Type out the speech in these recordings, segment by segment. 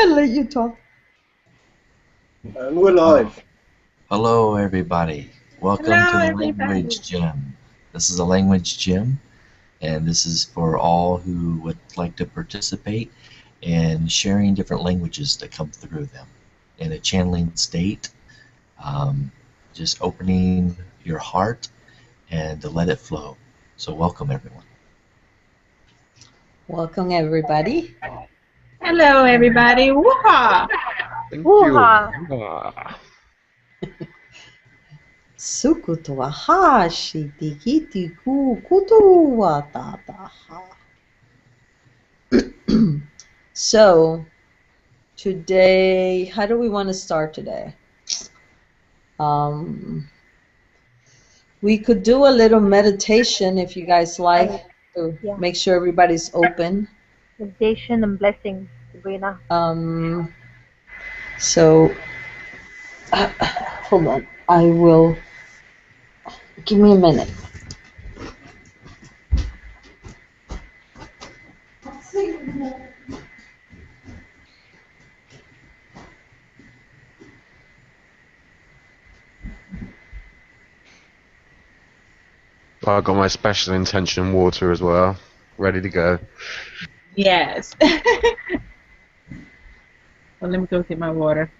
I'll let you talk. And we're live. Hello, everybody. Welcome Hello, to the everybody. Language Gym. This is a Language Gym, and this is for all who would like to participate in sharing different languages that come through them in a channeling state, just opening your heart and to let it flow. So welcome, everyone. Welcome, everybody. Hello, everybody. Woo-ha! Thank Woo-ha! you. Woo-ha. Sukuto wa hashi tikiti ku kuto wa tataha. So, today, how do we want to start today? We could do a little meditation if you guys like to make sure everybody's open. Meditation and blessings, Sabrina. So, hold on. I will. Give me a minute. I got my special intention water as well, ready to go. Yes. Well, let me go get my water.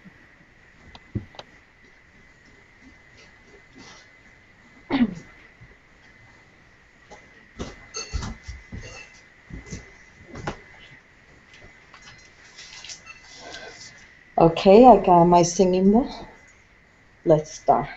Okay, I got my singing bowl. Let's start.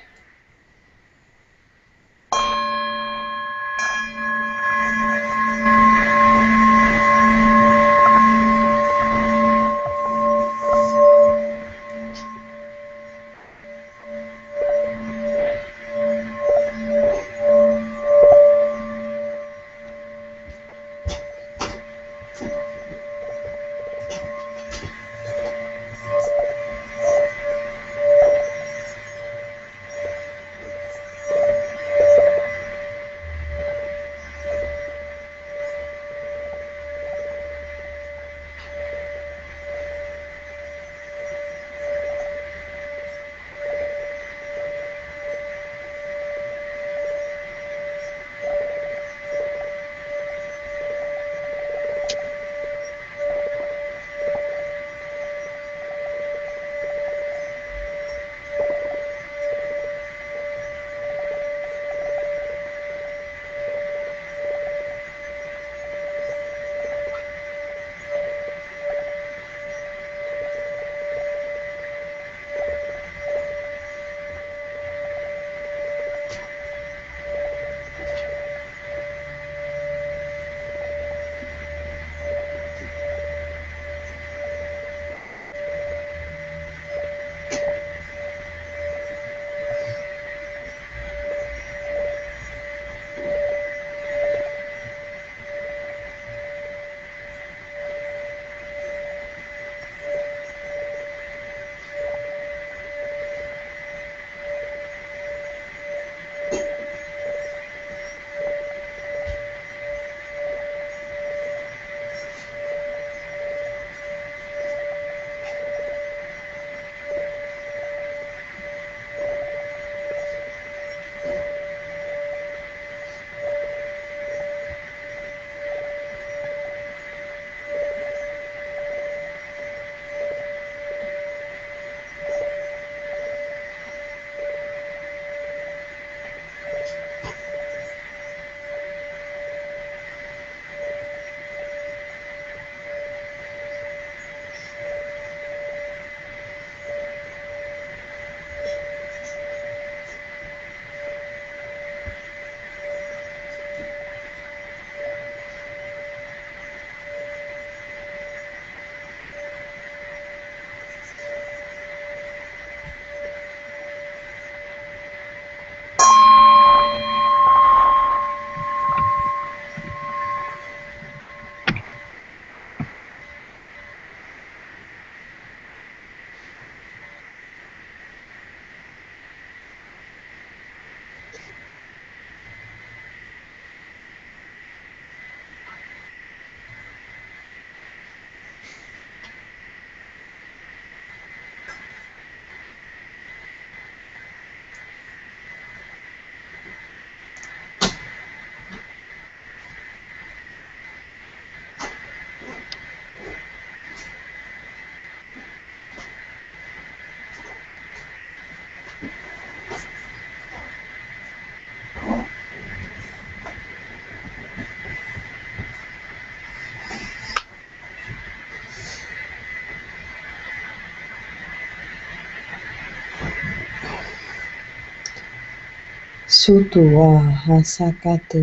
Sutua hasakatu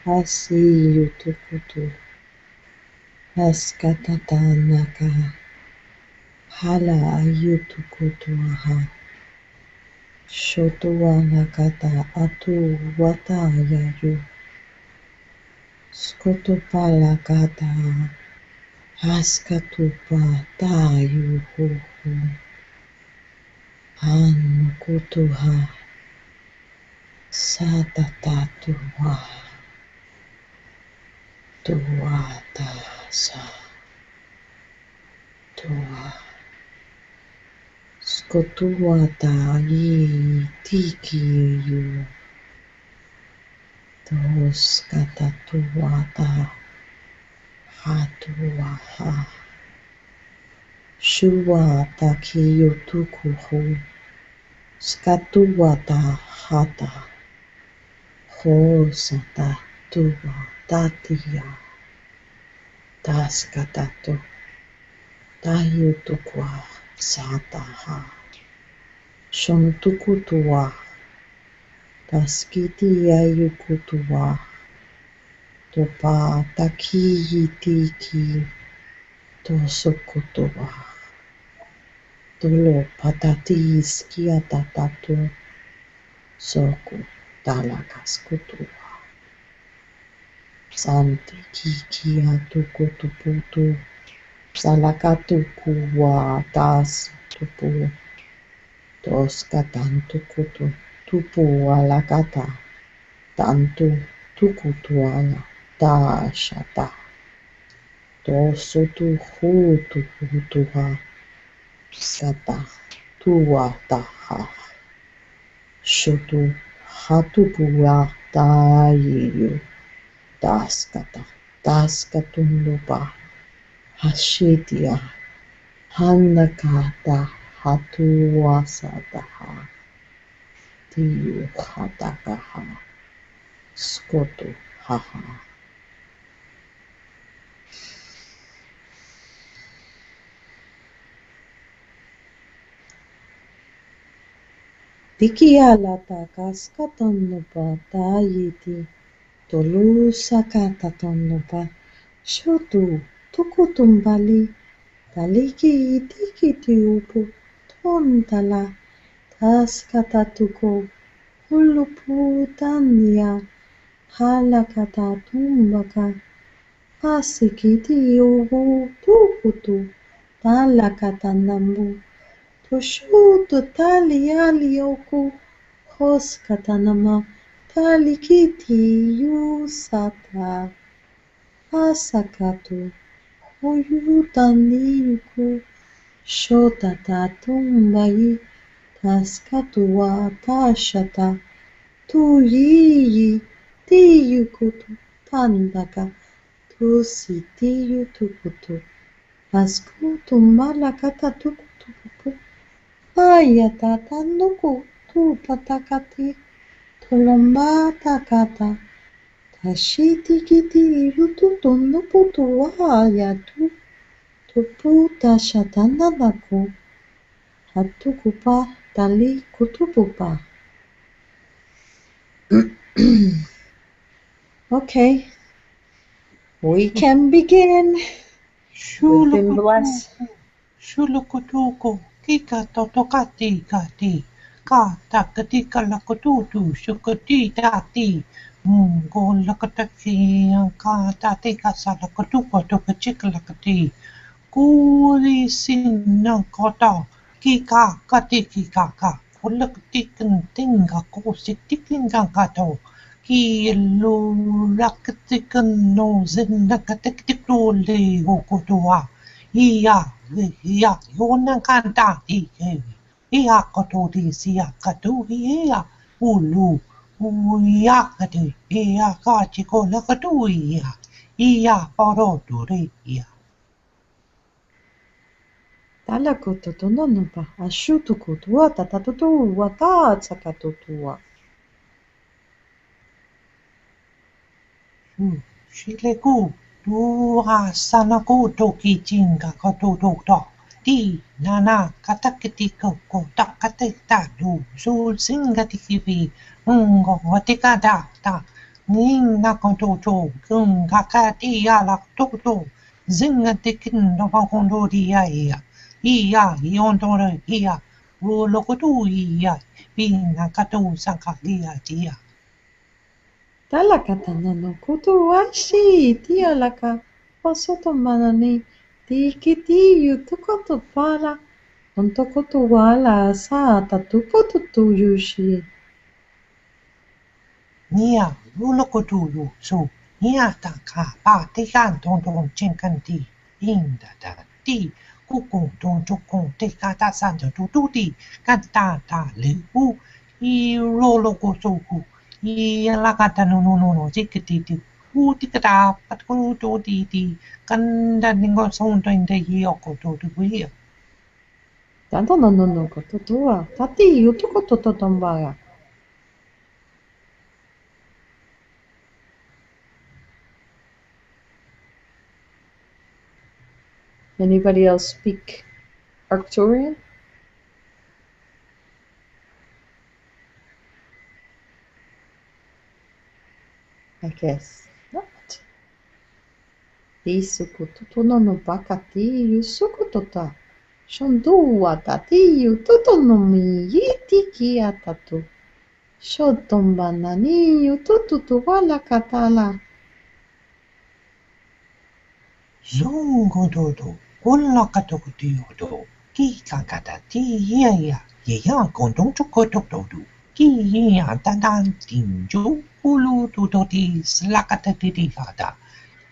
hasiyutukutu haskatatanaka hala ayutukutuaha shotuanakata atu watayayu skotopalakata haskatupa tayuhuhu hanukutuha satatatua tuatasa tua skotuata yi tikiyu toskatatuata hatuaha shuata kiyutukuhu skatuata hata hosata tua tatia taskatatu tayutukwa sataha shontukutua taskiti ayukutua topa takiyitiki tosokutua tolo patatis kiatatatu soku talakaskutua santi kikiatukutuputu salakatukuwa tas tupu toskatantukutu tupu alakata tantu tukutuala tashata tosutu hutukutuha sata tuataha shotu hatupua tayiyu taskata taskatundupa hashitia hanakata hatuasataha tiyu hatakaha skotu haha tikialata kaskatonnupa tayiti tolusakatatonnupa shotu tukutumbali taliki tikitiupu tontala taskatatuko huluputania halakatatumbaka asikitiubu tukutu talakatanambu toshutu talialioku hoskatanama talikiti yusata asakatu oyutaniku shotatatumbai taskatua tashata tuyiyi tiyukutu tandaka tusitiyutukutu askutu malakata tukutukupu ayatatanuku tupatakati tulombatakata tashitikiti yututunuputu ayatu tuputa shatananaku hatukupa tali kutupupa. Okay, we can begin. We've been blessed. Shulukutuku, kika totokati kati, kata katika lakututu, shukati tati, go lakataki, kata tika salakatuka tokachika lakati, kuri sinakota, kika katiki kaka, kulakatikan tinga kositikin kato, ki lulakatikan no zinakatiktikuli gokutua. Iya, yona kanta iya katodi siya katu iya ulu iya katu iya kachiko la katu iya paroduri iya. Talakototononopa ashutukutua tatatutua tatsakatutua. Shileku tu asana ko toki chinga katu dokta Di nana katakiti koko takateta do so singatikivi ungo watikada ta ning nakontoto kung kakati ala toto zingatikin no bakondo dia iya iondoro iya lokotu iya pina kato sankalia dia. Talakatana no kutu washi tia laka osoto manani tikiti yutukoto para ontokoto wala sa tatupoto tuyushi. Nia lokotu so nia taka pa te kanton ton chinkanti inda da ti kukun ton chokon te kata santo tututi kata ta lehu I loko soku I lakata no jikiti utikata patku to ti kanda ningo sonto inde yoko to tuya. Tanto no koto tua tati yutukoto totombaya. Anybody else speak Arcturian? I guess not. Isukutotono no bakati yusukutota. Shondua tati yutotono mi yitiki atatu. Shotombanani yutututu wala katala. Zongo dodo kulla katokuti yodo ki kakata ti ya kondong chokoto dodo ki ya tandan tinju ulu tutoti slakata titi kata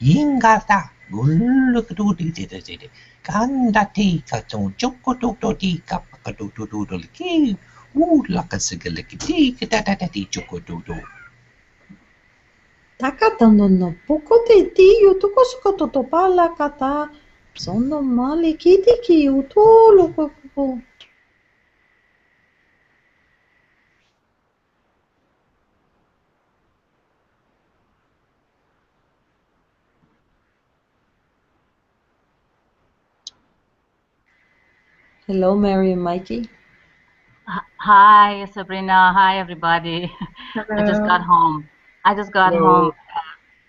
yingata gullu katuti titi kanda ti katon chokoto toti kapakato dodo ki ula kasagaliki katata ti chokoto dodo. Takatano no pokote ti yutukosukoto topala kata. Sono mali kitiki utolo kopo. Hello, Mary and Mikey. Hi, Sabrina. Hi, everybody. I just got home. Home.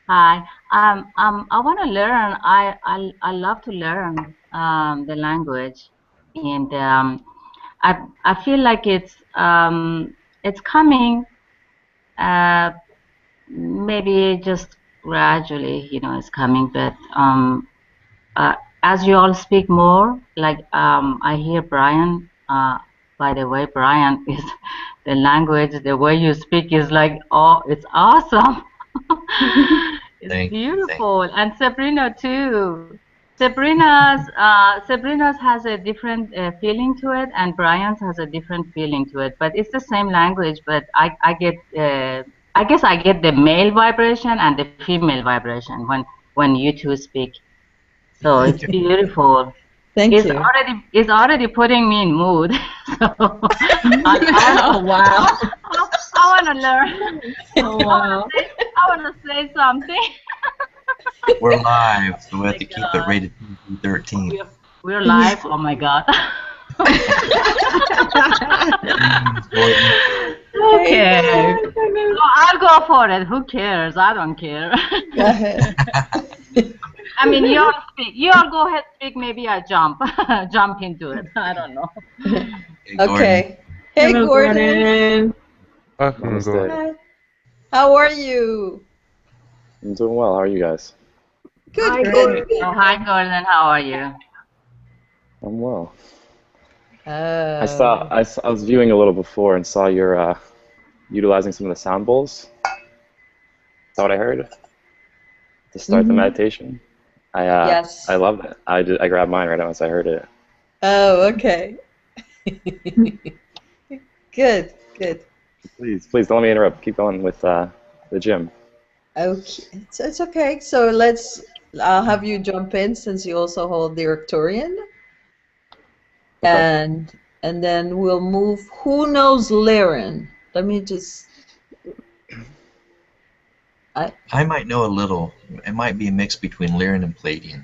Hi. I want to learn. I love to learn the language, and I feel like it's coming. Maybe just gradually, it's coming. But as you all speak more, like I hear Brian. By the way, Brian is the language. The way you speak is like, oh, it's awesome. It's beautiful. And Sabrina too. Sabrina's has a different feeling to it, and Brian's has a different feeling to it. But it's the same language. But I get I guess I get the male vibration and the female vibration when you two speak. So it's beautiful. Thank you. It's already putting me in mood. So Oh, wow. I want to learn. Oh, wow. I want to say something. We're live, so we have to keep it rated PG-13. We're live. Oh my God. Okay. I'll go for it. Who cares? I don't care. Go ahead. I mean, you all speak. You all go ahead, speak. Maybe I jump into it. I don't know. Okay. Hey, Hello, Gordon. Namaste. How are you? I'm doing well. How are you guys? Good, good. Oh, hi, Gordon. How are you? I'm well. I was viewing a little before and saw you're utilizing some of the sound bowls. Is that what I heard? To start the meditation? Yes. I loved it. I grabbed mine right now once I heard it. Oh, okay. Good, good. Please don't let me interrupt. Keep going with the gym. Okay, it's okay. So I'll have you jump in since you also hold the Arcturian. Okay. And then we'll move. Who knows Lyran? Let me just. I might know a little. It might be a mix between Lyran and Pleiadian.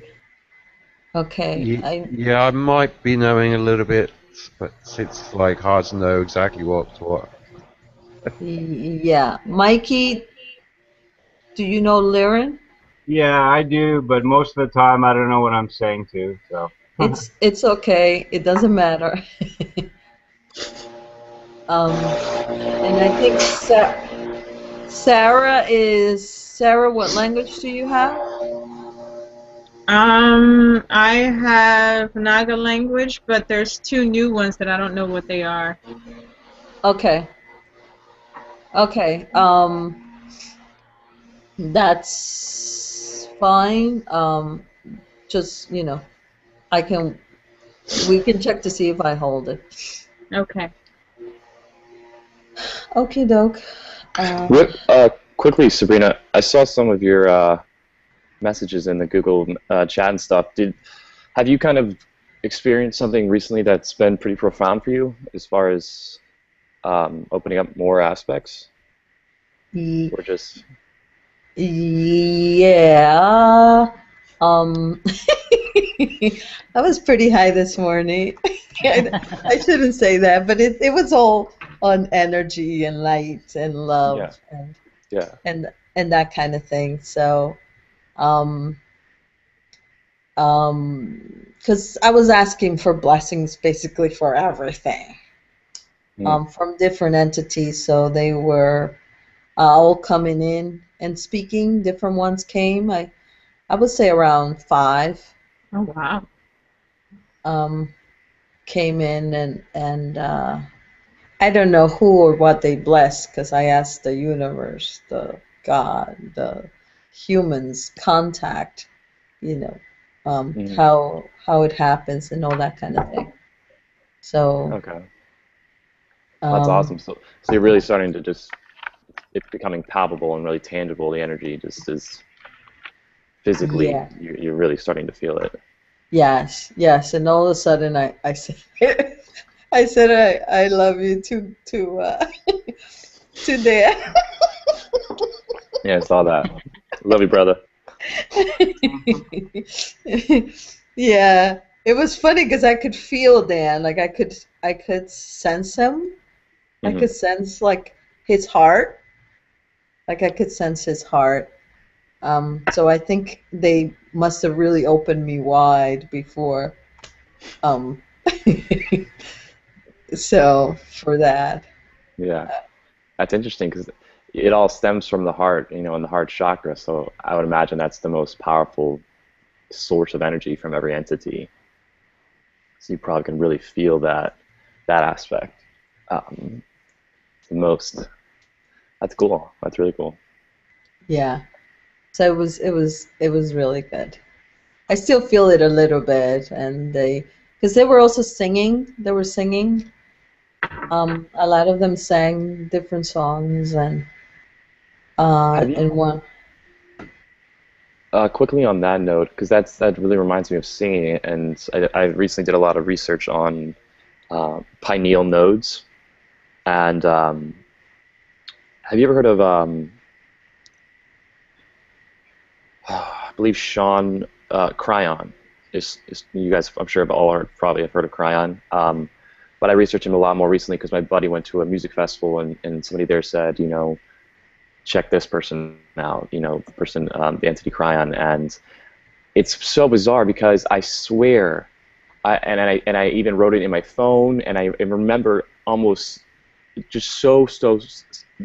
Okay. Yeah, I might be knowing a little bit, but it's like hard to know exactly what's what. Yeah. Mikey, do you know Lyran? Yeah, I do, but most of the time I don't know what I'm saying to. So It's okay. It doesn't matter. And I think Sarah, what language do you have? I have Naga language, but there's 2 new ones that I don't know what they are. Okay. Okay. That's fine. Just, we can check to see if I hold it. Okay. Okie doke. Quickly, Sabrina, I saw some of your messages in the Google chat and stuff. Have you kind of experienced something recently that's been pretty profound for you as far as opening up more aspects? Or just... Yeah. I was pretty high this morning. I shouldn't say that, but it was all on energy and light and love and that kind of thing. So, because I was asking for blessings basically for everything, from different entities. So they were all coming in and speaking. Different ones came. I would say around 5. Oh wow. Came in and I don't know who or what they blessed, because I asked the universe, the God, the humans, contact, how it happens and all that kind of thing. So okay, that's awesome. So you're really starting to it's becoming palpable and really tangible. The energy just is physically, you're really starting to feel it. Yes, and all of a sudden I said I said I love you to Dad. Yeah, I saw that. Love you, brother. Yeah, it was funny because I could feel Dan. Like I could sense him. I could sense like his heart. Like I could sense his heart. So I think they must have really opened me wide before. So for that. Yeah, that's interesting because it all stems from the heart, and the heart chakra. So I would imagine that's the most powerful source of energy from every entity. So you probably can really feel that aspect the most. That's cool. That's really cool. Yeah. So it was really good. I still feel it a little bit, and because they were also singing. They were singing. A lot of them sang different songs, and one. Quickly on that note, because that really reminds me of singing, and I recently did a lot of research on pineal nodes, and have you ever heard of I believe Sean Cryon? You guys, I'm sure, probably have heard of Cryon. But I researched him a lot more recently because my buddy went to a music festival, and somebody there said, check this person out, the entity Cryon, and it's so bizarre because I swear, I even wrote it in my phone, and I remember almost just so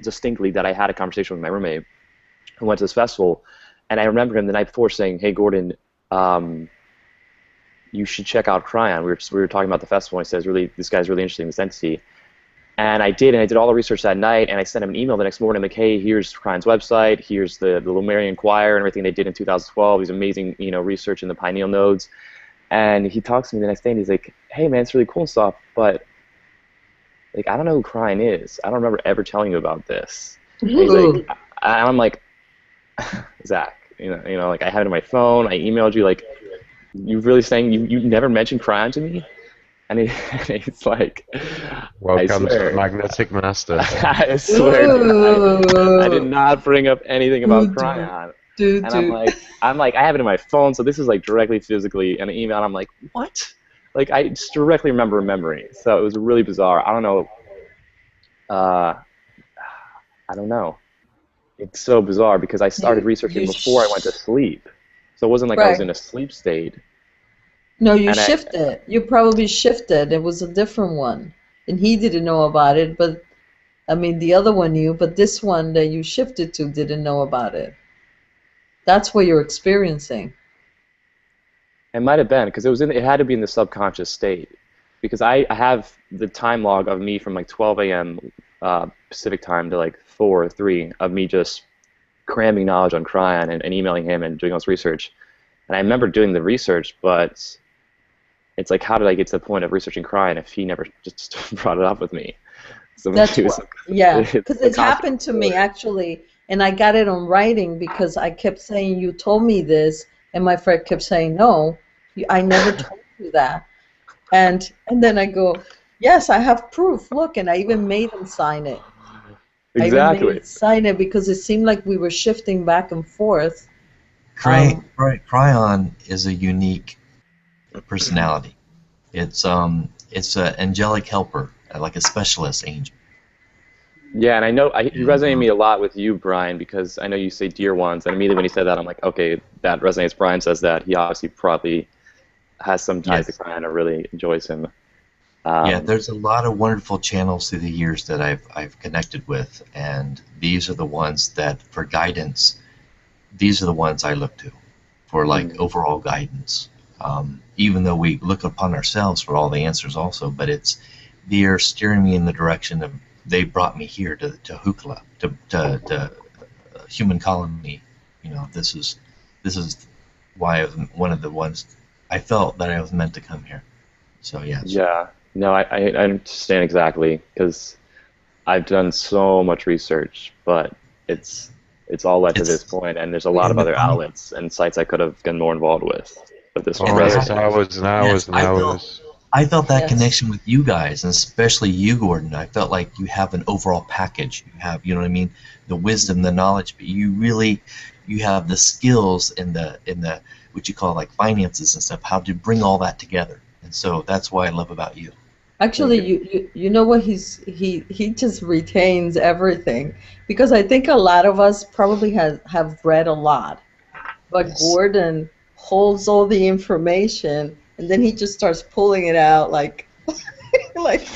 distinctly that I had a conversation with my roommate who went to this festival, and I remember him the night before saying, "Hey Gordon, you should check out Cryon." We were talking about the festival, and he says, this guy's really interesting, this entity. And I did all the research that night, and I sent him an email the next morning, like, hey, here's Cryon's website, here's the Lemurian Choir and everything they did in 2012, these amazing, research in the pineal nodes. And he talks to me the next day, and he's like, hey, man, it's really cool and stuff, but, like, I don't know who Cryon is. I don't remember ever telling you about this. And he's like, I'm like, Zach, like, I have it on my phone, I emailed you, like, you really saying you never mentioned Cryon to me? And it's like, welcome to the Magnetic Master. I swear, I did not bring up anything about Cryon. Dude, And I'm like, I have it in my phone, so this is like directly physically an email. And I'm like, what? Like, I just directly remember a memory. So it was really bizarre. I don't know. I don't know. It's so bizarre because I started researching before I went to sleep. So it wasn't like I was in a sleep state. No, you shifted. You probably shifted. It was a different one. And he didn't know about it, but, I mean, the other one knew, but this one that you shifted to didn't know about it. That's what you're experiencing. It might have been, because it had to be in the subconscious state. Because I have the time log of me from like 12 a.m. Pacific time to like 4 or 3 of me just cramming knowledge on Cryon and emailing him and doing all this research. And I remember doing the research, but it's like, how did I get to the point of researching Cryon if he never just brought it up with me? So that's what, yeah, because it happened to me actually, and I got it on writing because I kept saying, you told me this, and my friend kept saying, no, I never told you that. And then I go, yes, I have proof, look, and I even made him sign it. Exactly. I even made him sign it because it seemed like we were shifting back and forth. Cryon is a unique personality. It's an angelic helper, like a specialist angel. Yeah, and I know he resonated me a lot with you, Brian, because I know you say dear ones, and immediately when he said that, I'm like, okay, that resonates. Brian says that. He obviously probably has some ties to Cryon or really enjoys him. Yeah, there's a lot of wonderful channels through the years that I've connected with, and these are the ones that, for guidance, these are the ones I look to for like overall guidance. Even though we look upon ourselves for all the answers also, but they're steering me in the direction of, they brought me here to Hucolo, to human colony. You know, this is why I was one of the ones I felt that I was meant to come here. So yes. Yeah. No, I understand exactly, because I've done so much research, but it's all led to this point, and there's a lot of other outlets and sites I could have gotten more involved with. But this one, hours and hours and hours. I felt that connection with you guys, and especially you, Gordon. I felt like you have an overall package. You have, you know what I mean, the wisdom, the knowledge, but you have the skills in the what you call like finances and stuff, how to bring all that together. And so that's why I love about you. Actually, you know what, he just retains everything, because I think a lot of us probably have read a lot, but Gordon holds all the information, and then he just starts pulling it out like like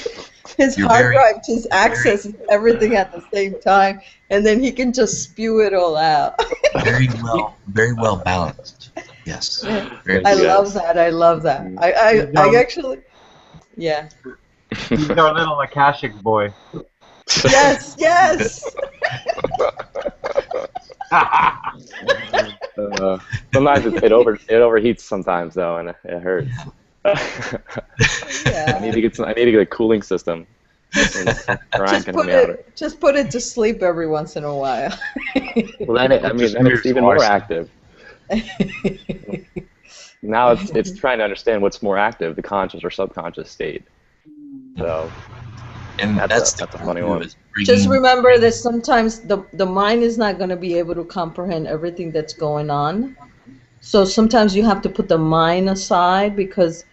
his hard drive just accesses everything at the same time, and then he can just spew it all out. very well balanced. Yes. I love that. I love that. I actually, yeah. He's our little Akashic boy. Yes, yes. Sometimes it overheats sometimes though, and it hurts. Yeah. I need to get a cooling system. Just put it to sleep every once in a while. Well, then it's even more active. Now it's trying to understand what's more active, the conscious or subconscious state. So, and that's a funny one. Just remember that sometimes the mind is not going to be able to comprehend everything that's going on. So sometimes you have to put the mind aside, because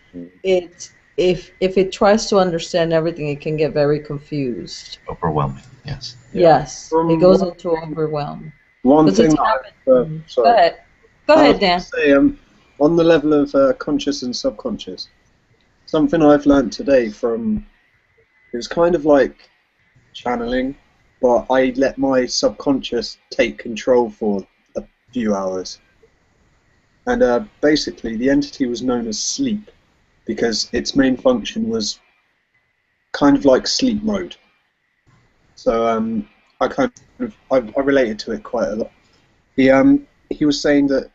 if it tries to understand everything, it can get very confused. Overwhelming, yes. Yes, it goes into overwhelm. One thing, Go ahead, Dan. Say, on the level of conscious and subconscious, something I've learned today it was kind of like channeling, but I let my subconscious take control for a few hours. And basically the entity was known as sleep, because its main function was kind of like sleep mode. So I related to it quite a lot. He was saying that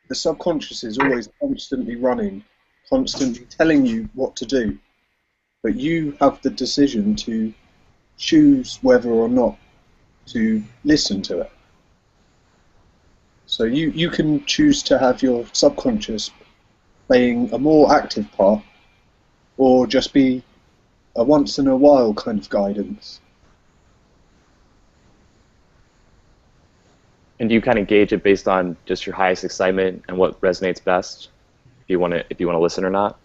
the subconscious is always constantly running, constantly telling you what to do, but you have the decision to choose whether or not to listen to it. So you can choose to have your subconscious playing a more active part, or just be a once in a while kind of guidance. And do you kind of gauge it based on just your highest excitement and what resonates best? If you want to listen or not?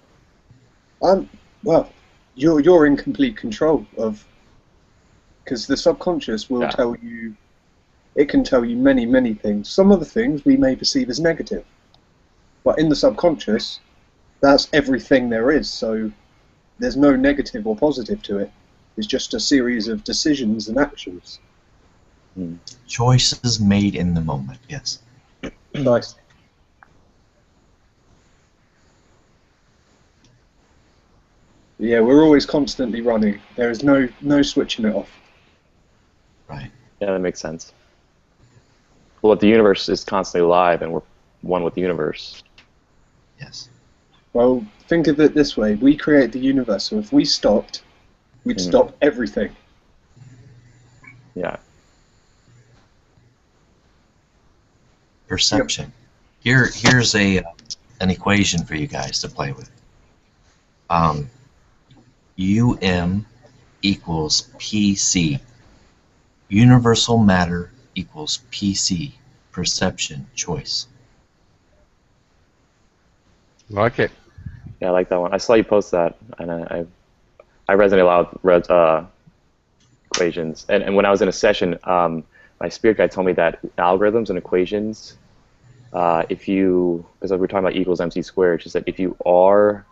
Well, you're in complete control of, because the subconscious will tell you. It can tell you many things. Some of the things we may perceive as negative, but in the subconscious, that's everything there is. So there's no negative or positive to it. It's just a series of decisions and actions. Choices made in the moment, yes. Nice. Yeah, we're always constantly running. There is no switching it off. Right. Yeah, that makes sense. Well, the universe is constantly alive, and we're one with the universe. Yes. Well, think of it this way. We create the universe, so if we stopped, we'd stop everything. Yeah. Perception. Here's an equation for you guys to play with. UM equals PC. Universal matter equals PC. Perception, choice. Like it. Yeah, I like that one. I saw you post that, and I resonate a lot with equations. And when I was in a session, my spirit guide told me that algorithms and equations, because we were talking about equals MC squared, she said if you can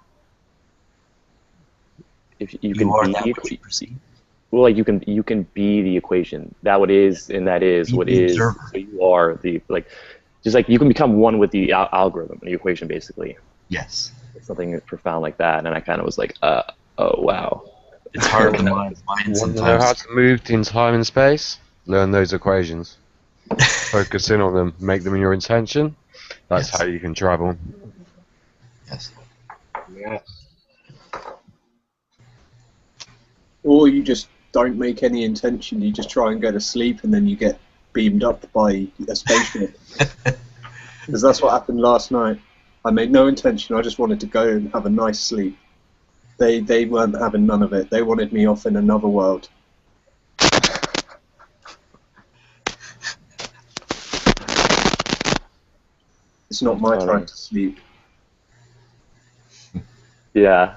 be what you perceive. Well, like you can be the equation. That what is, and that is what is. So you are the just like you can become one with the algorithm, the equation, basically. Yes. It's something profound like that, and I kind of was like, oh wow. It's hard to mind Want to know sometimes. how to move in time and space? Learn those equations. Focus in on them. Make them your intention. That's Yes. how you can travel. Yes. Yes. Or you just don't make any intention. You just try and go to sleep, and then you get beamed up by a spaceship. Because that's what happened last night. I made no intention. I just wanted to go and have a nice sleep. They weren't having none of it. They wanted me off in another world. It's not my time to sleep. Yeah.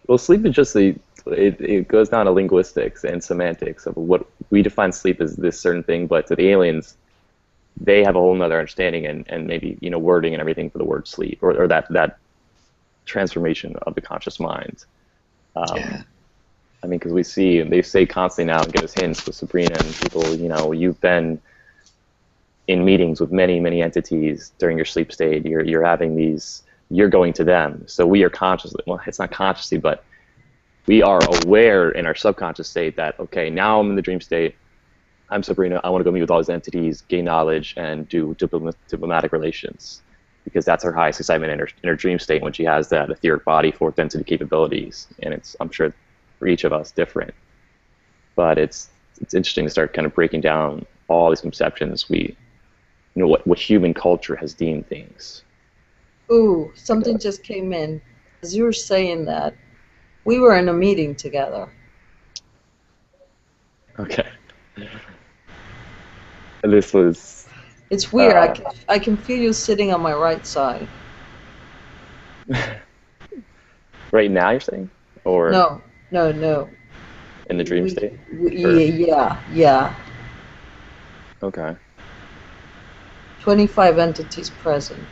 Well, sleep is just it goes down to linguistics and semantics of what we define sleep as this certain thing, but to the aliens, they have a whole nother understanding and maybe wording and everything for the word sleep or that transformation of the conscious mind. Yeah. I mean, because they say constantly now and give us hints with Sabrina and people. You've been in meetings with many entities during your sleep state. You're having these. You're going to them. So we are consciously. Well, it's not consciously, but we are aware in our subconscious state that okay, now I'm in the dream state. I'm Sabrina. I want to go meet with all these entities, gain knowledge, and do diplomatic relations, because that's her highest excitement in her dream state when she has that etheric body, fourth density capabilities. And I'm sure for each of us different. But it's interesting to start kind of breaking down all these conceptions. What human culture has deemed things. Ooh, something just came in. As you were saying that, we were in a meeting together. Okay. And this was... It's weird. I can feel you sitting on my right side. Right now, you're saying? Or No. in the dream state? Yeah. Okay. 25 entities present.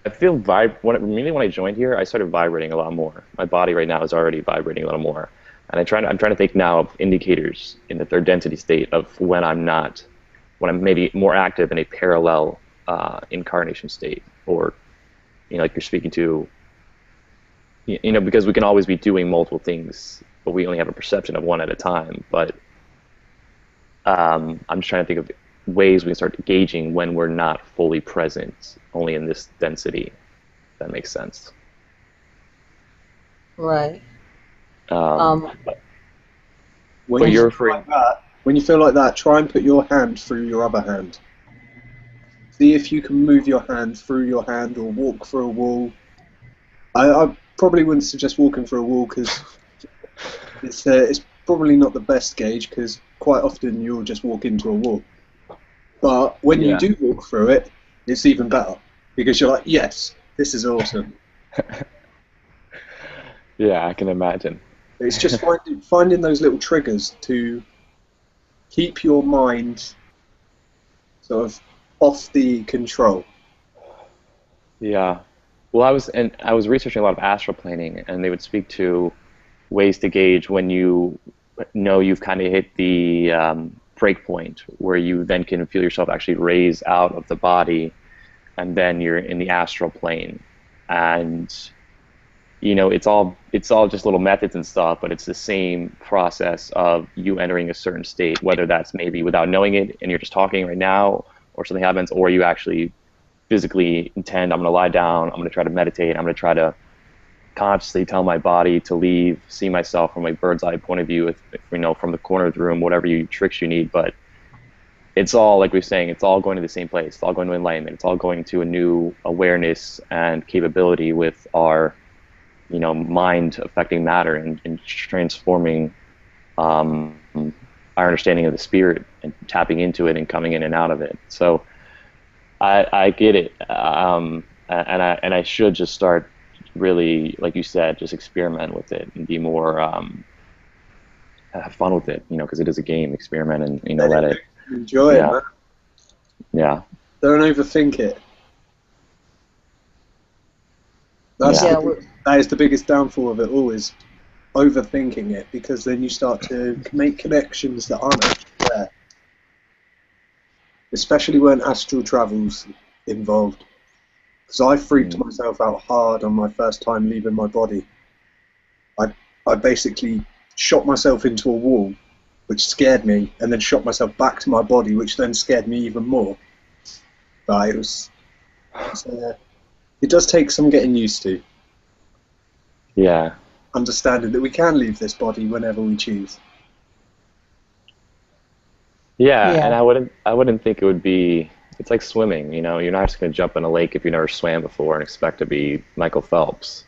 I feel when I joined here, I started vibrating a lot more. My body right now is already vibrating a little more. And I'm trying to think now of indicators in the third density state of when I'm maybe more active in a parallel incarnation state, or like you're speaking to, because we can always be doing multiple things, but we only have a perception of one at a time. But I'm just trying to think of ways we can start gauging when we're not fully present, only in this density. If that makes sense. Right. When you feel like that, try and put your hand through your other hand. See if you can move your hand through your hand or walk through a wall. I probably wouldn't suggest walking through a wall because it's probably not the best gauge, because quite often you'll just walk into a wall. But when you do walk through it, it's even better because you're like, yes, this is awesome. Yeah, I can imagine. It's just finding those little triggers to keep your mind sort of off the control. Yeah. Well, I was researching a lot of astral planing, and they would speak to ways to gauge when you know you've kind of hit the break point where you then can feel yourself actually raise out of the body, and then you're in the astral plane. And you know, it's all just little methods and stuff, but it's the same process of you entering a certain state, whether that's maybe without knowing it and you're just talking right now, or something happens, or you actually physically intend, I'm going to lie down, I'm going to try to meditate, I'm going to try to consciously tell my body to leave, see myself from a bird's eye point of view, if you know, from the corner of the room, whatever tricks you need. But it's all, like we were saying, it's all going to the same place. It's all going to enlightenment. It's all going to a new awareness and capability with our, you know, mind affecting matter and transforming our understanding of the spirit and tapping into it and coming in and out of it. So I get it, and I should just start really, like you said, just experiment with it and be more have fun with it, you know, because it is a game. Experiment and, you know, let it enjoy it, man. Yeah. Don't overthink it. That is the biggest downfall of it all, is overthinking it, because then you start to make connections that aren't actually there. Especially when astral travel's involved. Because I freaked myself out hard on my first time leaving my body. I basically shot myself into a wall, which scared me, and then shot myself back to my body, which then scared me even more. But it does take some getting used to. Yeah. Understanding that we can leave this body whenever we choose. Yeah, and I wouldn't think it would be. It's like swimming, you know. You're not just going to jump in a lake if you never swam before and expect to be Michael Phelps.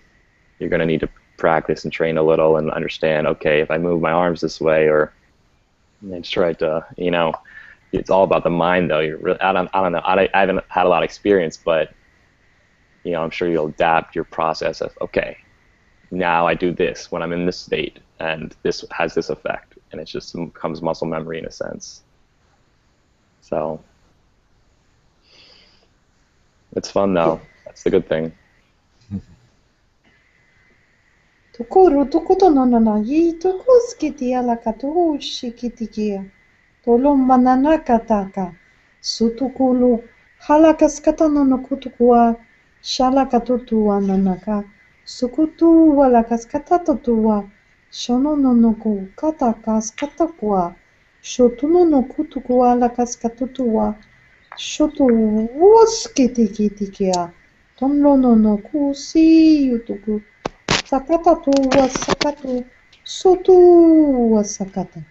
You're going to need to practice and train a little and understand. Okay, if I move my arms this way, or just try to, you know, it's all about the mind, though. You're really, I don't know. I haven't had a lot of experience, but you know, I'm sure you'll adapt your process of, okay, now I do this when I'm in this state, and this has this effect, and it just becomes muscle memory in a sense. So it's fun, though. That's the good thing. Tukuru tukuto nonana yi tukuskiti alakatu shikitikia. Tolo mananakataka. Sutukulu halakaskata nonokutukua shalakatutua nanaka. Sukutu walakaskata totua. Shono nonoku katakaskatakua. Shotuno no kutukua lakaskatutua. Shotu waskitikitikia. Tonlo no kusi yutuku. Sakata tu wasakatu. Sotu wasakata.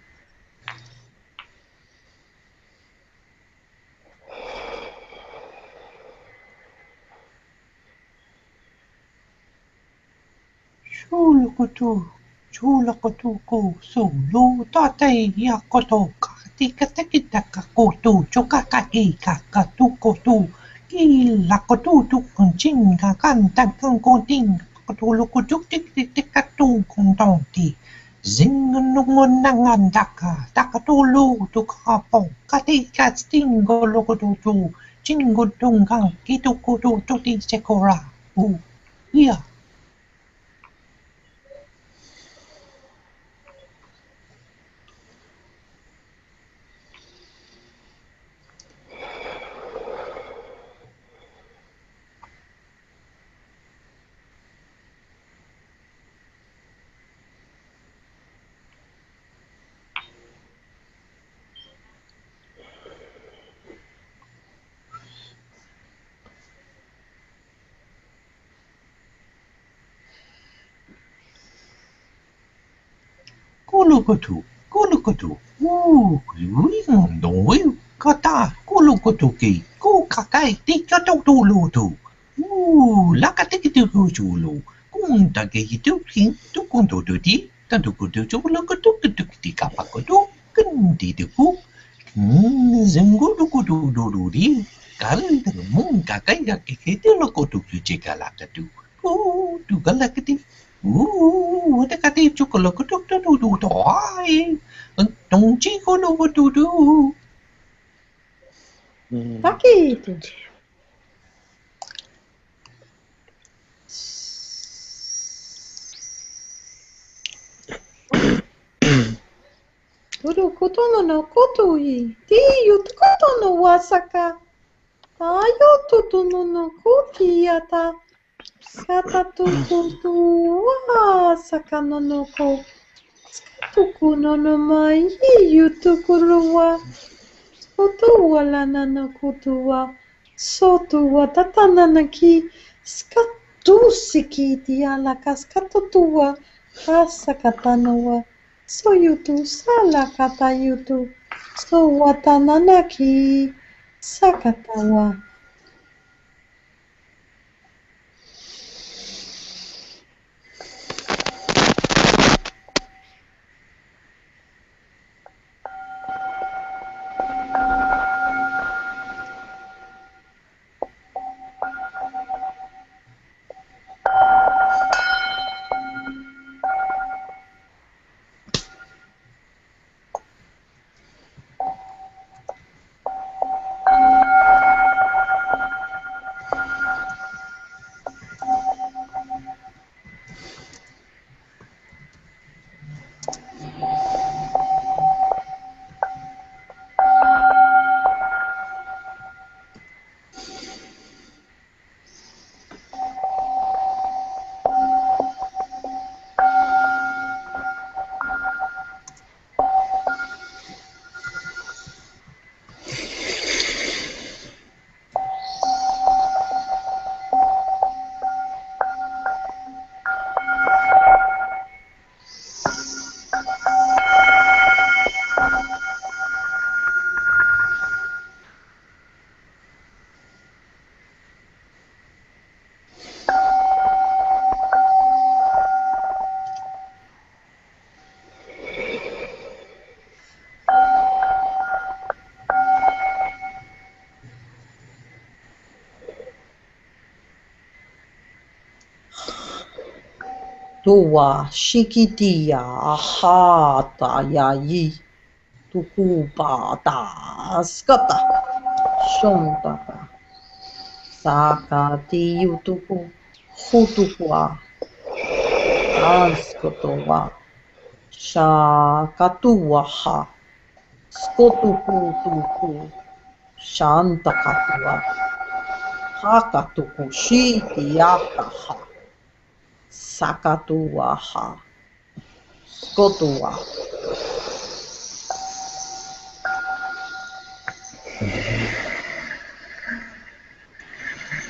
Chulakotu ko sulu tate yakoto katika tekitaka kotu chokakaki kakatukotu kilakotu tukunchinga kanta kankoting katulukutuk tiktikatu kontonti zingunungunangan takatulu tukapo katika stingo lokotutu chingutungang kitukutu tuti sekora yeah. Kulukutu, doi, kata, kulukutuki, kukakai, tikatutulutu, lakatikitukulu, kuntakituki, tukuntututi, tantukututukulukutukutukitikapakutu, Kendiduku. Zengudukudududi. Kaldermun kakaya keketelokotukujigalakadu. Dugalakadi. What a cati chocolocodudu. Don't chico no what to do. Paquito. Turu kotono no kotoi. Tiyu kotono wasaka. Tayo totono no kotiata. Kata tukutu wasaka no no ko. Skatuku no no mai hiyu tukuruwa. Kotuwa lana no kutuwa. Sotuwa tatanana ki. Skatusiki tiala kaskatutua. Kasakatanowa. Soyutu salakata yutu. So watananaki sakatawa. Tua shikitia ahata yayi. Tukupata skata. Shontaka. Sakati yutuku. Hutukwa. Anskotowa. Shakatuwaha. Skotukutuku. Shantakatuwa. Hakatuku shitiakaha. Sakatuwaha. Skotuwa.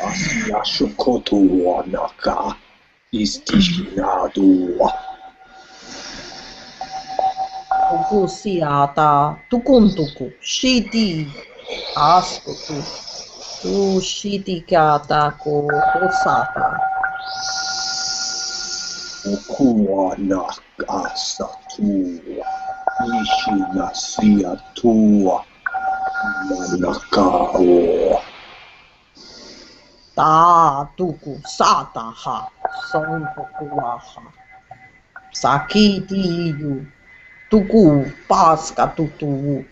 Asia Shokoto Wanaka Istishinado. Tukusiata. Tukuntuku. Shiti. Askutu. Tushitikata ko kosata. Okuwanaka Satua. Ishinasia Tua. Manakao. Ta tuku sataha. Sontukuwaha. Sakitiyu. Tuku paskatutu.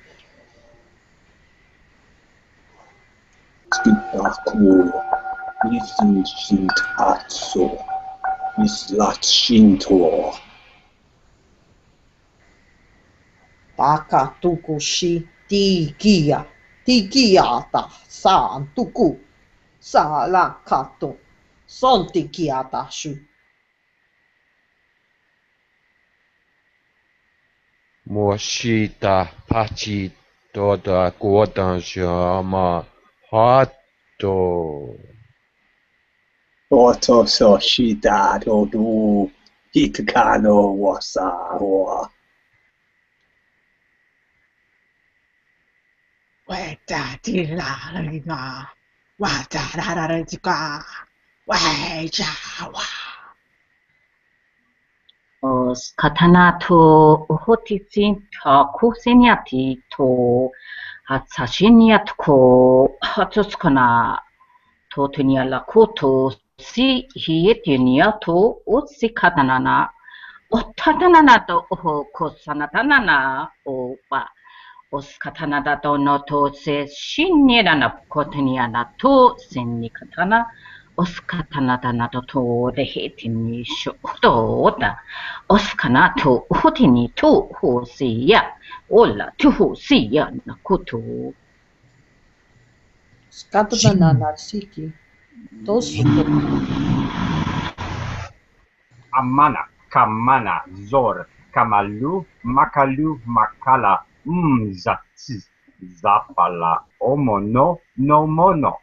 Tinaku. Nishinshintatsu. Nislatshinto. Taka tuku shi tikia. Tikiata. San tuku. Salakato. Sontikiata shu. Moshita Pachi Doda Gordon Shama Hato. Oto so shida dodu. Hitakano wasawa. Weta tila lina. Wata raratika. Wajawa. os katana to hotisin ta kusiniati to hatsashiniat ko hatsuskana to tuniala koto si hietinia to utsi katanana otatanana to oho kosanatanana o pa os katanada to no to se shinirana kotuniana to sinni katana os katanada na to de hetini shoto os kanato hotini to hosia ola to hosia na koto Skatana natsiki. Tosuko. Amana, Kamana, Zor, Kamalu, Makalu, Makala, Zati, Zapala, Omono, no mono.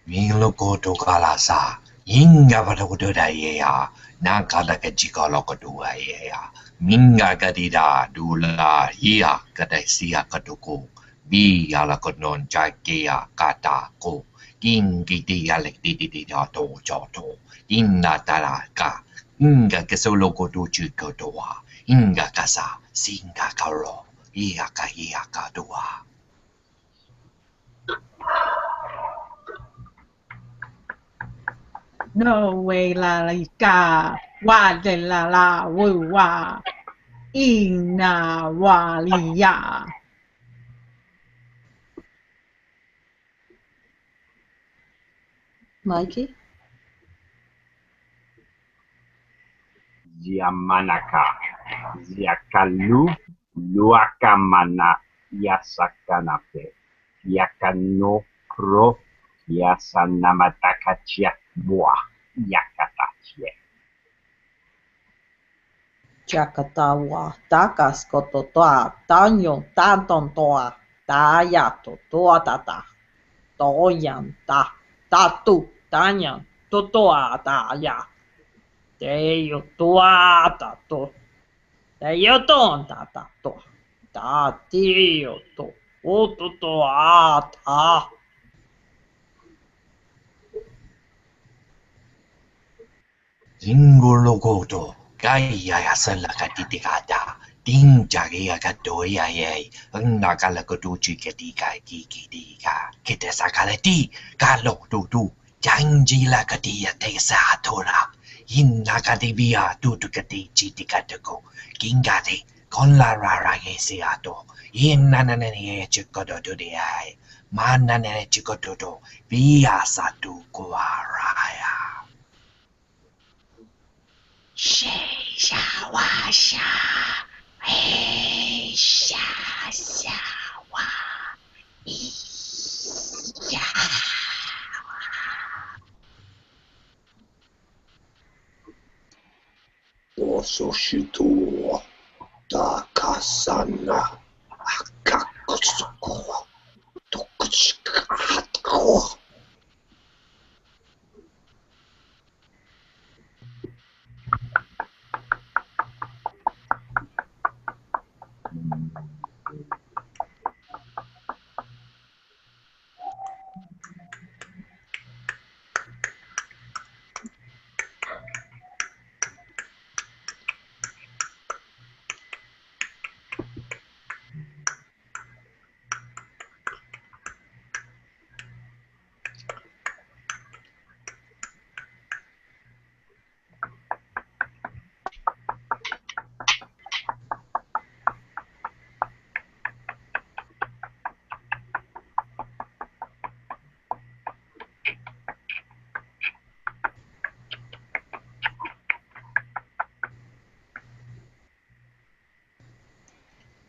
Minglo koto kalasa. Inga patakutoda yea. Nakala kachikolo kodua yea. Minga kadida dula hia kadaisia katuko. Bi ala konon jakea kata ko. Kin kiti alek didi to joto. Inna taraka. Inga kesolo koto chikotoa. Inga kasa. Singa karo. Ia ka dua. No way la la ka wa de la wu wa ina wa li ya. Mikey? Ziamanaka, Ziakalu, Luakamana, Yasakanape, Yakano Pro, Yasanamatakachia, Boa, Yakatachie. Jakatawa, takas kototoa, tanyo, tantontoa, tayato, toatata, toyanta, tatu, tanyan, totoa, taya, teyo, toatato, teyo, tontatato, tatiyo, to, ototoata. Singolo koto, kaya ya sala katitikada, ting jagia katoya ye, ang nakala kotuchi katika kikidika, kita sakalati, kalo tutu, janjila katia te sa tora, nakatibia tutu kati chitikatako, kingati, con la rara ye siato, nanane chikoto to the eye, manane chikoto, via satu kuaraya. Shawasha, hey, shawa, ya. Dososhito, Takasana, Akakusuko, Tokushikato.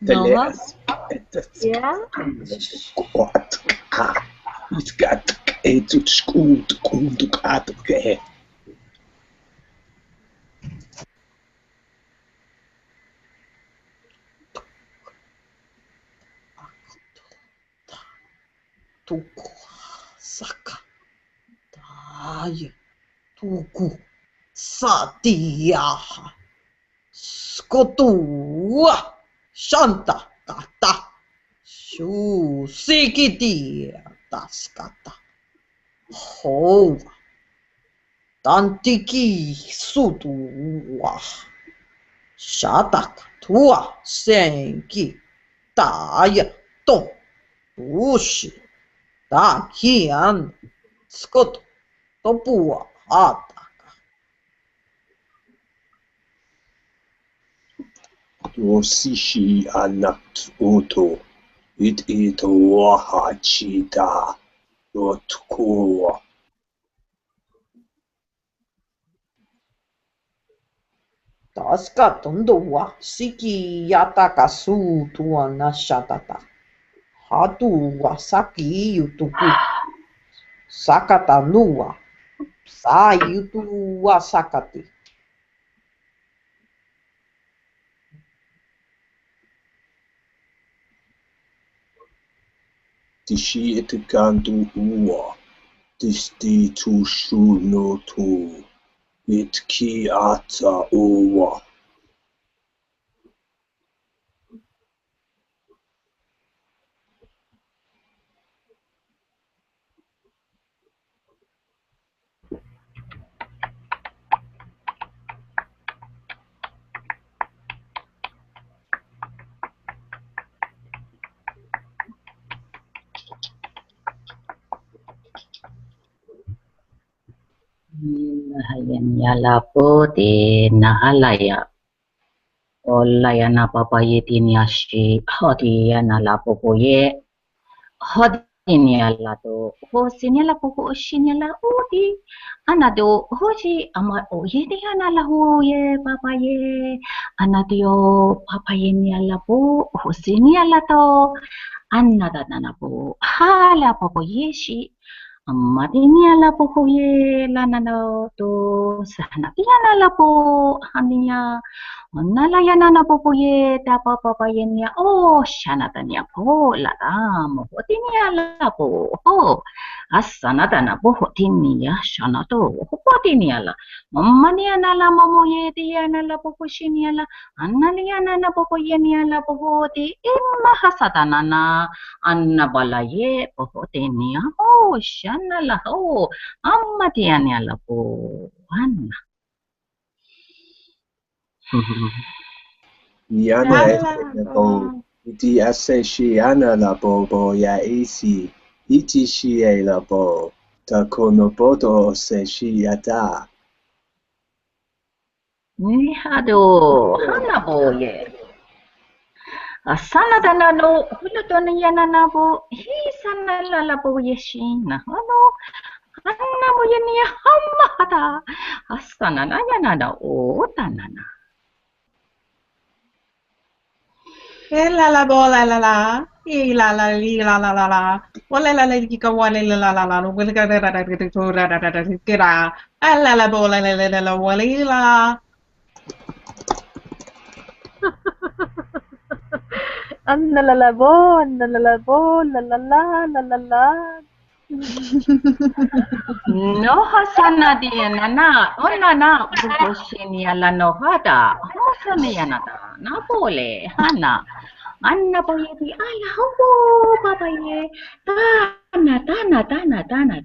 Noah? yeah Tuku, saka, taye, tuku, satiyaha, skotua, shanta, kata, shu, sikiti, taskata, hoa, Tantiki sutua. Shatak tua senki. Taya ton. Ushi. Takian. Scot. Topua. Hata. Dosishi anat uto. It ito wahachita. Yotkua. Taska tondua. Siki yataka su tua nashatata. Hatu wasaki yutuku. Sakata nua. Sa yutu wasakati. Tishi itikantu uwa. Tisti tushu no tu. Itki ata uwa. Hayan yala po di nahalaya. Olaya na papaye tiniashi. Hodi yanala po po ye. Hodi niyala to. Ho sinyala po po shinyala odi. Anado hoji ama oye di yanala ho ye papaye. Anadio papaye niyala po. Ho sinyala to. Anada na po. Hala po po yeshi. Amatinya po ko ye lanano to sana tiana la po haninya nalaya na po ye tapa papayenya oh shana tanya po la mo tinya la po oh asana tana po tinya shana to po tinya la mamania na la mamo ye tiana la po shinya la annalia na po ye nia la po ti imma hasatana na anna balaye po tinya oh shana la oh amma tianya la po anna Yana ete iti ase shiana la bobo ya isi. Iti shie la bo. Takonoboto se shiata. ni hado hana boye asana dana no huluto na yana na bo hi sana la la bo yeshina ano anna mo yenia hamma hata asana na yana na o tanana La la bo la la la. E la la li la la la la. Wala la la ki ka wala la la la la. Wala ka da da da da da da da da da da. La la bo la la la la la wala la. Nalalabo, nalalabo, la la la la la la. no hasana di nana ona na bukoshini ala no hada hasana yana na pole hana anna boye di ala hobo baba ye tana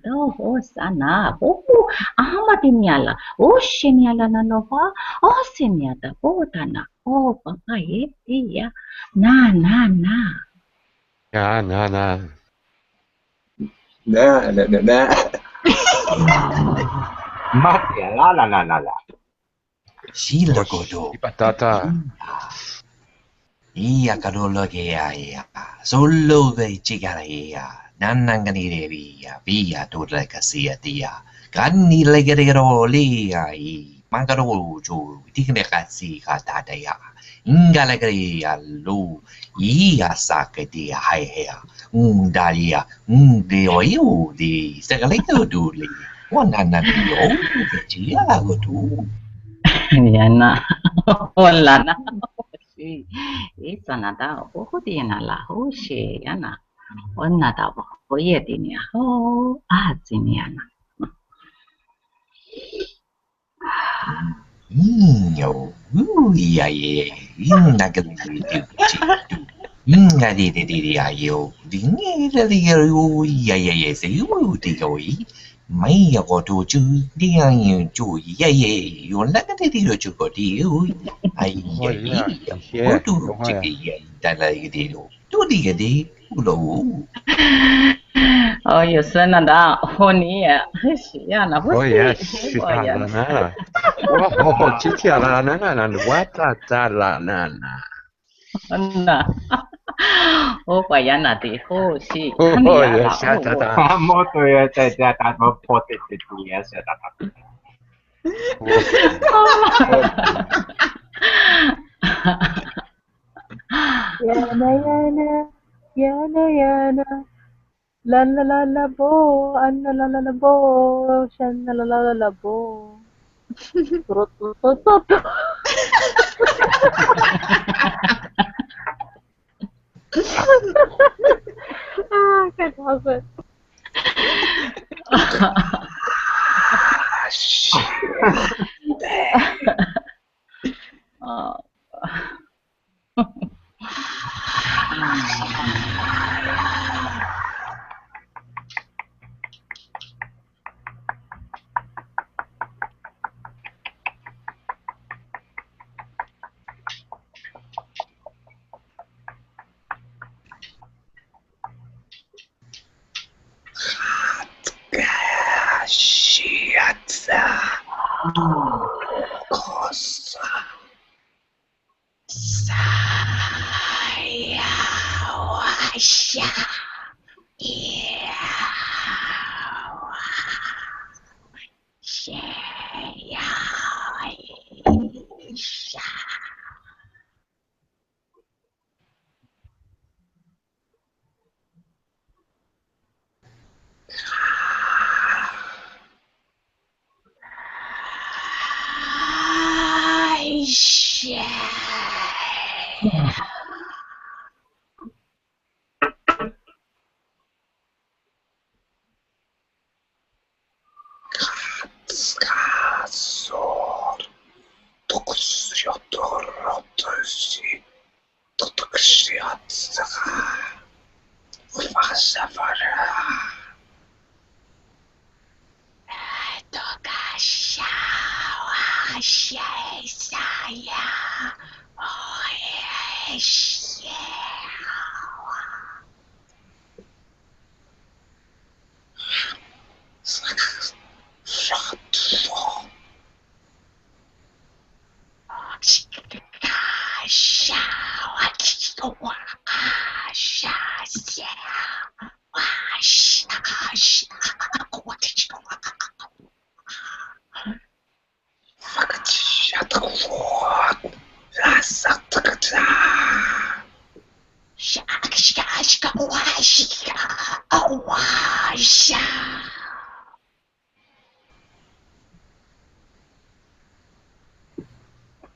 to hosana boku ahmadin yala oshini ala na no ha osin yata potana oh baba ye dia na Yeah, nah. Na. Matia, la. Sila kodo. Patata. Iya kadola ke ya. Solo ke chikara ya. Nanangani via. Via toda kasia dia. Kani legero lia. Mangaro jo. Tikne kasi kata ya. Inga legere lo. Iya sake dia hai hea. Dalia. Deo yu di. Segaleko duli. Wanana dio. Kecil aku tuh. yana hola na sí esa nada ojo tiene la hoshi yana onna da oye tiene ho azimiana Yo, iya. Inna kali itu. Inga di ayo. Dingi dari yo iya se yo di koi. mấy có đồ chứ đi ăn chú ye yo là cái gì đó chú có đi ai Oh ye yeah, có yeah. đồ Oh chứ yeah. cái ye đại là cái gì đó tôi đi cái gì đồ Oh, suena da honía. Ya na Oh yeah, pusi. shit Oh, la ya. nana. Wow, chicha la nana, what la nana. Na. Oh, pa ya na di ho si. Oh Kani ya yeah, la oh. shatata. Moto ya ta mo pote ya sa ta. Yana, yana, yana. La la la la bo, anna la la la bo, shanna la la la la bo. Trot. I can't help it.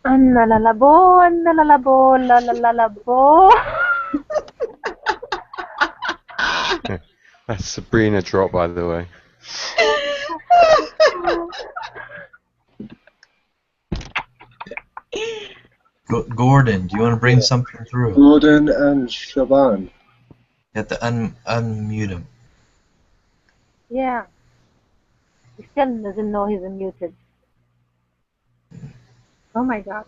Anna la la bo, la la la la bo. That's Sabrina drop, by the way. Gordon, do you want to bring something through? Gordon and Shaban. You have to unmute him. Yeah. He still doesn't know he's unmuted. Oh my god.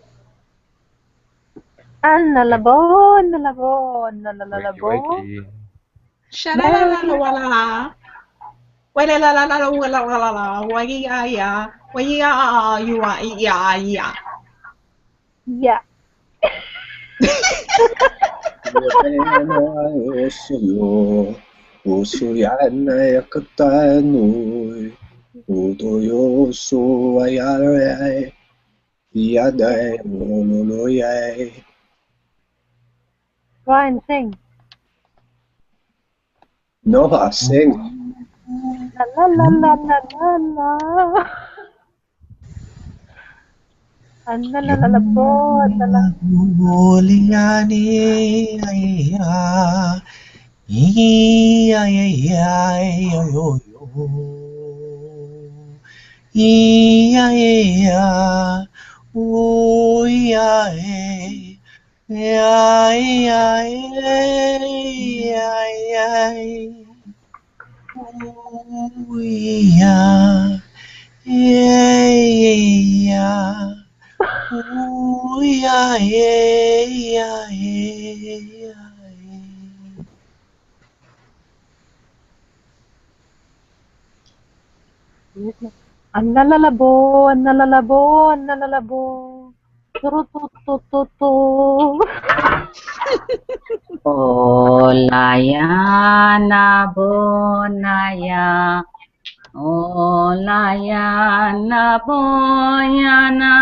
Anna la bo, la bo, la la la Wakey, bo. wakey. Sha-la-la-la-la-la-la. Wa-la-la-la-la-la-la-la-la. Wa-ya-ya. Wa-ya-ya-ya. Yeah. Try and sing. Noah, sing. La la la la la la la. Anna la la la bo, la la. Ooh, yeah. Yeah, yeah. Ooh, yeah, yeah, yeah, yeah. Ang nalalabo, ang nalalabo, ang nalalabo. Turututututu. Olayana bonaya. Olayana boyana.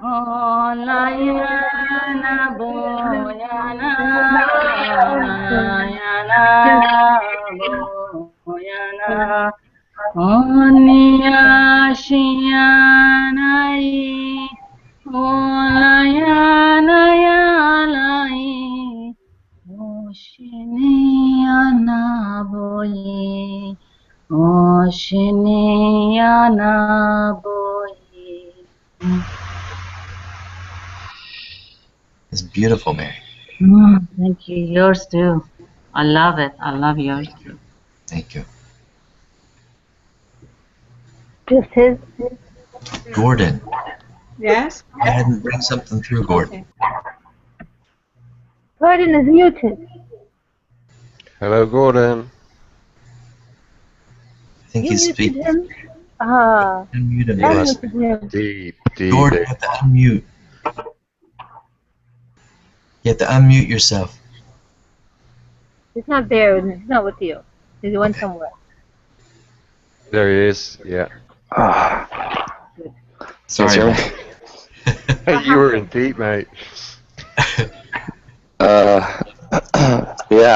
Olayana boyana. Olayana boyana. Onyashiyanai. Olayana yalai. Oshiniyana boyi. Oshiniyana boyi. It's beautiful, Mary. Thank you. Yours too. I love it. I love yours too. Thank you. Just his. Gordon. Yes? Go ahead and bring something through, Gordon. Gordon is muted. Hello, Gordon. I think You he's muted speaking. him. Ah. Unmute him. He I must muted him. deep. Gordon, you have to unmute. You have to unmute yourself. He's not there. He's not with you. He went somewhere. There he is. Yeah. Sorry. Mate. You were in deep, mate. Yeah,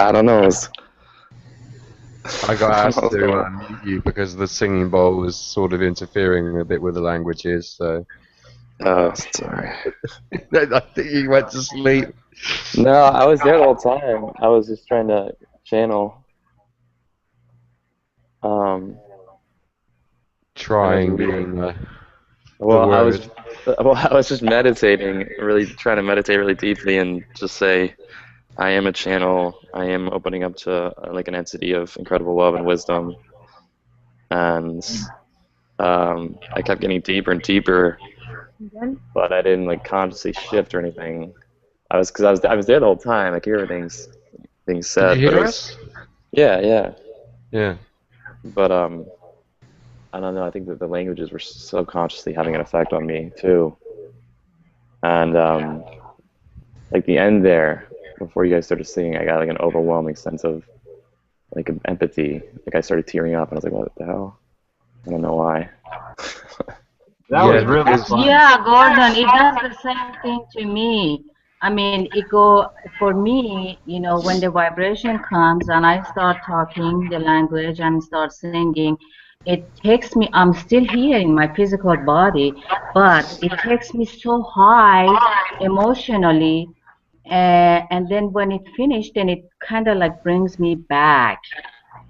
I don't know. I got asked to mute you because the singing bowl was sort of interfering a bit with the languages. So. Oh, sorry. I think he went to sleep. No, I was there the whole time. I was just trying to channel. Trying being well, I was just meditating, really trying to meditate really deeply and just say, I am a channel. I am opening up to like an entity of incredible love and wisdom. And I kept getting deeper and deeper, but I didn't like consciously shift or anything. I was there the whole time. I could hear everything's being said. Did you but hear us? Yeah. But I don't know. I think that the languages were subconsciously having an effect on me too. And like the end there, before you guys started singing, I got like an overwhelming sense of like empathy. Like I started tearing up, and I was like, "What the hell?" I don't know why. That was really fun. Yeah, Gordon, it does the same thing to me. I mean, for me, you know, when the vibration comes and I start talking the language and start singing, it takes me, I'm still here in my physical body, but it takes me so high emotionally. And then when it finished, then it kind of like brings me back.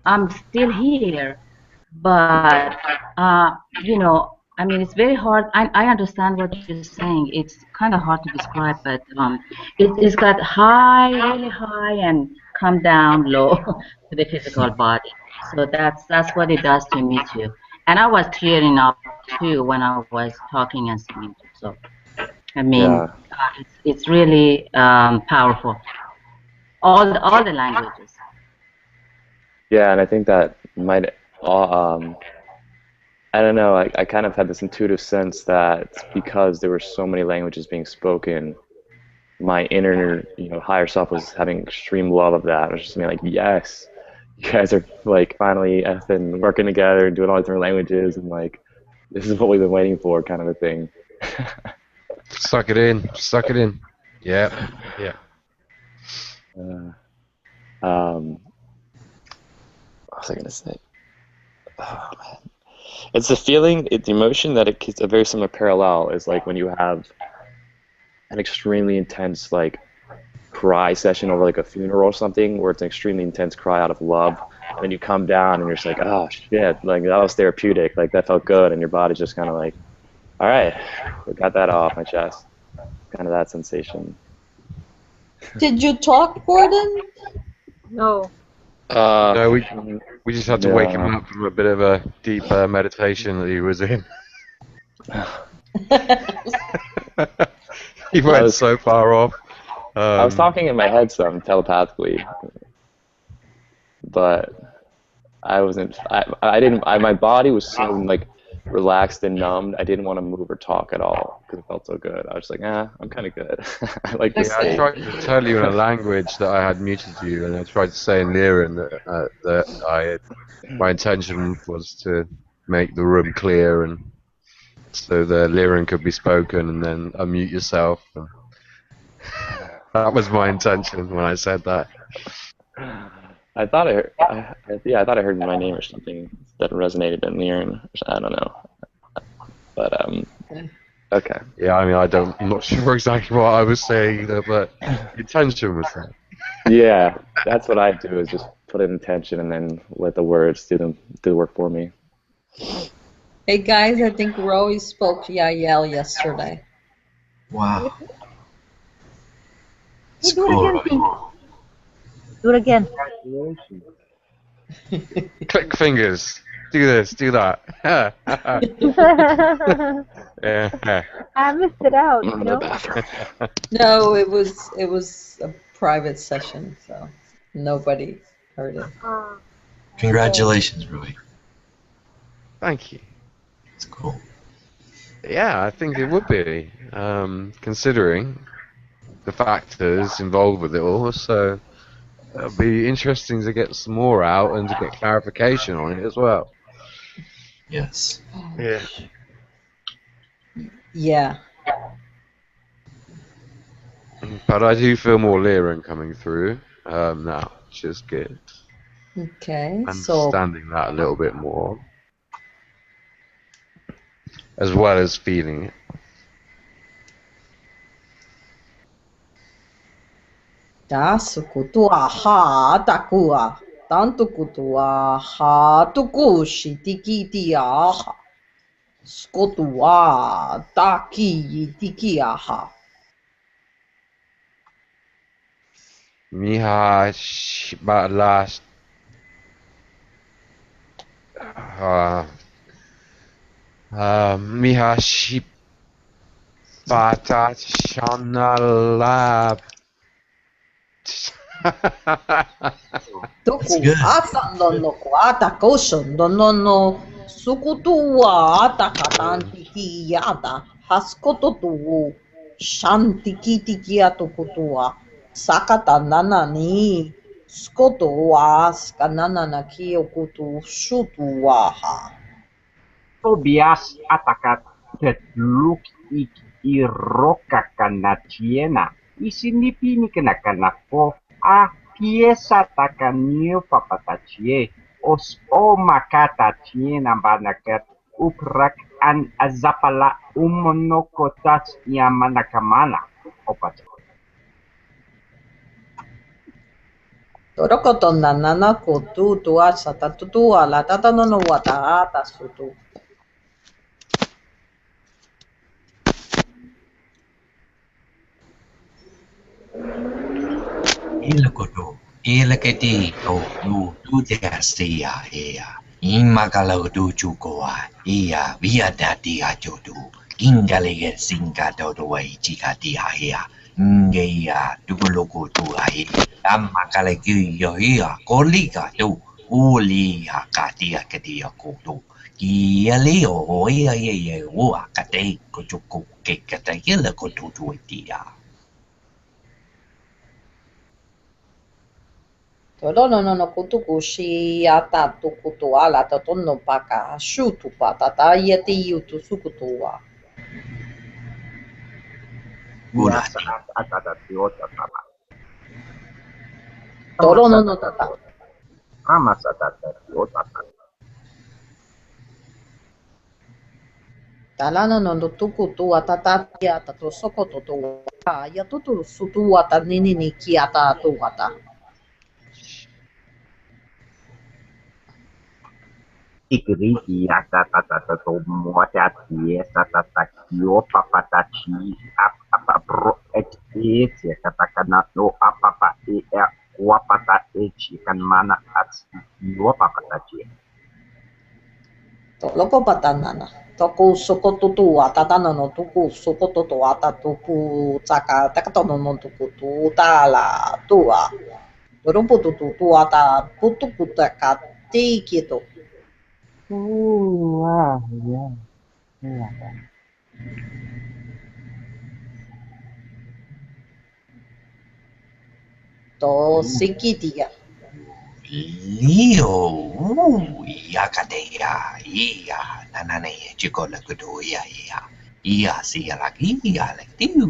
I'm still here, but, you know, I mean, it's very hard. I understand what you're saying. It's kind of hard to describe, but it's got high, really high, and come down low to the physical body. So that's what it does to me too. And I was tearing up too when I was talking and singing too. So I mean, it's really powerful. All the languages. Yeah, and I think that might. I don't know. I kind of had this intuitive sense that because there were so many languages being spoken, my inner, higher self was having extreme love of that. It was just being like, yes, you guys are like finally effing working together and doing all these different languages, and like this is what we've been waiting for, kind of a thing. Suck it in. Suck it in. Yeah. What was I gonna say? Oh man. It's the feeling, the emotion that it's a very similar parallel is like when you have an extremely intense like cry session over like a funeral or something, where it's an extremely intense cry out of love, and then you come down and you're just like, oh shit, like that was therapeutic, like that felt good, and your body's just kind of like, all right, I got that off my chest, kind of that sensation. Did you talk, Gordon? No. No, we just had to wake him up from a bit of a deep meditation that he was in. He went so far off. I was talking in my head some telepathically, but I wasn't. I didn't. My body was so like relaxed and numbed. I didn't want to move or talk at all because it felt so good. I was like, I'm kind of good. I like this. I tried to tell you in a language that I had muted you, and I tried to say in Lyran that my intention was to make the room clear, and so the Lyran could be spoken, and then unmute yourself. And that was my intention when I said that. I thought I heard my name or something that resonated in Lyran. I don't know, but okay. Yeah, I mean, I'm not sure exactly what I was saying, but the intention was that. Yeah, that's what I do, is just put an intention and then let the words do the work for me. Hey guys, I think Roy spoke Yahyel yesterday. Wow. Hey, do it again, please. Do it again. Click fingers. Do this. Do that. Yeah. I missed it out. You know? No, it was a private session, so nobody heard it. Congratulations, Rui. Thank you. It's cool. Yeah, I think it would be, considering the factors involved with it all. So it'll be interesting to get some more out and to get clarification on it as well. Yes. Yeah. Yeah. But I do feel more Lyran coming through now, which is good. Okay. Understanding that a little bit more, as well as feeling it. Dasukutua ha takua. Tantukutua ha tukushi tikitia. Skotua taki tikiaha. Miha shibala Miha shibata shanala. Toku asandono kuata koshon donono sukutua atakatanti yada haskototu shantiki tikiato kutua sakata nanani skotoa skanana na kiyokutu shutuaha. Tobias atakat tetluk ik iroka kanatiena isinipini kanakanako a pieza takanio papatachie os o makata tiena banakat uprak an azapala umonokotas yamanakamana opat. Torokoto nanana kotu tua satatutua la tatanono wata ata sutu. Ilakoto, ilakati o du dia ea. Imakalo du chukoa, ea via datia jodu. Ingaliget singato do way chikatia ea. Ngea dukoloko tu ae. Amakaleki yo ea, kolika tu. Uli hakatia katia koto. Kiali o ea ea ua kate kochuko kekata ilakoto tu etia. Torono no kutukushi ata tukutua la totono paka shutu patata yeti yutu sukutua. Biasa atatapiota papa. Torono no tata. Amas atatapiota papa. Talano no tukutua tatatia tato sokototua. Ya tutu sutua ta nini kiata tuata. Ikriki atatatomota pieza tatakio papatachi apapro etia katakana no apapa wapata echi kan mana ats wapakatachi. Toloko patanana. Toku sokotutu atatana no tuku sokototo atatupu tsaka takatono no tuku tu tala tua. Rumpu tutu tu ata putuku taka tikito. Yeah. To sikitia. Leo, yakadea, nanane, chicola kudoya, si lagi, tiu,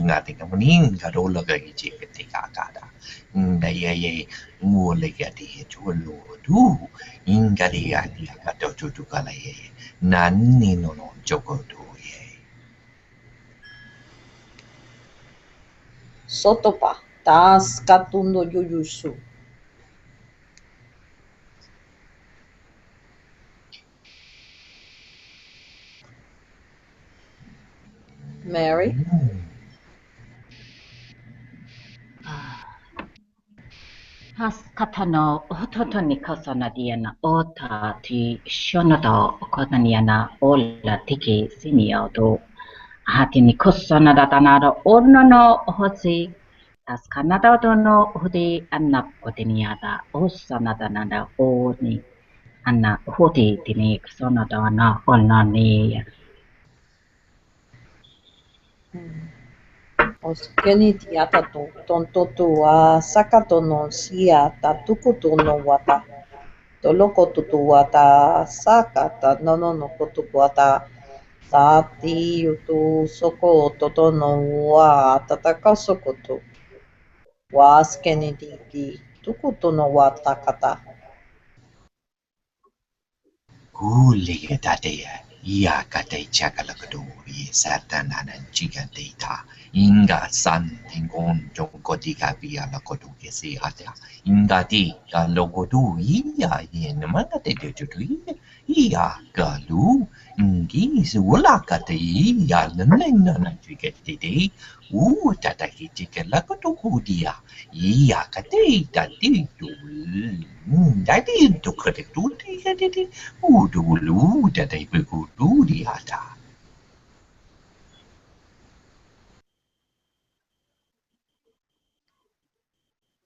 ngating kamuning, karola kagi chikatika kada. Ye, mulegati, chulo, du, ingadia, kato tutukala ye, nani no, chokodo ye. Sotopa. Tas katundo yuyusu. Mary? Katano ototo kasana diana ota ti shonodo kotaniana ola tiki siniodo hatini kosana datanado ornono hosi tas kanada dono hudi anna kotiniada osana danada oni anna hudi tini kasana dana onani Oskeni tiata to tontotu a sakato no sia tatukutu no wata. Toloko tutu wata sakata no kotu wata. Tati yutu soko toto no wa tataka sokoto. Waskeni tiki tukutu no wata kata. Kuliga dadaya, kate chakalakado, satananan chicken data, inga san tingon jonkotika via la koduke si hata, inga di ga logodu, yen manate de judu, galu, ingi sulakate, nanana chicken dede, tataki chicken lakodukudia, kate taditu, daddy to cut it to Udulu dadai begudu diada.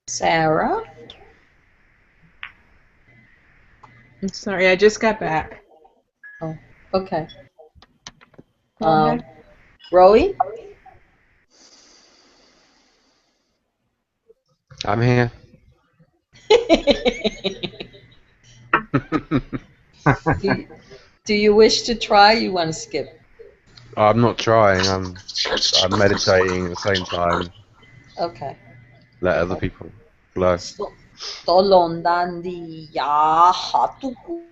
Sarah? I'm sorry, I just got back. Oh, okay. Go ahead. Roey? I'm here. Do you wish to try? You want to skip? I'm not trying. I'm meditating at the same time. Okay. Let other people flow. Tolondandi yaha tuku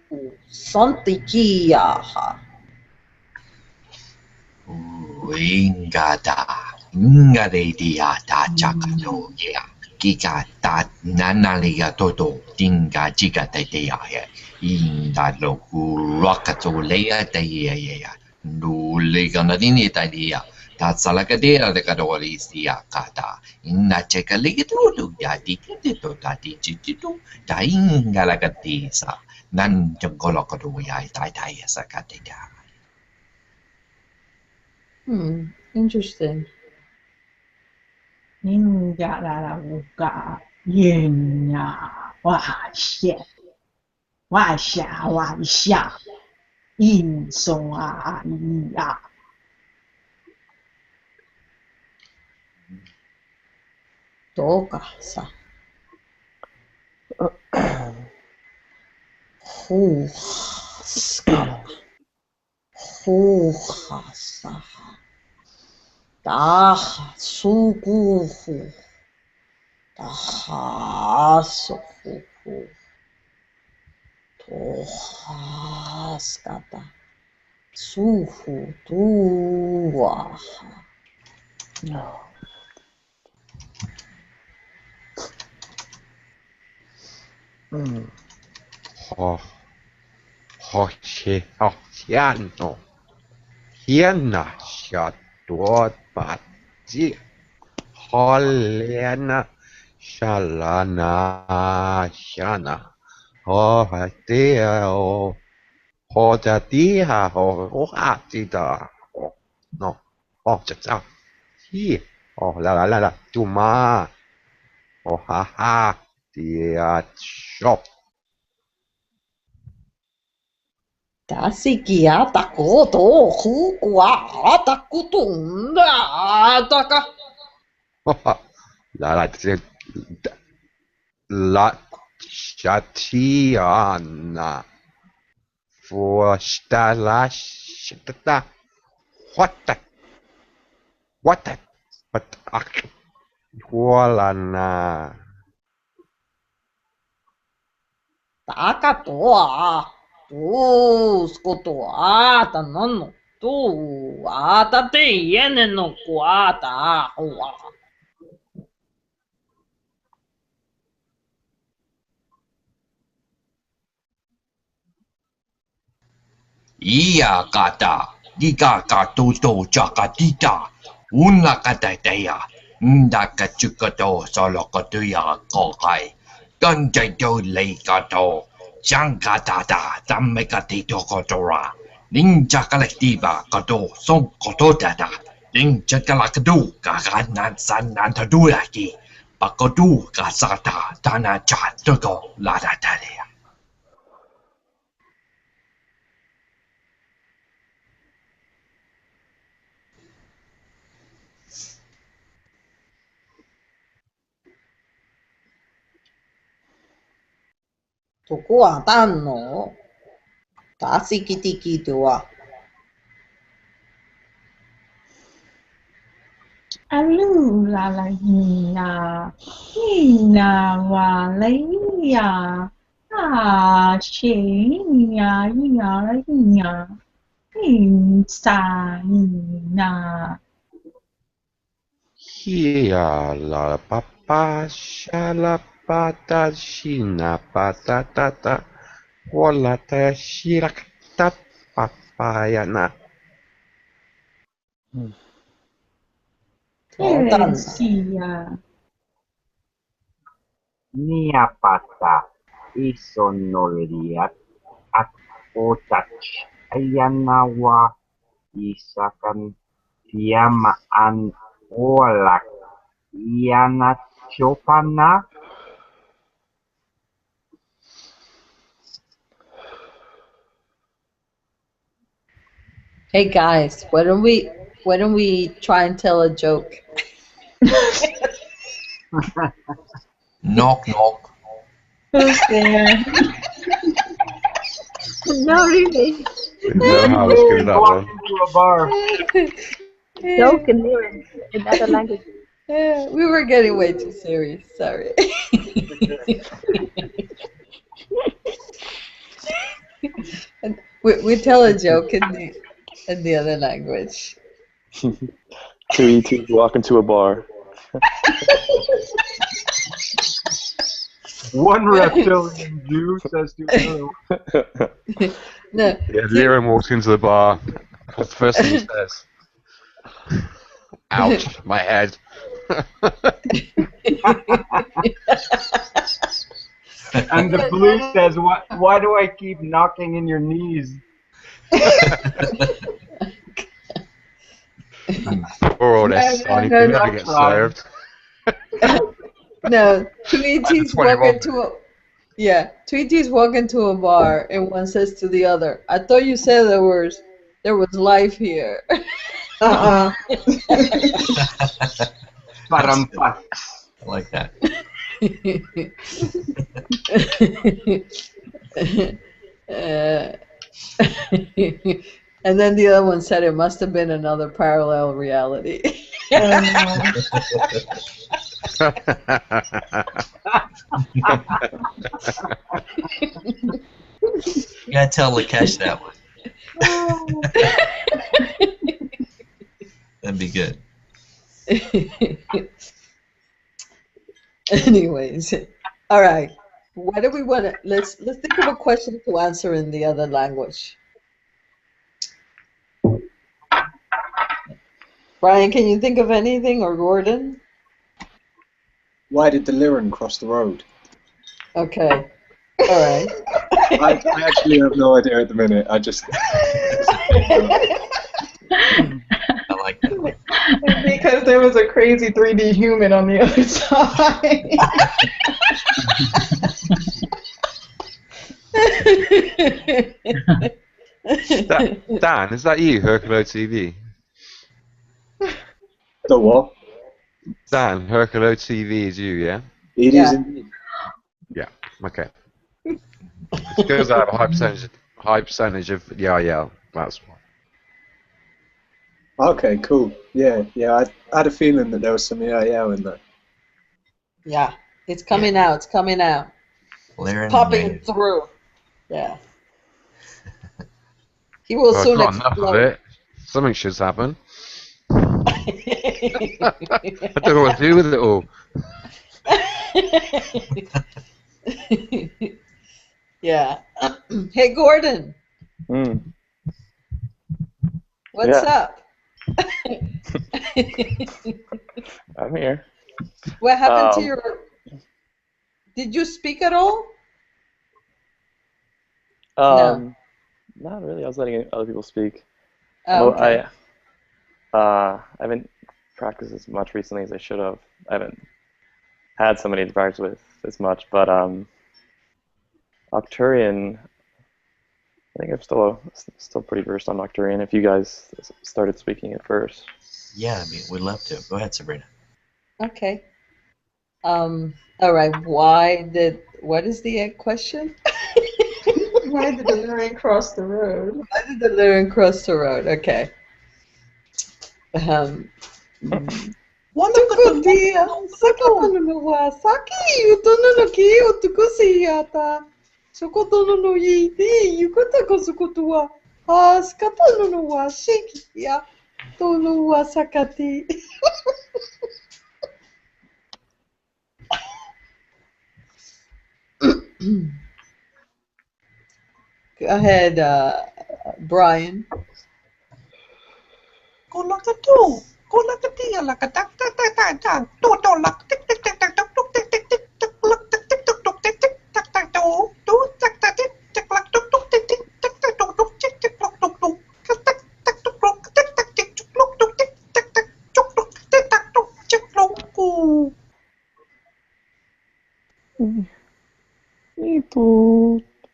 santiki yaha. Ingade diata chakado ya. Kika tat nanaliga toto dinga chiga de ya. Inda loku rakato lea de ya. Nuliga nadini tadia. Tatsalakadera de kadorisia kata. Inna cheka ligatu ya dikito tati chitu. Tainga lagatisa. Nan jangolokado ya tai sakatida. Interesting. Ninja la la wuga yenya wa xia yin song a ya Toka sa. Huhasa. Daha sukuhu. Daha sukuhu. Tohaskata. Suhu tuwaha. Hoshiano. Hiena shatuot pati. Holena Shalana, shana. Oh, dear. Oh, dear. Oh, dear. Oh, no. Oh, cha. He. Oh, la. Tuma. Oh, ha. Dear shop. Tasikiata koto hukua atakutunda ataka. La Shatiana. For Stalashta. What the? What? Huolana. Takatoa. Tuskotoa tanano. Tu atate yene no kuata hua. Ia kata, giga katoto chakatita, una katatea, nda kachukato solokatuya kokai, ganjaito leikato, jankatata, tamekatito kotora, ninja collectiva kato, son kototata, ninja galakadu, kaganan sanantaduraki, pakodu kasata, tana chatoko, ladatalea. Tukua tanno. Tasikitikitua. Alu la la hina wa la hina, sa hina. Here la papa shalapata shina patata. Huolata shirakta papayana. Sia. Niapata isonoliat at otach ayanawa isakan tiamaan olak ianat chopana. Hey guys, why don't we try and tell a joke? Knock knock. Who's there? No, really. Didn't know how I was good at that one. Into a bar. Joke in Lyran in other languages. Yeah, we were getting way too serious. Sorry. we tell a joke in the other language. Two ETs walk into a bar. One reptilian Jew says to another. No. Yeah, Lyran walks into the bar. What's the first thing he says? Ouch, my head. And the blue says, why do I keep knocking in your knees? Poor old Estani, he never gets served. No, two ETs walk into a bar and one says to the other, "I thought you said there was life here." I like that. And then the other one said it must have been another parallel reality. You gotta tell Lakesh that one. That'd be good. Anyways, all right. What do we want to? Let's think of a question to answer in the other language. Brian, can you think of anything, or Gordon? Why did the Lyran cross the road? Okay. All right. I actually have no idea at the minute. I just. I like that one. Because there was a crazy 3D human on the other side. Dan, is that you, Hucolo TV? The what? Dan, Hucolo TV is you, yeah? It is indeed. Yeah, okay. It's because I have a high percentage of Yahyel, that's why. Okay, cool. Yeah. I had a feeling that there was some Yahyel in there. Yeah, it's coming out. It's coming out. Lyran It's popping native. through. Yeah. He will Well, soon I've got enough of explode. it. Something should happen. I don't know what to do with it all. Yeah. Hey, Gordon. What's up? I'm here. What happened to your... Did you speak at all? No. Not really. I was letting other people speak. Oh, okay. I haven't practiced as much recently as I should have. I haven't had somebody to practice with as much, but Arcturian, I think I'm still pretty versed on Arcturian. If you guys started speaking it first. Yeah, I mean, we'd love to. Go ahead, Sabrina. Okay. All right. What is the question? Why did the Lyran cross the road? Why did the Lyran cross the road? Okay. Tukutia, Sakotono no wa Saki, Utono no ki, Utukusiata, Sokotono no Yiti, Yukutako Sukotua, Skatono no wa Shikia, Tono wa Sakati. Go ahead, Brian.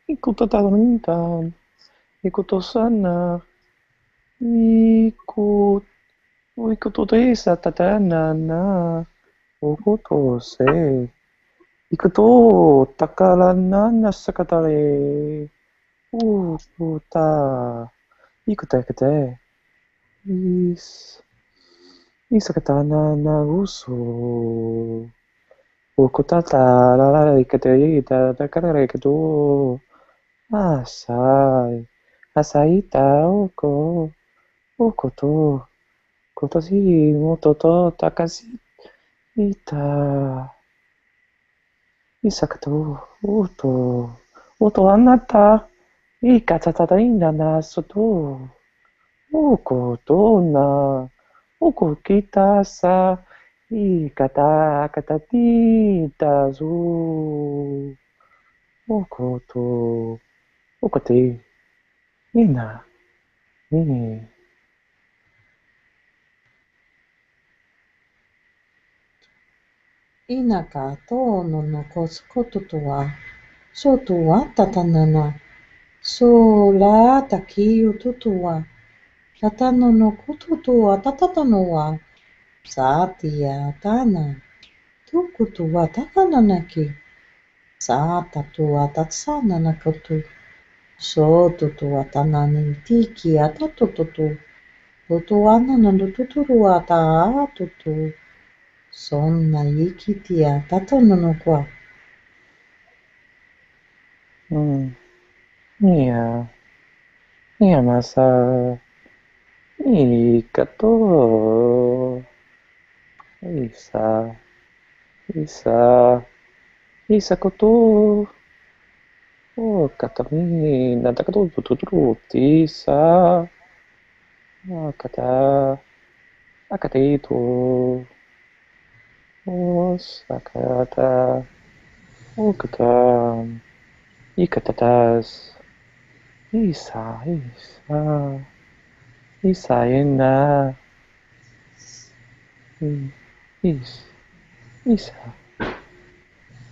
Ikutatarintan, ikutosana, ikutotesa tatanana, ukutose, ikuto takalanana sakatare, ukuta, ikutekate, isakatana na uso. Ukutata la ikaterita takarekatu asaita ukoto kotosi mototo takasi ita isakato uto anata ikatatata na soto ukoto na ukokita sa katatita zu okote ina ni Inaka tono no koskototua, sotua tatanana, sola takiu tutua, tatano no kututua tatatanoa, satia tana, tukutua takananaki, saatatua tatsananakotu, sotutua tanani tiki atatututu, tutuana no tuturua taatutu. Sonna yikitia tatono no kwa. Iya masa ikato isa koto katami natakato tututruti sa akata akateito Osakata, Okata, Ikatatas, Isa, Isaena, Isa.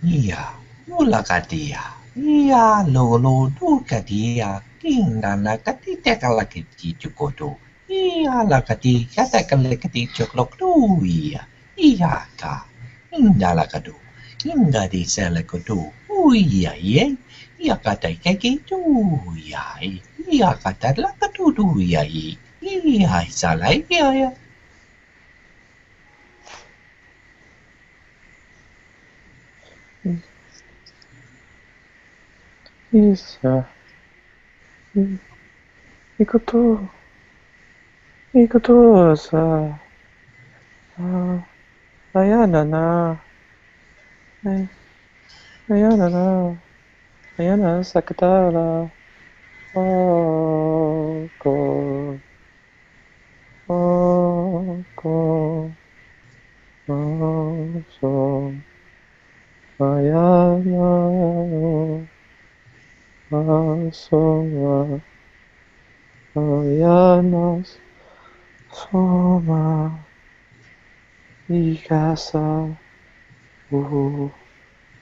Ia, mulakatia. Ia, lolo, dukatia. Kinana kati tekalakiti chukoto. Ia, lakati, katakalakati choklokto. Ia, ka. Indalakado. Indadi selakoto. Uia, ye. Ia kata kekitu. Ia kata lakatudu. Ia, salai. Ia. Isa. Ikoto sa. Ayana na. Ayana sakatala. Oko. So. Ayana. Soa. Ayana. Soma. Ikasa.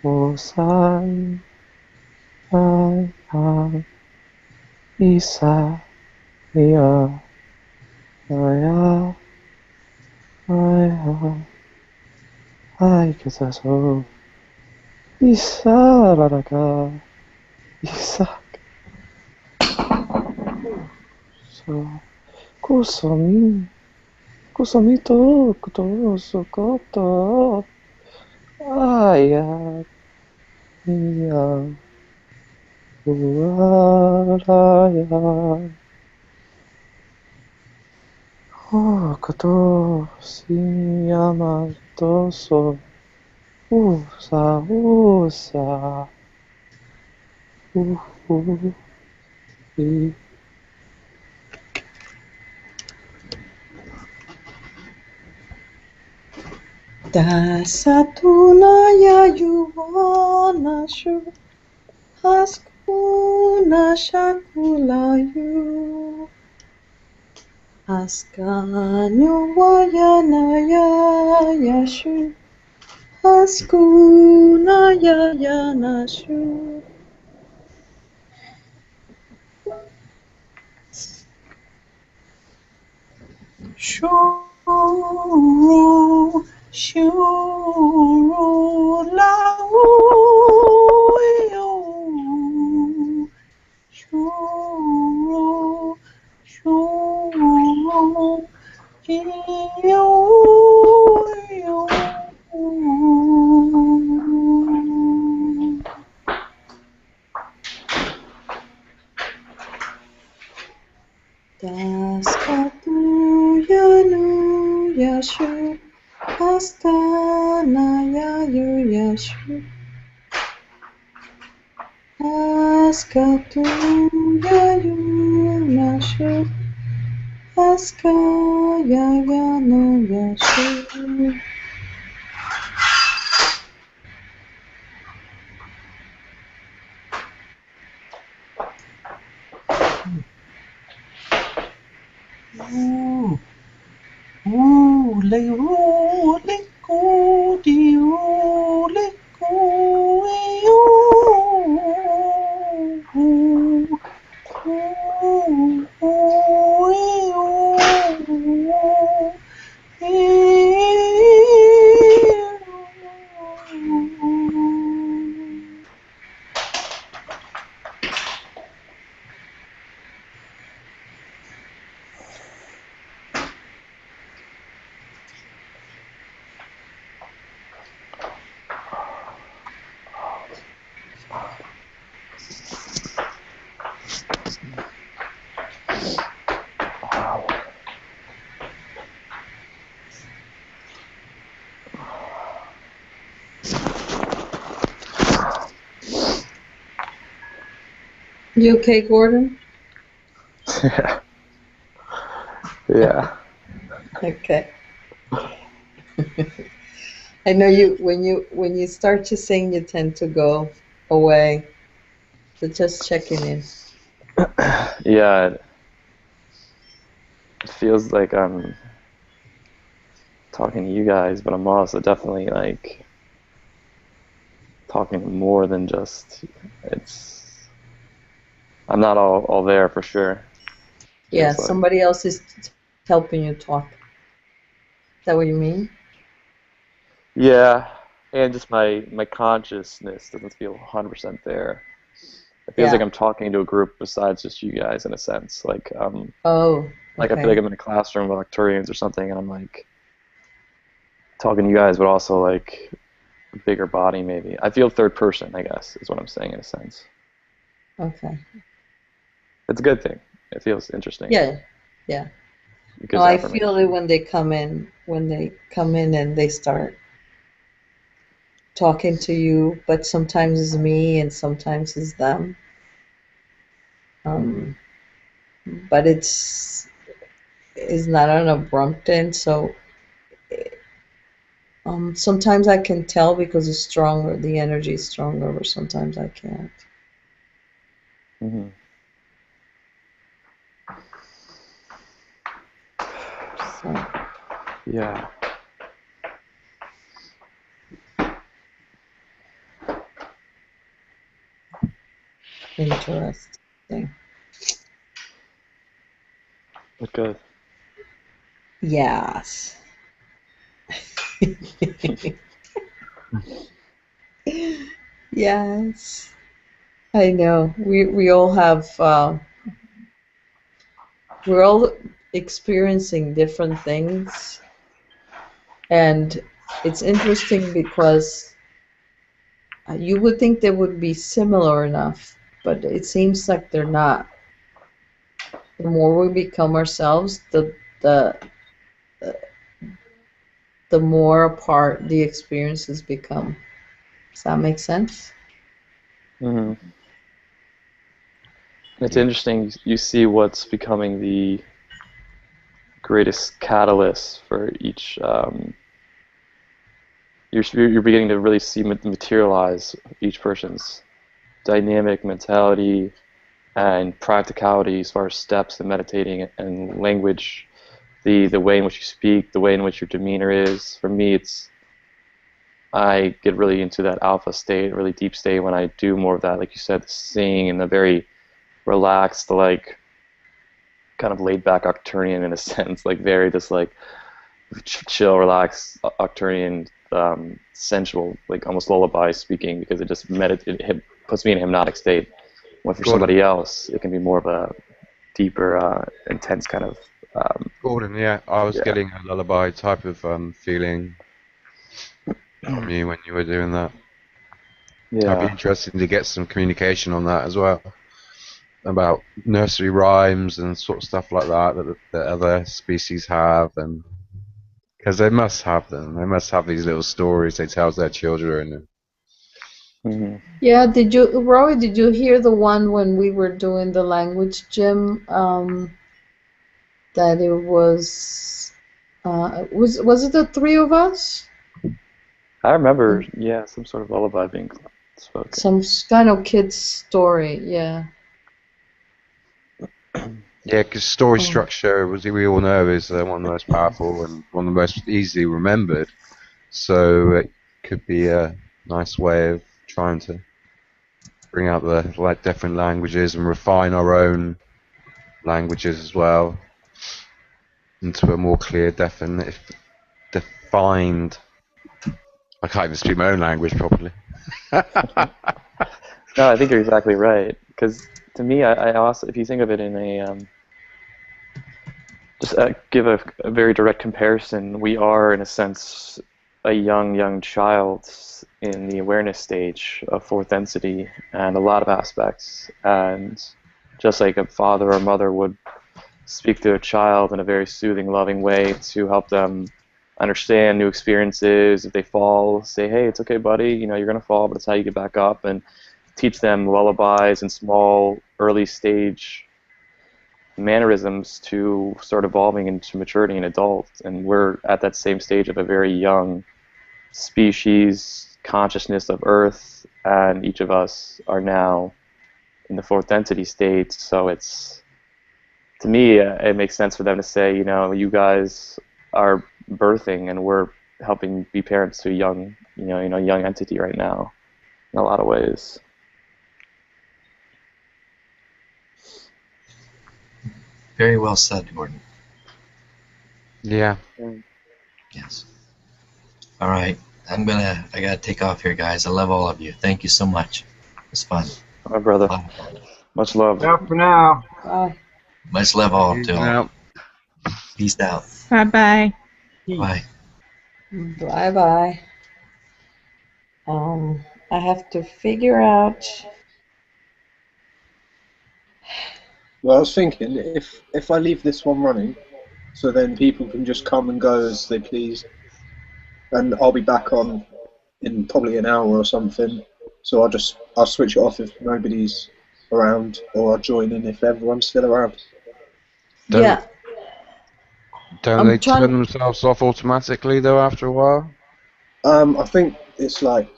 Osai. Isa. Ia. Aya. Ay, kasaso. Isa. Raraka. Isa. So. Kusomito. Sokoto. Aya. Ia. Uaraya. Koto Siyamatoso Usa I Dasatunaya yuvanashu Haskuna shakulayu Askanyu vayanaya yashu Haskuna yayanashu Shuru, shuru, lau, shuru, shuru, Daskatuyanu yashu Astanaya yashu Askatuyayu yashu Askayayanu yashu You okay, Gordon? Yeah. Okay. I know you when you start to sing, you tend to go away. So just checking in. Yeah, it feels like I'm talking to you guys, but I'm also definitely like talking more than just I'm not all there for sure. Yeah, Feels like. somebody else is helping you talk. Is that what you mean? Yeah, and just my consciousness doesn't feel 100% there. It feels like I'm talking to a group besides just you guys in a sense. Like Oh, like I feel like I'm in a classroom with Arcturians or something, and I'm like talking to you guys, but also like a bigger body maybe. I feel third person, I guess, is what I'm saying in a sense. Okay. It's a good thing. It feels interesting. Yeah. No, I feel it when they come in and they start talking to you, but sometimes it's me and sometimes it's them. But it's not an abrupt thing, so sometimes I can tell because it's stronger, the energy is stronger, or sometimes I can't. Mm-hmm. So. Yeah. Interesting. But good. Yes. Yes. I know. We all have we're all experiencing different things, and it's interesting because you would think they would be similar enough, but it seems like they're not. The more we become ourselves, the more apart the experiences become. Does that make sense? Mm-hmm. It's interesting. You see what's becoming the greatest catalyst for each. You're beginning to really see materialize each person's dynamic mentality and practicality as far as steps and meditating and language, the way in which you speak, the way in which your demeanor is. For me, I get really into that alpha state, really deep state when I do more of that, like you said, the singing and the very relaxed, like kind of laid back Arcturian in a sense, like very just like chill, relaxed Arcturian, sensual, like almost lullaby speaking, because it just it puts me in a hypnotic state. When for somebody else, it can be more of a deeper, intense kind of. Gordon, yeah, I was getting a lullaby type of feeling from you when you were doing that. Yeah. I'd be interested to get some communication on that as well, about nursery rhymes and sort of stuff like that other species have, and because they must have them. They must have these little stories they tell their children. Mm-hmm. Yeah, Roy, did you hear the one when we were doing the language gym? That it was it the three of us? I remember, some sort of lullaby being spoken. Some kind of kid's story, yeah. Yeah, because story structure, we all know, is one of the most powerful and one of the most easily remembered. So it could be a nice way of trying to bring out the different languages and refine our own languages as well into a more clear, definite, defined. I can't even speak my own language properly. No, I think you're exactly right. Because to me, I also, if you think of it in a just give a very direct comparison, we are in a sense a young child in the awareness stage of fourth density and a lot of aspects. And just like a father or mother would speak to a child in a very soothing, loving way to help them understand new experiences. If they fall, say, hey, it's okay, buddy, you're going to fall, but it's how you get back up, and teach them lullabies and small, early stage mannerisms to start evolving into maturity and adult. And we're at that same stage of a very young species consciousness of Earth, and each of us are now in the fourth density state. So it's, to me, it makes sense for them to say, you know, you guys are birthing and we're helping be parents to a young, young entity right now in a lot of ways. Very well said, Gordon. Yeah. Yes. All right. I gotta take off here, guys. I love all of you. Thank you so much. It's fun. My brother. Bye. Much love. Ciao for now. Bye. Much love all to all. Now, Peace out. Bye-bye. Bye. Bye bye. I have to figure out. Well, I was thinking, if I leave this one running, so then people can just come and go as they please, and I'll be back on in probably an hour or something. So I'll switch it off if nobody's around, or I'll join in if everyone's still around. Don't- Yeah. don't I'm they trying- turn themselves off automatically though after a while? I think it's like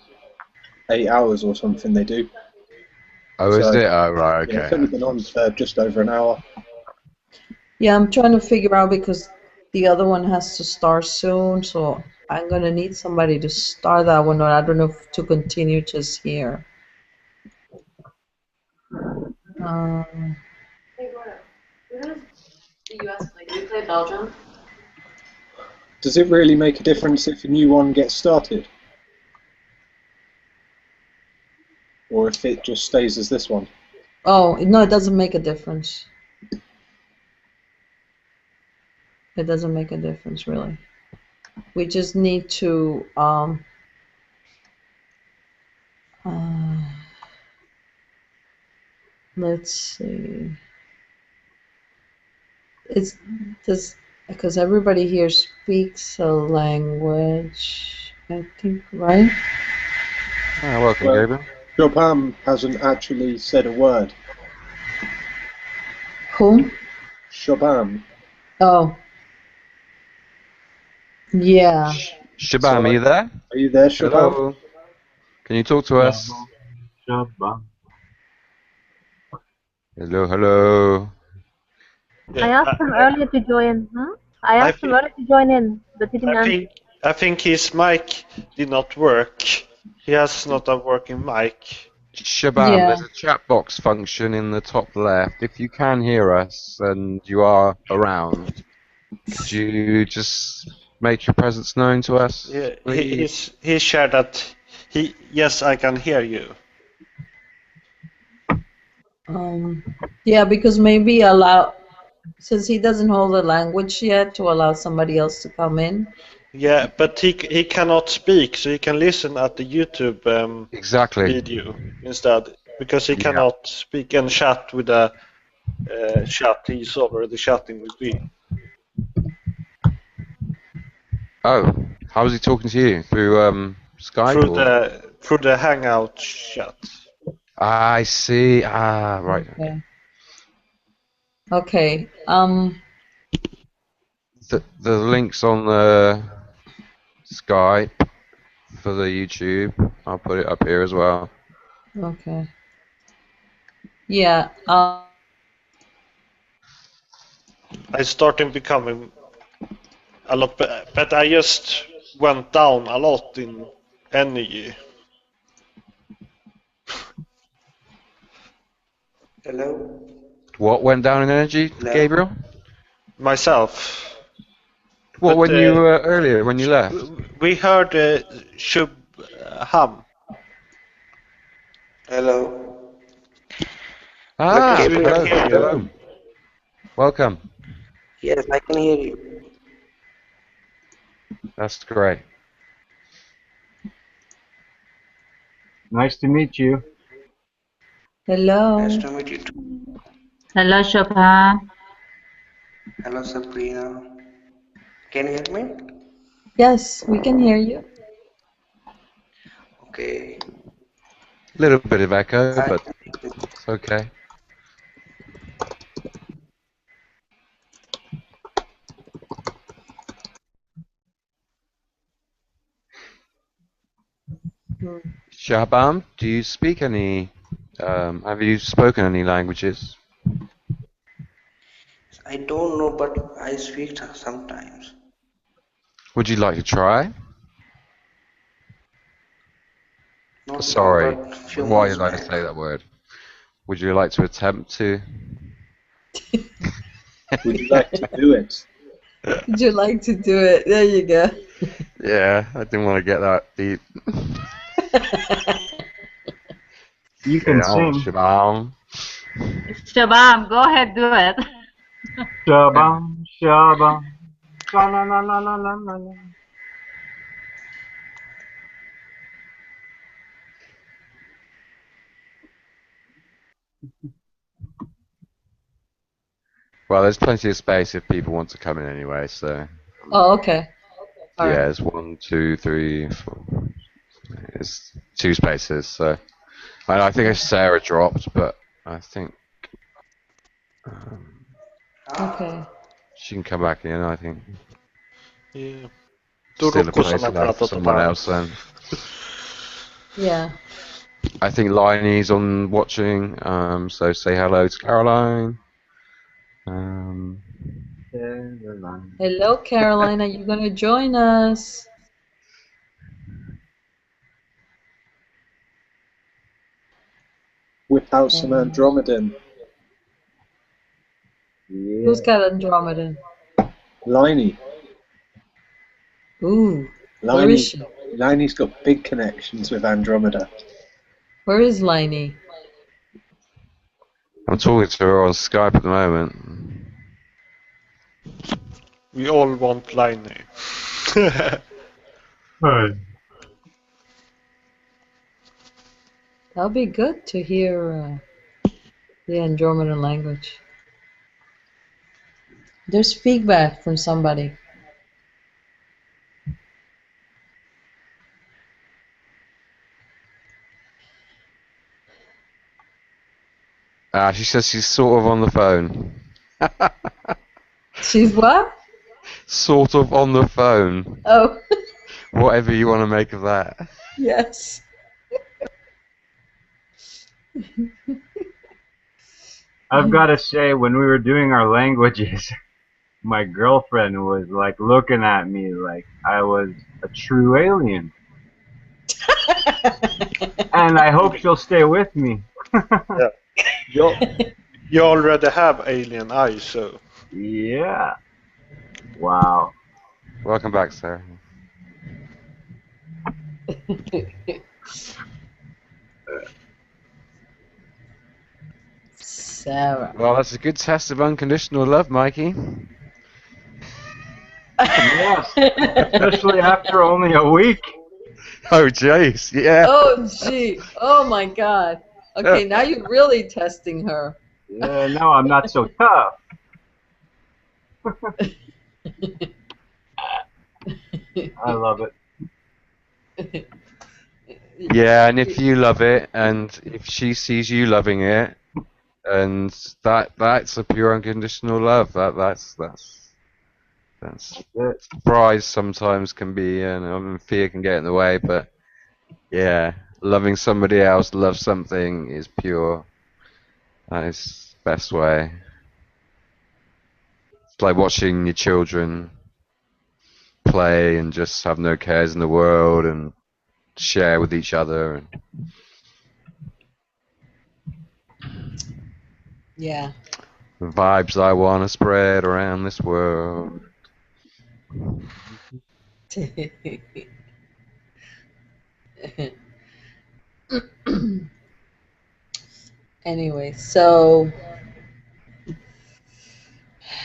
8 hours or something they do. Oh, is So, it? Oh, right, Yeah, it's okay. only been on for just over an hour. Yeah, I'm trying to figure out because the other one has to start soon, so I'm gonna need somebody to start that one, or I don't know if to continue just here. Um, The US play. Do we play Belgium? Does it really make a difference if a new one gets started? Or if it just stays as this one? oh, no, it doesn't make a difference. It doesn't make a difference, really. We just need to, let's see. It's this because everybody here speaks a language, I think, right? Oh, welcome, Well, Gabriel. Chopin hasn't actually said a word. Who? Chopin. Oh. Yeah. Shabam, are you there? Are you there, Chopin? Hello. Can you talk to us? Shabba. Hello, hello. I asked him earlier to join. I asked him earlier to join in, but he didn't answer. I think his mic did not work. He has not a working mic. Shabam, Yeah. there's a chat box function in the top left. If you can hear us and you are around, could you just make your presence known to us? Yeah, please? he shared that yes, I can hear you. Yeah, because maybe since he doesn't hold the language yet, to allow somebody else to come in. Yeah, but he cannot speak, so he can listen at the YouTube exactly video instead, because he cannot speak and chat with the chat he's already chatting with me. Oh, how was he talking to you? Through Skype? Through the Hangout chat. I see. Right. Okay. Okay. The link's on the Skype for the YouTube. I'll put it up here as well. Okay. Yeah. I started becoming a lot better, but I just went down a lot in energy. Hello? What went down in energy, Hello? Gabriel? Myself. What, But, when you earlier, when you left? We heard Shub Ham. Hello? Ah, Gabriel, hello, I can hear you. hello. Welcome. Yes, I can hear you. That's great. Nice to meet you. Hello. Nice to meet you too. Hello, Chopin. Hello, Sabrina. Can you hear me? Yes, we can hear you. Okay. Little bit of echo, but it's okay. Shabam, do you speak any? Have you spoken any languages? I don't know, but I speak sometimes. Would you like to try? Not now, Sorry, but few why months did I back. say that word? Would you like to attempt to? Would you like to do it? Would you like to do it? There you go. Yeah, I didn't want to get that deep. You can sing. Shabam. Shabam, go ahead, do it. Shabam, shabam, la la la la la la la la. Well, there's plenty of space if people want to come in anyway, so. Oh, okay. All yeah, right. it's 1, 2, 3, 4. It's 2 spaces, so. And I think Sarah dropped, but I think Okay. she can come back in, I think. Yeah. Still a place left for someone else then. Yeah. I think Liney's on watching, so say hello to Caroline. Hello, Caroline. Are you going to join us? Whip out some Andromedan. Yeah. Who's got Andromedan? Liney. Ooh. Where is she? Liney's got big connections with Andromeda. Where is Liney? I'm talking to her on Skype at the moment. We all want Liney. That'll be good to hear the Andromedan language. There's feedback from somebody. She says she's sort of on the phone. She's what? Sort of on the phone. Oh. Whatever you want to make of that. Yes. I've got to say, when we were doing our languages, my girlfriend was like looking at me like I was a true alien. And I hope she'll stay with me. Yeah. You already have alien eyes, so. Yeah. Wow. Welcome back, Sarah. Sarah. Well, that's a good test of unconditional love, Mikey. Yes, especially after only a week. Oh, jeez, yeah. Oh, gee. Oh, my God. Okay, now you're really testing her. Yeah, no, I'm not so tough. I love it. Yeah, and if you love it, and if she sees you loving it, and that's a pure unconditional love. That's surprise sometimes can be, and fear can get in the way, but yeah, loving somebody else, love something is pure. That is the best way. It's like watching your children play and just have no cares in the world and share with each other. And Yeah. the vibes I want to spread around this world. Anyway, so...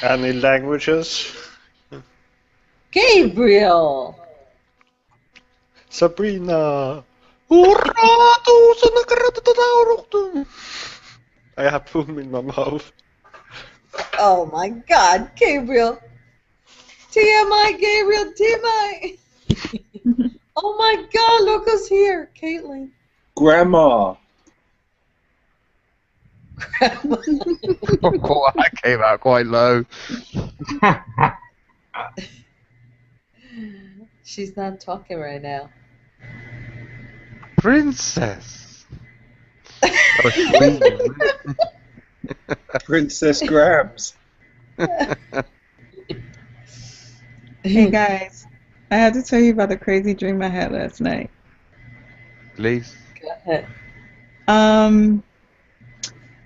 Any languages? Gabriel! Sabrina! I have foam in my mouth. Oh my God, Gabriel! TMI, Gabriel, TMI! Oh my God, look who's here, Caitlin. Grandma. Grandma. Oh, that came out quite low. She's not talking right now. Princess. Oh, Queen. Princess Grams. Hey guys, I have to tell you about the crazy dream I had last night. Please. Go ahead.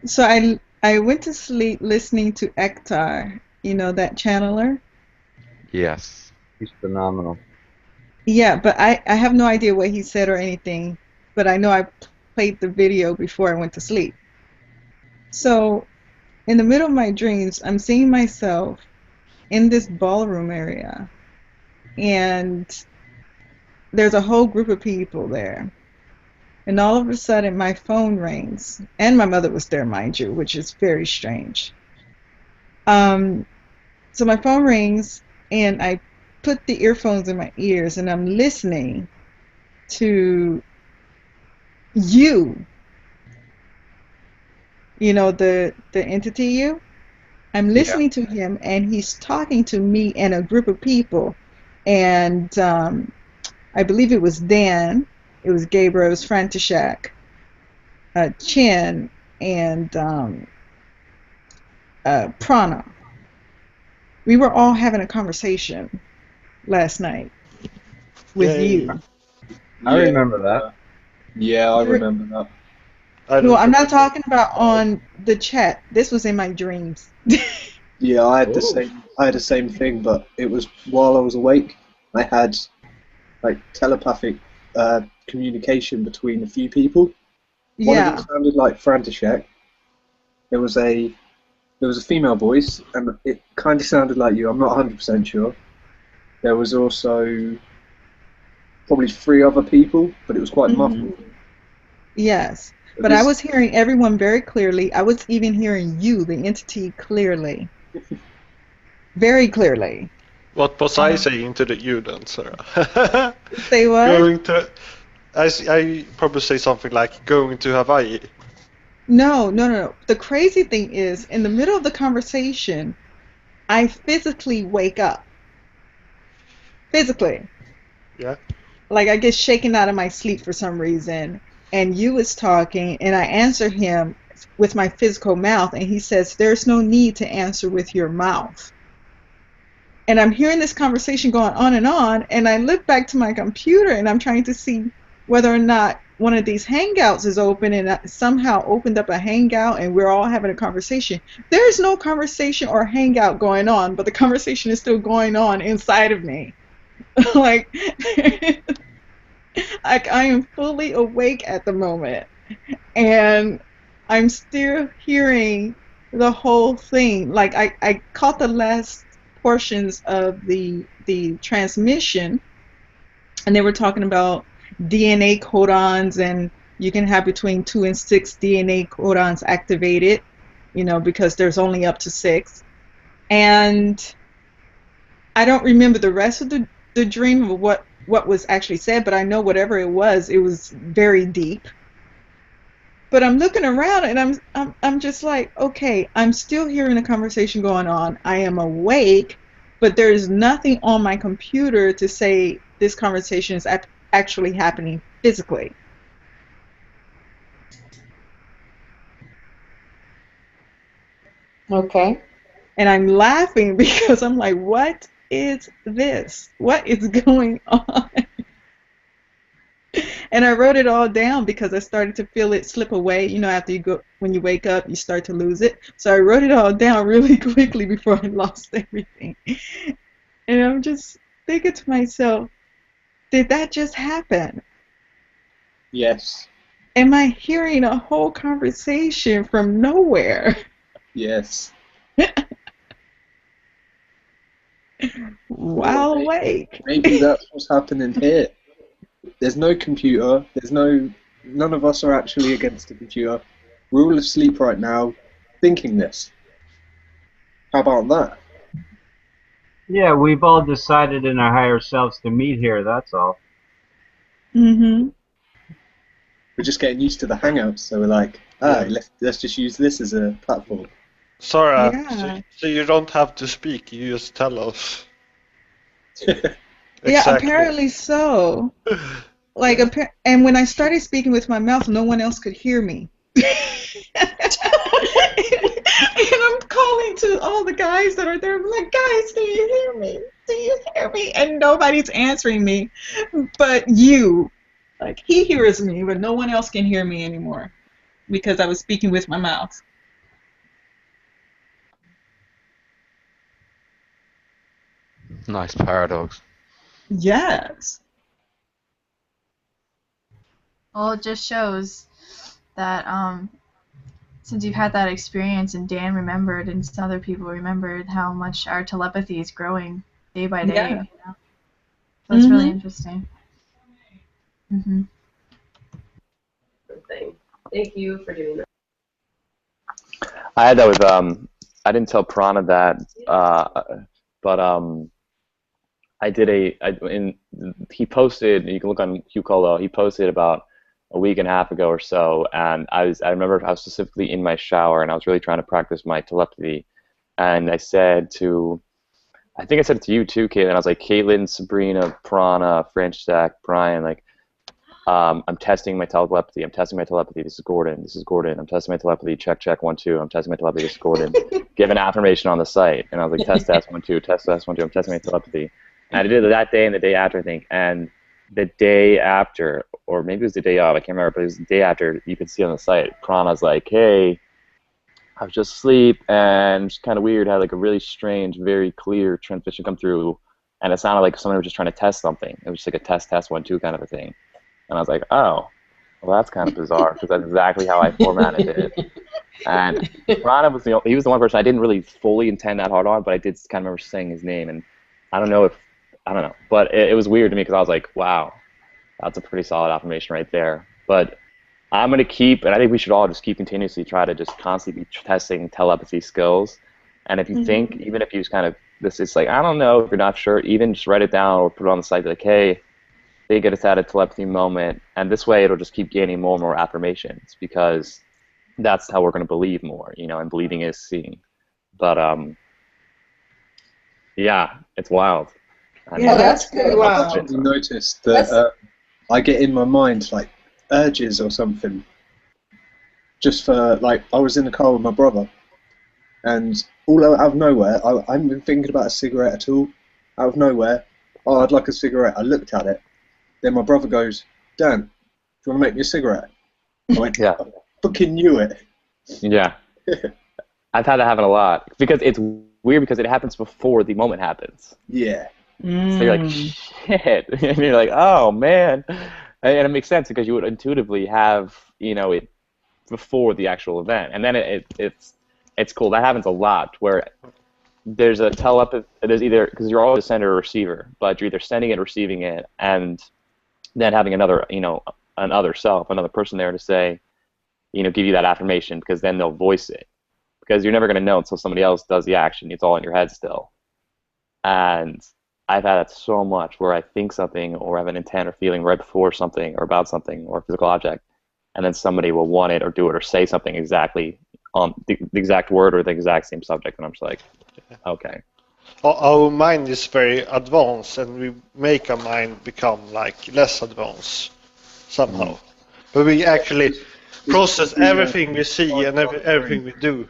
So I went to sleep listening to 𝗪𝗓𝗓, you know, that channeler. Yes. He's phenomenal. Yeah, but I have no idea what he said or anything, but I know I played the video before I went to sleep. So in the middle of my dreams, I'm seeing myself in this ballroom area, and there's a whole group of people there. And all of a sudden, my phone rings, and my mother was there, mind you, which is very strange. So my phone rings, and I put the earphones in my ears, and I'm listening to you. You know, the entity you? I'm listening to him, and he's talking to me and a group of people. And I believe it was Dan, it was Gabriel, it was František, Chin, and Prana. We were all having a conversation last night with you. I remember that. Yeah, I remember that. No, I'm not talking about on the chat. This was in my dreams. Yeah, I had the same thing, but it was while I was awake. I had like telepathic communication between a few people. One of them sounded like František. There was a female voice, and it kind of sounded like you. I'm not 100% sure. There was also probably 3 other people, but it was quite muffled. Yes, but I was hearing everyone very clearly. I was even hearing you, the entity, clearly. Very clearly. What was I saying to you then, Sarah? Say what? I probably say something like going to Hawaii. No. The crazy thing is, in the middle of the conversation, I physically wake up. Physically. Yeah. Like I get shaken out of my sleep for some reason, and you was talking, and I answer him with my physical mouth, and he says, "There's no need to answer with your mouth." And I'm hearing this conversation going on, and I look back to my computer, and I'm trying to see whether or not one of these hangouts is open, and I somehow opened up a hangout, and we're all having a conversation. There is no conversation or hangout going on, but the conversation is still going on inside of me. Like I am fully awake at the moment, and I'm still hearing the whole thing. Like I caught the last portions of the transmission, and they were talking about DNA codons, and you can have between 2 and 6 DNA codons activated, you know, because there's only up to 6. And I don't remember the rest of the dream of what was actually said, but I know whatever it was very deep. But I'm looking around, and I'm just like, okay, I'm still hearing a conversation going on. I am awake, but there's nothing on my computer to say this conversation is actually happening physically. Okay. And I'm laughing because I'm like, what is this? What is going on? And I wrote it all down because I started to feel it slip away. You know, when you wake up, you start to lose it. So I wrote it all down really quickly before I lost everything. And I'm just thinking to myself, did that just happen? Yes. Am I hearing a whole conversation from nowhere? Yes. While awake. Maybe that's what's happening here. There's no computer. None of us are actually against the computer. We're all asleep right now, thinking this. How about that? Yeah, we've all decided in our higher selves to meet here, that's all. Mm-hmm. We're just getting used to the hangouts, so we're like, let's just use this as a platform. Sarah, so you don't have to speak, you just tell us. Yeah, apparently so. Like, and when I started speaking with my mouth, no one else could hear me. And I'm calling to all the guys that are there. I'm like, guys, do you hear me? Do you hear me? And nobody's answering me but you. Like, he hears me, but no one else can hear me anymore because I was speaking with my mouth. Nice paradox. Yes. Well, it just shows that since you've had that experience and Dan remembered and some other people remembered how much our telepathy is growing day by day. Yeah. You know? So it's really interesting. Mm-hmm. Thank you for doing that. I had that with I didn't tell Prana that, but he posted. You can look on Hucolo. He posted about a week and a half ago or so, and I remember I was specifically in my shower and I was really trying to practice my telepathy, and I said to, I think I said it to you too, Caitlin. I was like, Caitlin, Sabrina, Prana, French Zach, Brian, like, I'm testing my telepathy. I'm testing my telepathy. This is Gordon. This is Gordon. I'm testing my telepathy. Check, check, 1, 2. I'm testing my telepathy. This is Gordon. Give an affirmation on the site. And I was like, test, 1, 2. Test, 1, 2. I'm testing my telepathy. And I did it that day and the day after, I think. And the day after, or maybe it was the day of, I can't remember, but it was the day after, you could see on the site, Prana's like, hey, I was just asleep, and it's kind of weird, had like a really strange, very clear transmission come through, and it sounded like someone was just trying to test something. It was just like a test, 1, 2 kind of a thing. And I was like, oh, well, that's kind of bizarre, because that's exactly how I formatted it. And Prana was he was the one person I didn't really fully intend that hard on, but I did kind of remember saying his name, and I don't know, but it was weird to me because I was like, wow, that's a pretty solid affirmation right there. But I'm going to keep, and I think we should all just keep continuously try to just constantly be testing telepathy skills. And if you think, even if you just kind of, it's like, I don't know, if you're not sure, even just write it down or put it on the site, like, hey, they get us at a telepathy moment, and this way it'll just keep gaining more and more affirmations, because that's how we're going to believe more, and believing is seeing. But, yeah, it's wild. Yeah, that's good. Wow. I've actually noticed that I get in my mind like urges or something. Just for like, I was in the car with my brother, and all out of nowhere, I haven't been thinking about a cigarette at all. Out of nowhere, oh, I'd like a cigarette. I looked at it. Then my brother goes, Dan, do you want to make me a cigarette? I went, yeah. I fucking knew it. Yeah. I've had that happen a lot, because it's weird because it happens before the moment happens. Yeah. So you're like, shit. And you're like, oh, man. And it makes sense because you would intuitively have, it before the actual event. And then it's cool. That happens a lot, where there's a there's either, because you're always a sender or receiver, but you're either sending it or receiving it, and then having another, another self, another person there to say, give you that affirmation, because then they'll voice it. Because you're never going to know until somebody else does the action. It's all in your head still. And I've had that so much, where I think something or have an intent or feeling right before something or about something or a physical object, and then somebody will want it or do it or say something exactly on the exact word or the exact same subject, and I'm just like, okay. Our mind is very advanced, and we make our mind become like less advanced somehow. But we actually process everything we see and everything we do.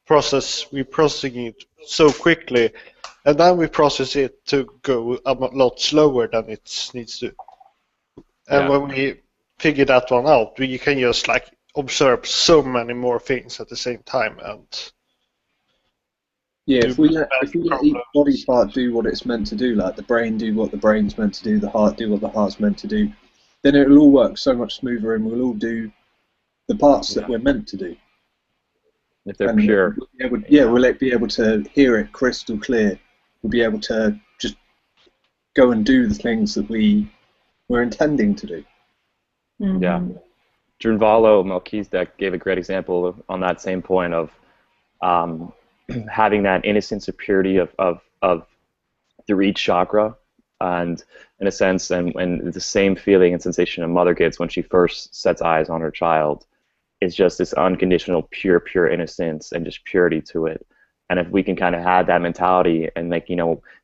We're processing it so quickly, and then we process it to go a lot slower than it needs to. And when we figure that one out, we can just like observe so many more things at the same time. And yeah, if we let each body part do what it's meant to do, like the brain do what the brain's meant to do, the heart do what the heart's meant to do, then it'll all work so much smoother, and we'll all do the parts that we're meant to do. If they're pure. We'll be able to hear it crystal clear. We'll be able to just go and do the things that we're intending to do. Yeah. Drunvalo Melchizedek gave a great example on that same point of having that innocence or purity of through each chakra, and in a sense, and the same feeling and sensation a mother gets when she first sets eyes on her child is just this unconditional, pure innocence and just purity to it. And if we can kind of have that mentality and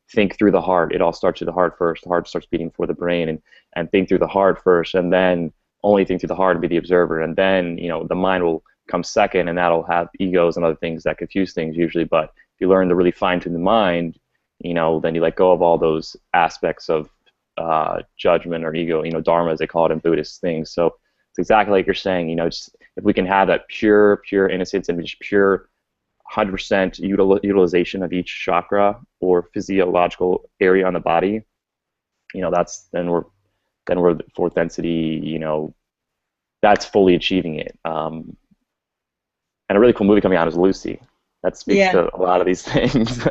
think through the heart, it all starts with the heart first. The heart starts beating for the brain, and think through the heart first, and then only think through the heart and be the observer, and then the mind will come second, and that'll have egos and other things that confuse things usually. But if you learn to really fine tune the mind, then you let go of all those aspects of judgment or ego, dharma as they call it in Buddhist things. So it's exactly like you're saying, just if we can have that pure innocence and just pure 100% utilization of each chakra or physiological area on the body, then we're the fourth density, that's fully achieving it. And a really cool movie coming out is Lucy. That speaks to a lot of these things.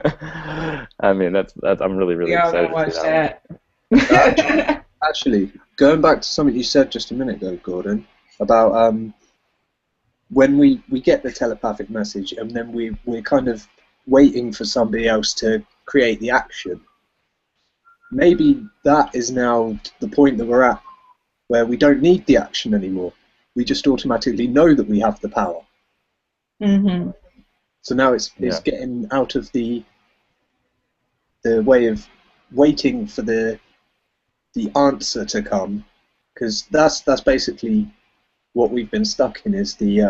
I mean, that's I'm really excited to see that. Actually, going back to something you said just a minute ago, Gordon, about when we get the telepathic message and then we're kind of waiting for somebody else to create the action. Maybe that is now the point that we're at, where we don't need the action anymore. We just automatically know that we have the power. Mm-hmm. So now it's getting out of the way of waiting for the answer to come, because that's basically what we've been stuck in, is the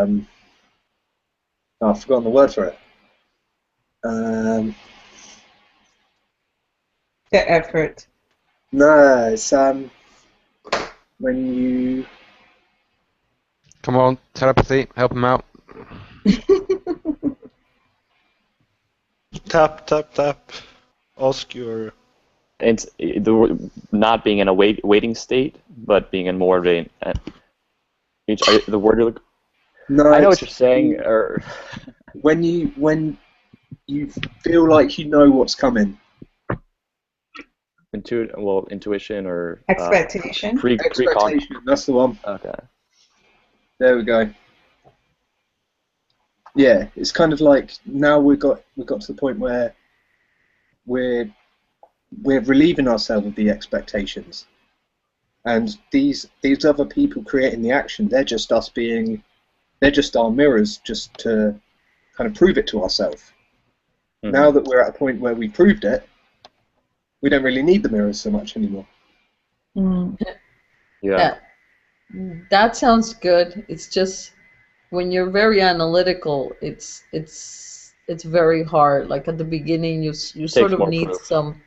I've forgotten the word for it. The effort. No, it's when you... Come on, telepathy, help him out. Tap. Ask your... It's not being in a waiting state, but being in more of a... the word you're looking... No, I know what you're saying. Or when you feel like you know what's coming. Intuition or expectation. Expectation. That's the one. Okay. There we go. Yeah, it's kind of like now we got to the point where we're relieving ourselves of the expectations, and these other people creating the action, they're just our mirrors, just to kind of prove it to ourselves. Mm-hmm. Now that we're at a point where we proved it, we don't really need the mirrors so much anymore. Mm. Yeah. That sounds good. It's just when you're very analytical, it's very hard. Like at the beginning, you sort of need proof. some.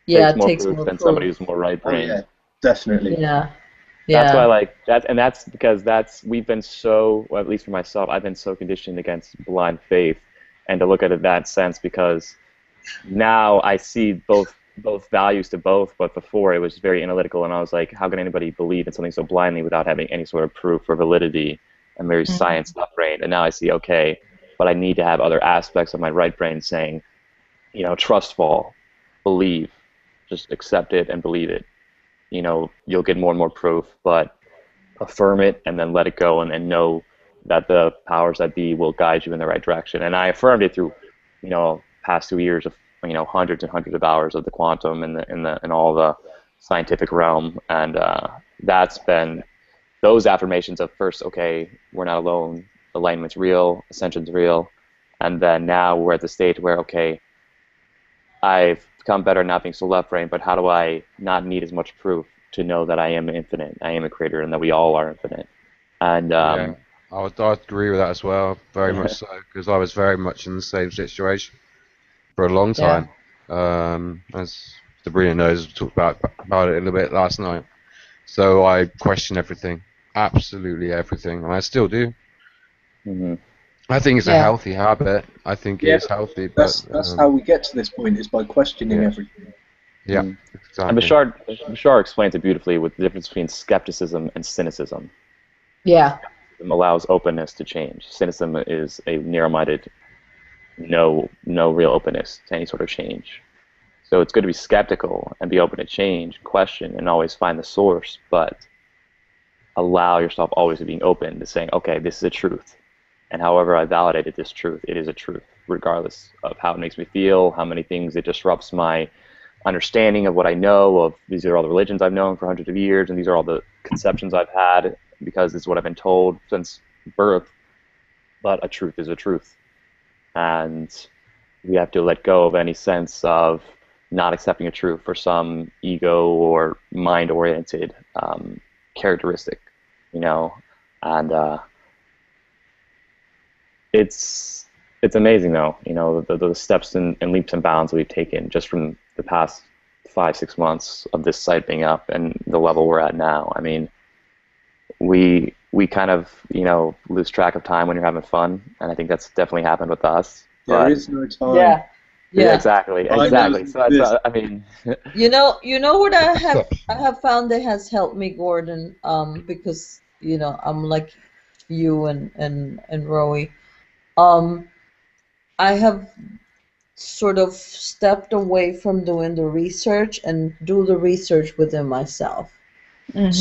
Yeah, it takes more proof than proof. Somebody who's more right brain. Oh, yeah, definitely. Yeah. That's why I like that, and that's because we've been so, well, at least for myself, I've been so conditioned against blind faith, and to look at it that sense, because now I see both values to both, but before it was very analytical, and I was like, how can anybody believe in something so blindly without having any sort of proof or validity? I'm very science left brain, and now I see, okay, but I need to have other aspects of my right brain saying, trust fall, believe, just accept it and believe it. You'll get more and more proof, but affirm it and then let it go, and know that the powers that be will guide you in the right direction. And I affirmed it through, past 2 years of hundreds and hundreds of hours of the quantum and all the scientific realm, and that's been those affirmations of first, okay, we're not alone, alignment's real, ascension's real, and then now we're at the stage where, okay, I've become better at not being so left brain, but how do I not need as much proof to know that I am infinite, I am a creator, and that we all are infinite? And I agree with that as well, very much so, because I was very much in the same situation for a long time. As Sabrina knows, we talked about it a little bit last night. So I question everything, absolutely everything, and I still do. Mm-hmm. I think it's a healthy habit. I think it is healthy. That's how we get to this point, is by questioning everything. Yeah, exactly. And Bashar explains it beautifully with the difference between skepticism and cynicism. Yeah. Skepticism allows openness to change. Cynicism is a narrow-minded, no real openness to any sort of change. So it's good to be skeptical and be open to change, question, and always find the source, but allow yourself always to being open to saying, okay, this is a truth. And however I validated this truth, it is a truth, regardless of how it makes me feel, how many things it disrupts my understanding of what I know, of these are all the religions I've known for hundreds of years, and these are all the conceptions I've had, because it's what I've been told since birth. But a truth is a truth. And we have to let go of any sense of not accepting a truth for some ego or mind-oriented characteristic, you know, and it's amazing though, you know, the steps and leaps and bounds we've taken just from the past 5-6 months of this site being up and the level we're at now. I mean, we kind of, you know, lose track of time when you're having fun, and I think that's definitely happened with us. There is no time. Yeah. Yeah, exactly. So that's, I mean, you know what I have found that has helped me, Gordon, because you know I'm like you and Rowie. I have sort of stepped away from doing the research and do the research within myself. Mm-hmm.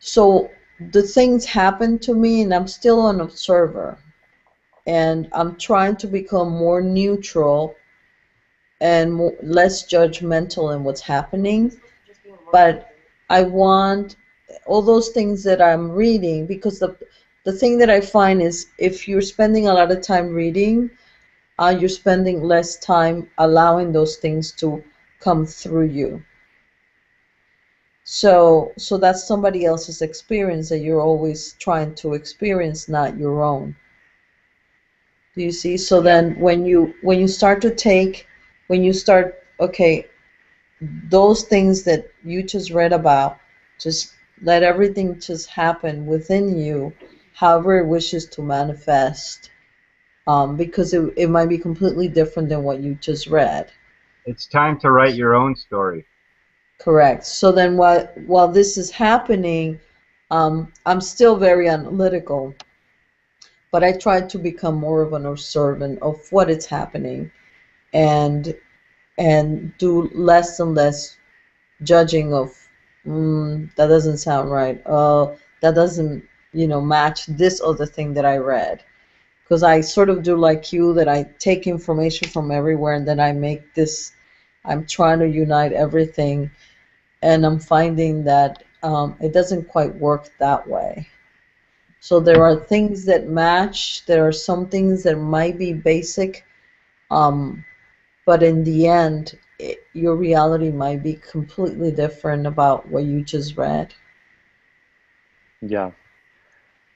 So the things happen to me, and I'm still an observer, and I'm trying to become more neutral and less judgmental in what's happening. But I want all those things that I'm reading, because the thing that I find is if you're spending a lot of time reading, you're spending less time allowing those things to come through you. So that's somebody else's experience that you're always trying to experience, not your own. Do you see? So then when you start, okay, those things that you just read about, just let everything just happen within you, however it wishes to manifest, because it might be completely different than what you just read. It's time to write your own story. Correct. So then while this is happening, I'm still very analytical, but I try to become more of an observant of what is happening, and do less and less judging of that doesn't sound right. That doesn't, you know, match this other thing that I read. Because I sort of do like you, that I take information from everywhere and then I make this. I'm trying to unite everything, and I'm finding that it doesn't quite work that way. So there are things that match. There are some things that might be basic, but in the end, your reality might be completely different about what you just read. yeah,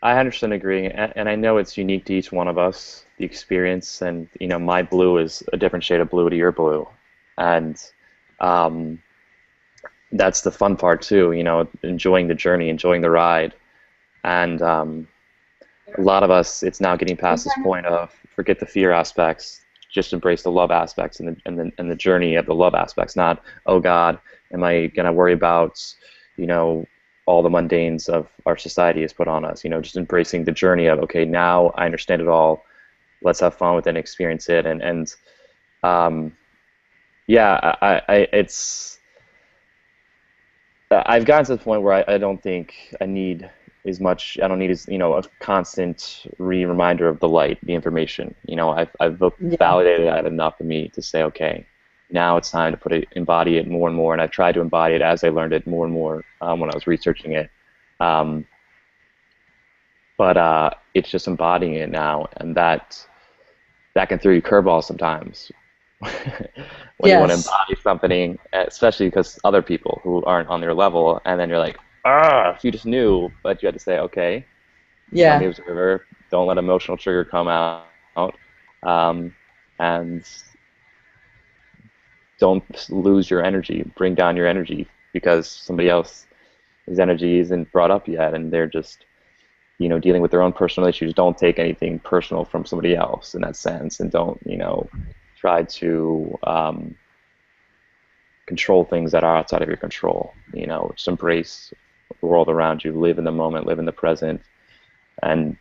I 100% agree, and I know it's unique to each one of us, the experience, and you know, my blue is a different shade of blue to your blue, and that's the fun part too. You know, enjoying the journey, enjoying the ride, and a lot of us, it's now getting past this point of forget the fear aspects, just embrace the love aspects and the journey of the love aspects. Not, oh God, am I gonna worry about, you know, all the mundanes of our society has put on us. You know, just embracing the journey of, okay, now I understand it all. Let's have fun with it and experience it. Yeah, I've gotten to the point where I don't think I need as much. I don't need as, you know, a constant reminder of the light, the information. You know, I've validated that enough for me to say, okay, now it's time to embody it more and more. And I've tried to embody it as I learned it more and more when I was researching it. But it's just embodying it now, and that can throw you curveballs sometimes. When you want to embody something, especially because other people who aren't on their level, and then you're like, if you just knew, but you had to say, okay, yeah, the observer, don't let emotional trigger come out, and don't lose your energy, bring down your energy because somebody else's energy isn't brought up yet, and they're just, you know, dealing with their own personal issues. Don't take anything personal from somebody else in that sense, and don't, you know, try to control things that are outside of your control. You know, just embrace the world around you, live in the moment, live in the present. And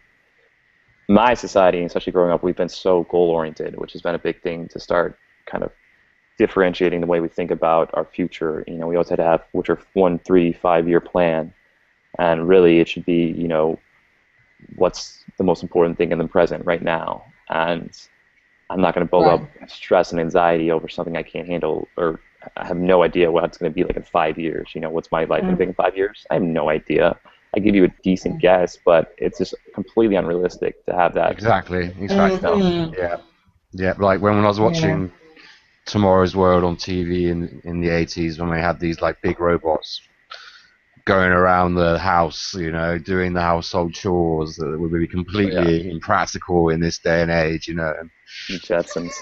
my society, especially growing up, we've been so goal-oriented, which has been a big thing to start kind of differentiating the way we think about our future. You know, we always had to have, which are 1, 3, 5-year plan, and really it should be, you know, what's the most important thing in the present right now. And I'm not going to build up stress and anxiety over something I can't handle, or I have no idea what it's going to be like in 5 years. You know, what's my life going to be in 5 years? I have no idea. I give you a decent guess, but it's just completely unrealistic to have that. Exactly. Yeah. Yeah. Like when I was watching Tomorrow's World on TV in the 80s when we had these like big robots going around the house, you know, doing the household chores that would be completely impractical in this day and age, you know. The Jetsons.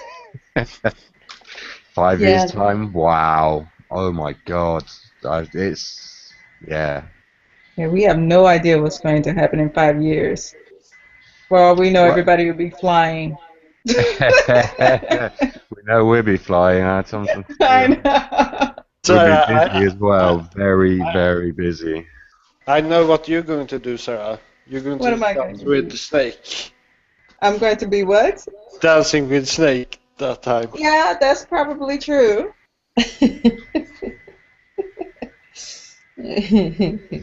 5 years time, wow! Oh my God, it's Yeah, we have no idea what's going to happen in 5 years. For all we know, everybody will be flying. We know we'll be flying. Thompson. I know. We'll be busy as well. Very, very busy. I know what you're going to do, Sarah. You're going What to am I dance going to do? with the snake. I'm going to be what? Dancing with snake that time. Yeah, that's probably true.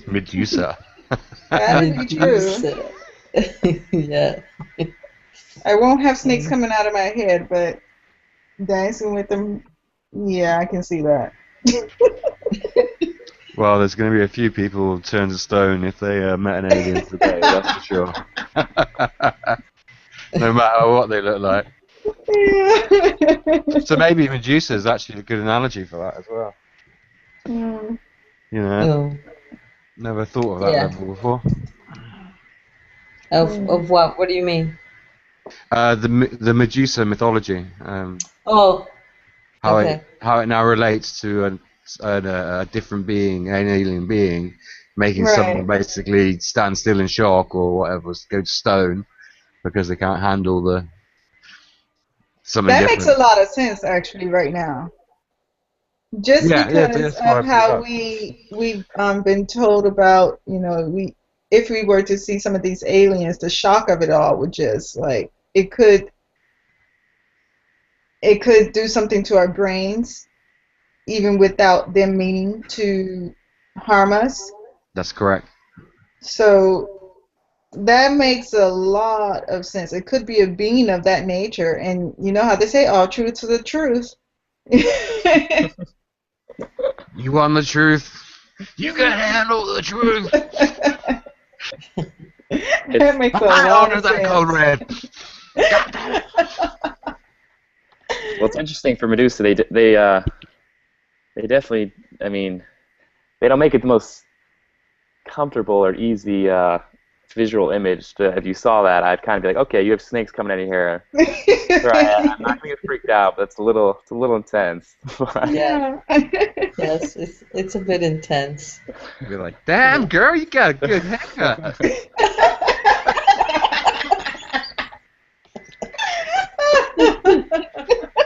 Medusa. That would be true. Yeah. I won't have snakes coming out of my head, but dancing with them, yeah, I can see that. Well, there's going to be a few people turned to stone if they met an alien today, that's for sure. No matter what they look like. So maybe Medusa is actually a good analogy for that as well. Mm. You know, never thought of that level before. Of what? What do you mean? The Medusa mythology. How it now relates to a different being, an alien being, making someone basically stand still in shock or whatever, go to stone because they can't handle something that different. makes a lot of sense actually right now. Just because of how we've been told about, you know, if we were to see some of these aliens, the shock of it all would just like it could do something to our brains, even without them meaning to harm us. That's correct. So that makes a lot of sense. It could be a being of that nature, and you know how they say, all truths are the truth. You want the truth? You can handle the truth. That makes a lot of sense. That code red. Well, it's interesting for Medusa. They definitely. I mean, they don't make it the most comfortable or easy visual image. If you saw that, I'd kind of be like, okay, you have snakes coming out of your hair. Right, I'm not gonna get freaked out, but it's a little intense. Yeah. Yes, it's a bit intense. You'd be like, damn, girl, you got a good haircut.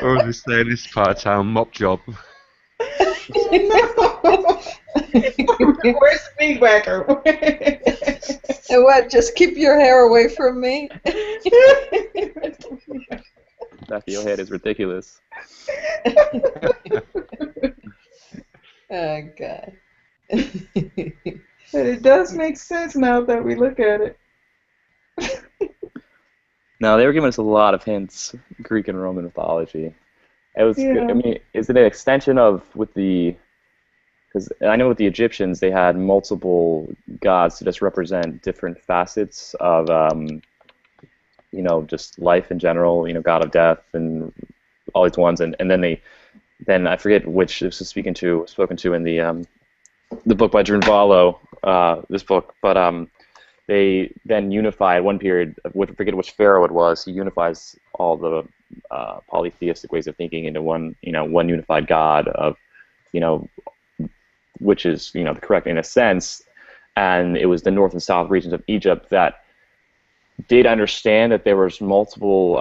Or they say this part-time mop job. Where's the weed whacker? And what? Just keep your hair away from me. That your head is ridiculous. Oh God. But it does make sense now that we look at it. No, they were giving us a lot of hints, Greek and Roman mythology. It was. I mean, is it an extension of because I know with the Egyptians they had multiple gods to just represent different facets of, you know, just life in general. You know, god of death and all these ones, and then I forget which this was spoken to in the book by Drunvalo, this book, but they then unified one period. I forget which pharaoh it was. He unifies all the polytheistic ways of thinking into one unified god of, you know, which is, you know, the correct in a sense. And it was the north and south regions of Egypt that did understand that there was multiple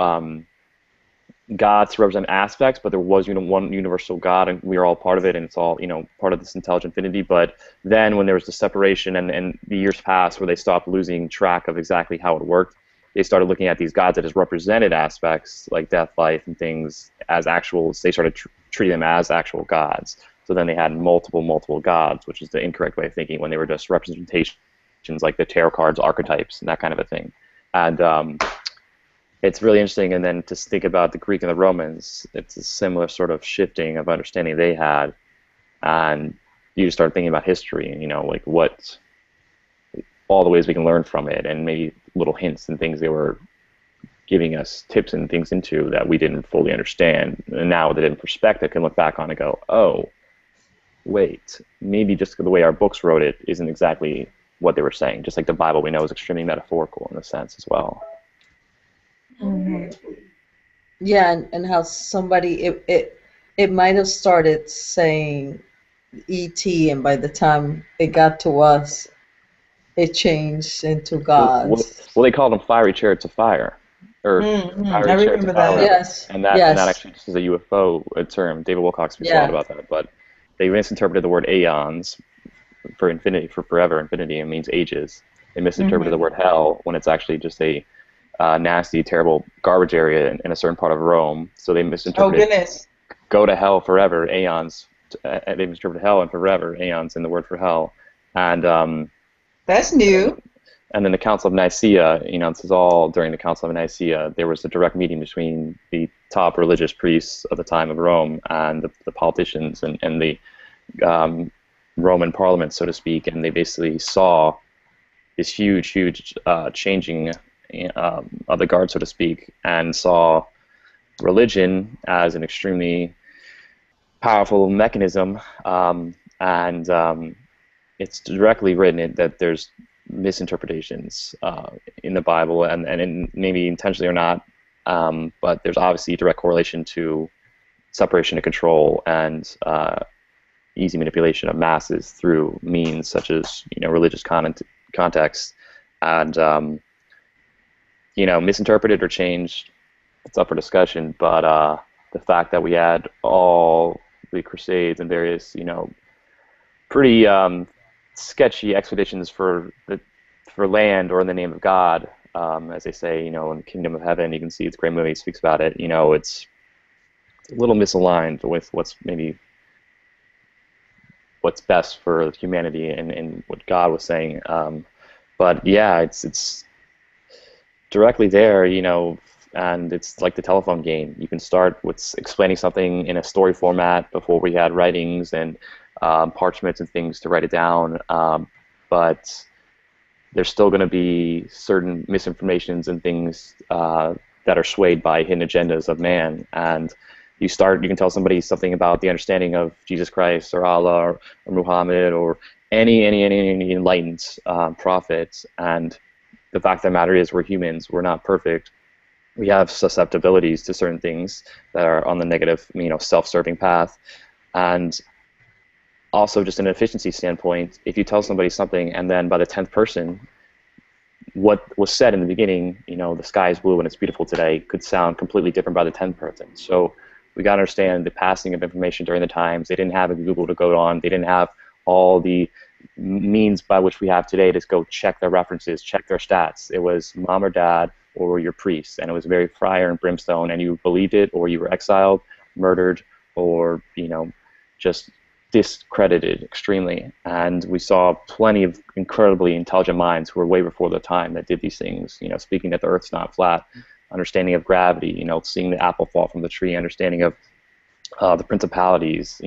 gods to represent aspects, but there was one universal God, and we are all part of it, and it's all, you know, part of this intelligent infinity. But then when there was the separation and the years passed where they stopped losing track of exactly how it worked, they started looking at these gods that as represented aspects like death, life, and things as actuals. They started treating them as actual gods. So then they had multiple gods, which is the incorrect way of thinking, when they were just representations like the tarot cards, archetypes, and that kind of a thing. And it's really interesting. And then to think about the Greek and the Romans, it's a similar sort of shifting of understanding they had. And you just start thinking about history and, you know, like all the ways we can learn from it, and maybe little hints and things they were giving us tips and things into that we didn't fully understand. And now with it in perspective, can look back on and go, oh, wait, maybe just the way our books wrote it isn't exactly what they were saying. Just like the Bible we know is extremely metaphorical in a sense as well. Mm-hmm. Yeah, and how somebody, it might have started saying E.T., and by the time it got to us, it changed into gods. Well, they called them fiery chariots of fire. Or I remember that. Yes. And that actually just is a UFO term. David Wilcox speaks a lot about that. But they misinterpreted the word aeons for infinity, for forever. Infinity, it means ages. They misinterpreted the word hell when it's actually just a nasty, terrible garbage area in a certain part of Rome. So they misinterpreted. Oh, goodness. Go to hell forever, aeons. They misinterpreted hell and forever, aeons in the word for hell. And that's new. And then the Council of Nicaea, this is all during the Council of Nicaea. There was a direct meeting between the top religious priests of the time of Rome and the politicians and the Roman parliament, so to speak, and they basically saw this huge changing of the guard, so to speak, and saw religion as an extremely powerful mechanism, and it's directly written that there's misinterpretations in the Bible, and maybe intentionally or not, but there's obviously direct correlation to separation of control and easy manipulation of masses through means such as religious context, and misinterpreted or changed. It's up for discussion, but the fact that we had all the Crusades and various pretty sketchy expeditions for land or in the name of God, as they say, in the Kingdom of Heaven. You can see it's a great movie. It speaks about it. It's a little misaligned with what's best for humanity and what God was saying. But yeah, it's directly there, and it's like the telephone game. You can start with explaining something in a story format before we had writings and parchments and things to write it down, but there's still going to be certain misinformations and things that are swayed by hidden agendas of man. And you can tell somebody something about the understanding of Jesus Christ or Allah or Muhammad or any enlightened prophet, and the fact of the matter is we're humans, we're not perfect. We have susceptibilities to certain things that are on the negative, self-serving path. And also, just an efficiency standpoint, if you tell somebody something and then by the 10th person, what was said in the beginning, the sky is blue and it's beautiful today, could sound completely different by the 10th person. So we got to understand the passing of information during the times. They didn't have a Google to go on. They didn't have all the means by which we have today to go check their references, check their stats. It was mom or dad or your priest, and it was very fire and brimstone, and you believed it, or you were exiled, murdered, or just discredited extremely. And we saw plenty of incredibly intelligent minds who were way before their time that did these things, speaking that the Earth's not flat, understanding of gravity, seeing the apple fall from the tree, understanding of the principalities,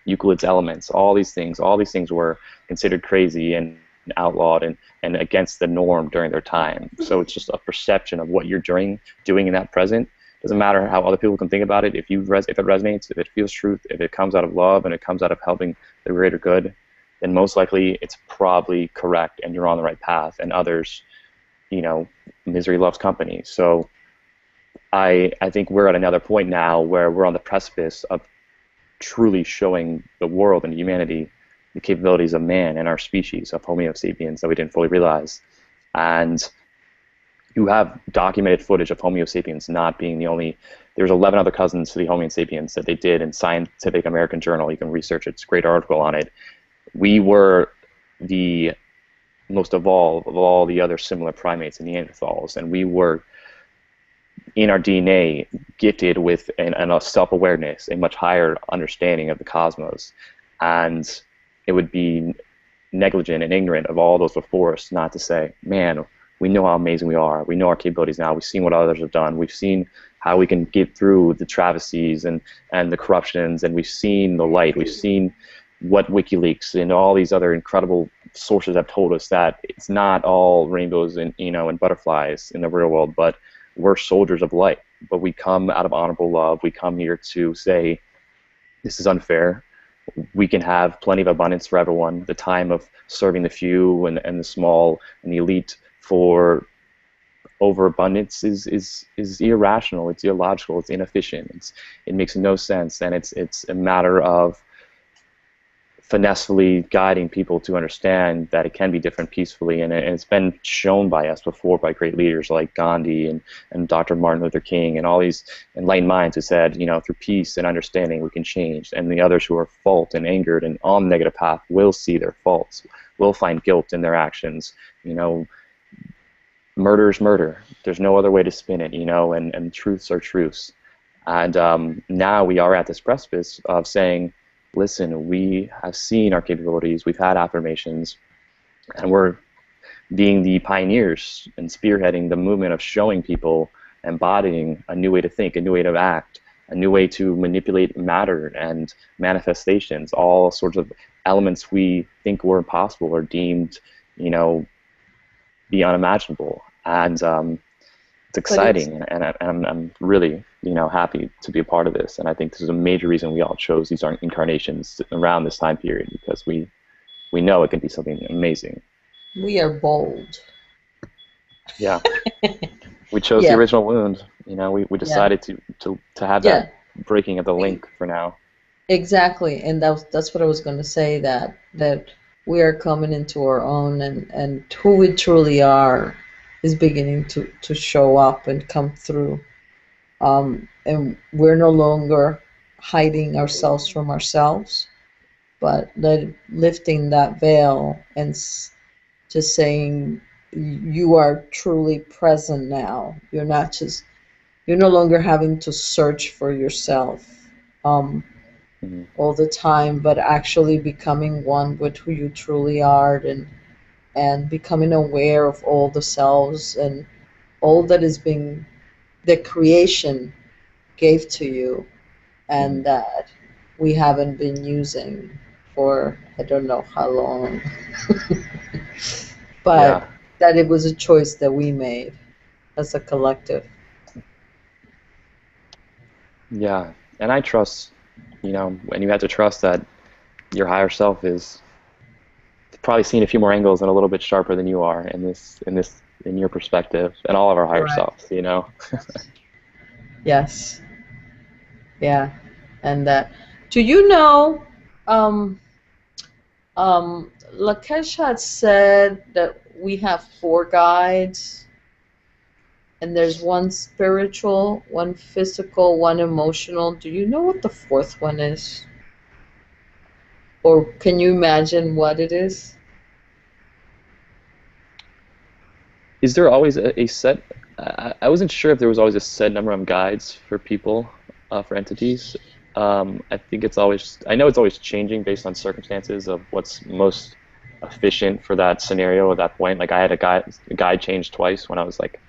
Euclid's elements, all these things were considered crazy and outlawed and against the norm during their time. So it's just a perception of what you're doing in that present. Doesn't matter how other people can think about it. If it resonates, if it feels truth, if it comes out of love and it comes out of helping the greater good, then most likely it's probably correct and you're on the right path. And others, misery loves company. So I think we're at another point now where we're on the precipice of truly showing the world and humanity the capabilities of man and our species of Homo sapiens that we didn't fully realize. And you have documented footage of Homo sapiens not being the only. There's 11 other cousins to the Homo sapiens that they did in Scientific American Journal. You can research it. It's a great article on it. We were the most evolved of all the other similar primates and Neanderthals, and we were, in our DNA, gifted with a self-awareness, a much higher understanding of the cosmos. And it would be negligent and ignorant of all those before us not to say, man, we know how amazing we are. We know our capabilities now. We've seen what others have done. We've seen how we can get through the travesties and the corruptions, and we've seen the light. We've seen what WikiLeaks and all these other incredible sources have told us, that it's not all rainbows and and butterflies in the real world, but we're soldiers of light, but we come out of honorable love. We come here to say, this is unfair. We can have plenty of abundance for everyone. The time of serving the few and the small and the elite for overabundance is irrational. It's illogical. It's inefficient. It makes no sense, and it's a matter of finessefully guiding people to understand that it can be different peacefully, and it's been shown by us before by great leaders like Gandhi and Dr. Martin Luther King and all these enlightened minds who said, you know, through peace and understanding we can change. And the others who are fault and angered and on the negative path will see their faults, will find guilt in their actions. You know, murder is murder. There's no other way to spin it, you know, and truths are truths. And now we are at this precipice of saying, listen, we have seen our capabilities, we've had affirmations, and we're being the pioneers and spearheading the movement of showing people, embodying a new way to think, a new way to act, a new way to manipulate matter and manifestations. All sorts of elements we think were impossible or deemed, you know, be unimaginable. And it's exciting, and I'm really, you know, happy to be a part of this. And I think this is a major reason we all chose these incarnations around this time period, because we know it can be something amazing. We are bold. Yeah. We chose the original wound. You know, we decided to have that breaking of the link for now. Exactly, and that's what I was going to say, that we are coming into our own, and who we truly are is beginning to show up and come through. And we're no longer hiding ourselves from ourselves, but lifting that veil and just saying, you are truly present now. You're no longer having to search for yourself all the time, but actually becoming one with who you truly are, and becoming aware of all the selves and all that is being, the creation gave to you, and that we haven't been using for I don't know how long. But that it was a choice that we made as a collective. Yeah, and I trust, you know, and you have to trust that your higher self is probably seeing a few more angles and a little bit sharper than you are in your perspective, and all of our higher selves, you know. Yes. Yeah, and do you know? Lakesh had said that we have 4 guides, and there's one spiritual, one physical, one emotional. Do you know what the 4th one is? Or can you imagine what it is? Is there always a set? I wasn't sure if there was always a set number of guides for people, for entities. I think it's always, I know it's always changing based on circumstances of what's most efficient for that scenario at that point. Like I had a guide change twice when I was like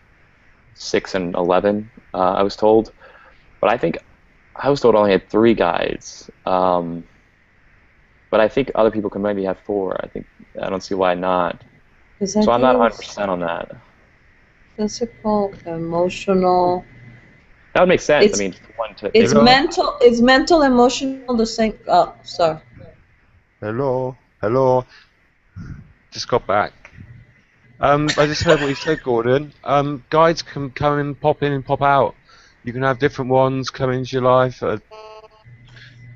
6 and 11, I was told. But I think I was told I only had 3 guides. But I think other people can maybe have 4. I don't see why not. So I'm not 100% on that. Physical, emotional. That would make sense. It's mental. Is mental, emotional the same? Oh, sorry. Hello. Just got back. I just heard what you said, Gordon. Guides can come in and pop out. You can have different ones come into your life,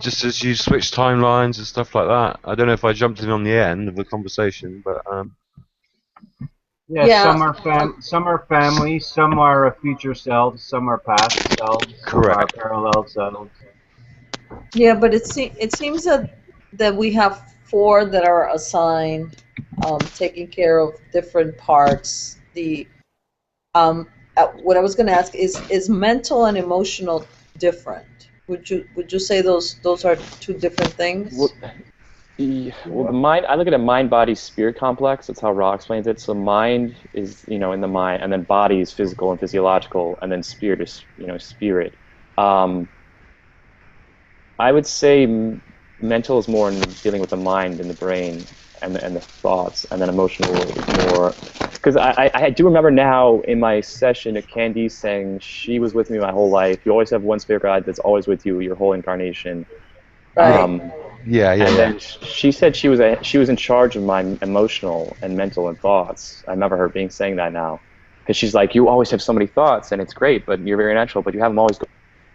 just as you switch timelines and stuff like that. I don't know if I jumped in on the end of the conversation, but some are family, some are future selves, some are past selves, some are parallel selves. Yeah, but it seems that we have 4 that are assigned, taking care of different parts. What I was going to ask is mental and emotional different? Would you say those are 2 different things? Well, the mind, I look at a mind, body, spirit complex. That's how Ra explains it. So mind is, you know, in the mind, and then body is physical and physiological, and then spirit is, you know, spirit. I would say mental is more in dealing with the mind and the brain and the thoughts, and then emotional is more because I do remember now in my session at Candy saying she was with me my whole life. You always have one spirit guide that's always with you your whole incarnation. Right. Then she said she was in charge of my emotional and mental and thoughts. I remember her saying that now, because she's like, you always have so many thoughts and it's great, but you're very natural, but you have them always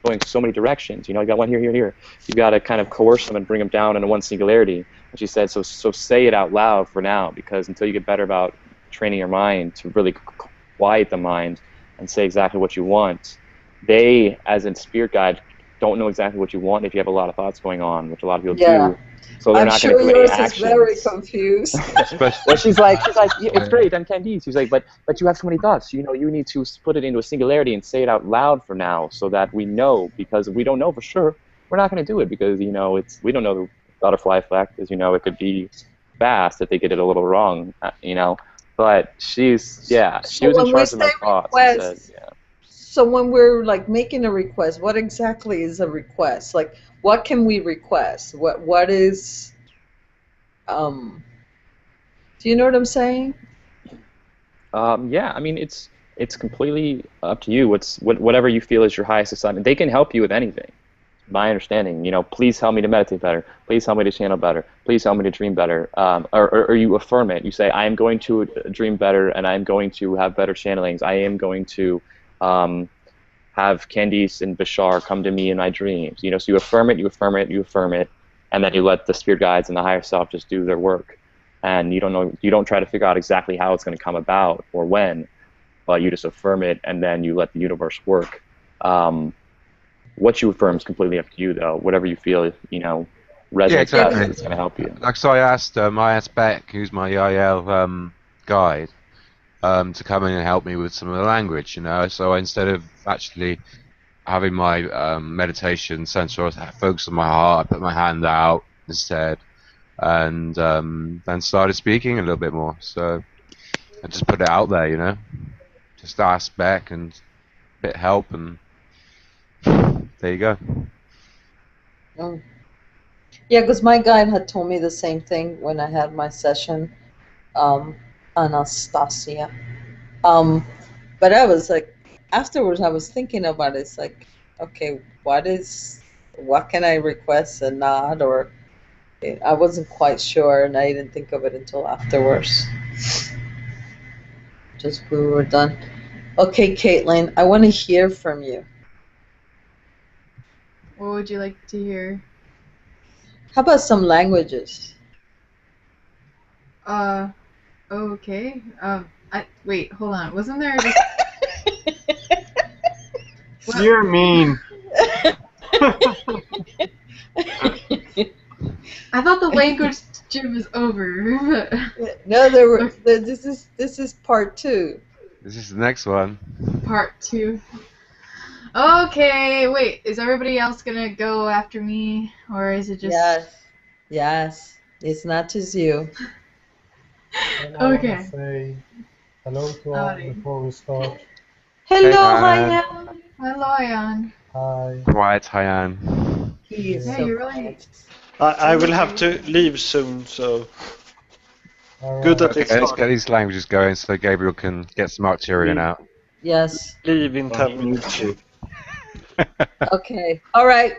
going so many directions. You know, you got one here, here, here. You got to kind of coerce them and bring them down into one singularity. And she said, so say it out loud for now, because until you get better about training your mind to really quiet the mind and say exactly what you want, they, as in spirit guide, don't know exactly what you want if you have a lot of thoughts going on, which a lot of people do. So they're not going to do any actions. I'm sure yours is very confused. Well, she's like, yeah, it's great, I'm Candide. She's like, but you have so many thoughts. You know, you need to put it into a singularity and say it out loud for now, so that we know. Because if we don't know for sure, we're not going to do it, because we don't know the butterfly effect. As you know, it could be fast if they get it a little wrong. But she was in charge of my thoughts. And said, So when we're like making a request, what exactly is a request? Like, what can we request? What is do you know what I'm saying? Yeah, I mean it's completely up to you. Whatever you feel is your highest assignment. They can help you with anything. My understanding, please help me to meditate better. Please help me to channel better. Please help me to dream better. Or you affirm it. You say, I am going to dream better, and I am going to have better channelings. I am going to have Candice and Bashar come to me in my dreams. So you affirm it, you affirm it, you affirm it, and then you let the spirit guides and the higher self just do their work. And you don't try to figure out exactly how it's going to come about or when, but you just affirm it, and then you let the universe work. What you affirm is completely up to you, though. Whatever you feel, resonates best, it's going to help you. Like, so I asked Beck, who's my Yahyel guide, to come in and help me with some of the language, So instead of actually having my meditation center, I focus on my heart, I put my hand out instead, and then started speaking a little bit more. So I just put it out there, Just ask Beck and a bit help, and there you go. Oh. Yeah, because my guide had told me the same thing when I had my session, Anastasia. But I was like, afterwards I was thinking about it. It's like, okay, what can I request and not? Or I wasn't quite sure, and I didn't think of it until afterwards. Just we were done. Okay, Caitlin, I want to hear from you. What would you like to hear? How about some languages? Okay. Wait, hold on. Wasn't there just... You're mean. I thought the language gym was over. No, this is part 2. This is the next one. Part 2. Okay, wait. Is everybody else gonna go after me, or is it just? Yes. It's not just you. Okay. Say hello to all before we start. Hello, Yahyel. Hello, Ayan. Hi. Quiet, Hyan. He is Yeah, so you're really. I will have to leave soon, so good that it's let's get these languages going so Gabriel can get some Arcturian out. Yes. Leave in 10 minutes. Okay. All right.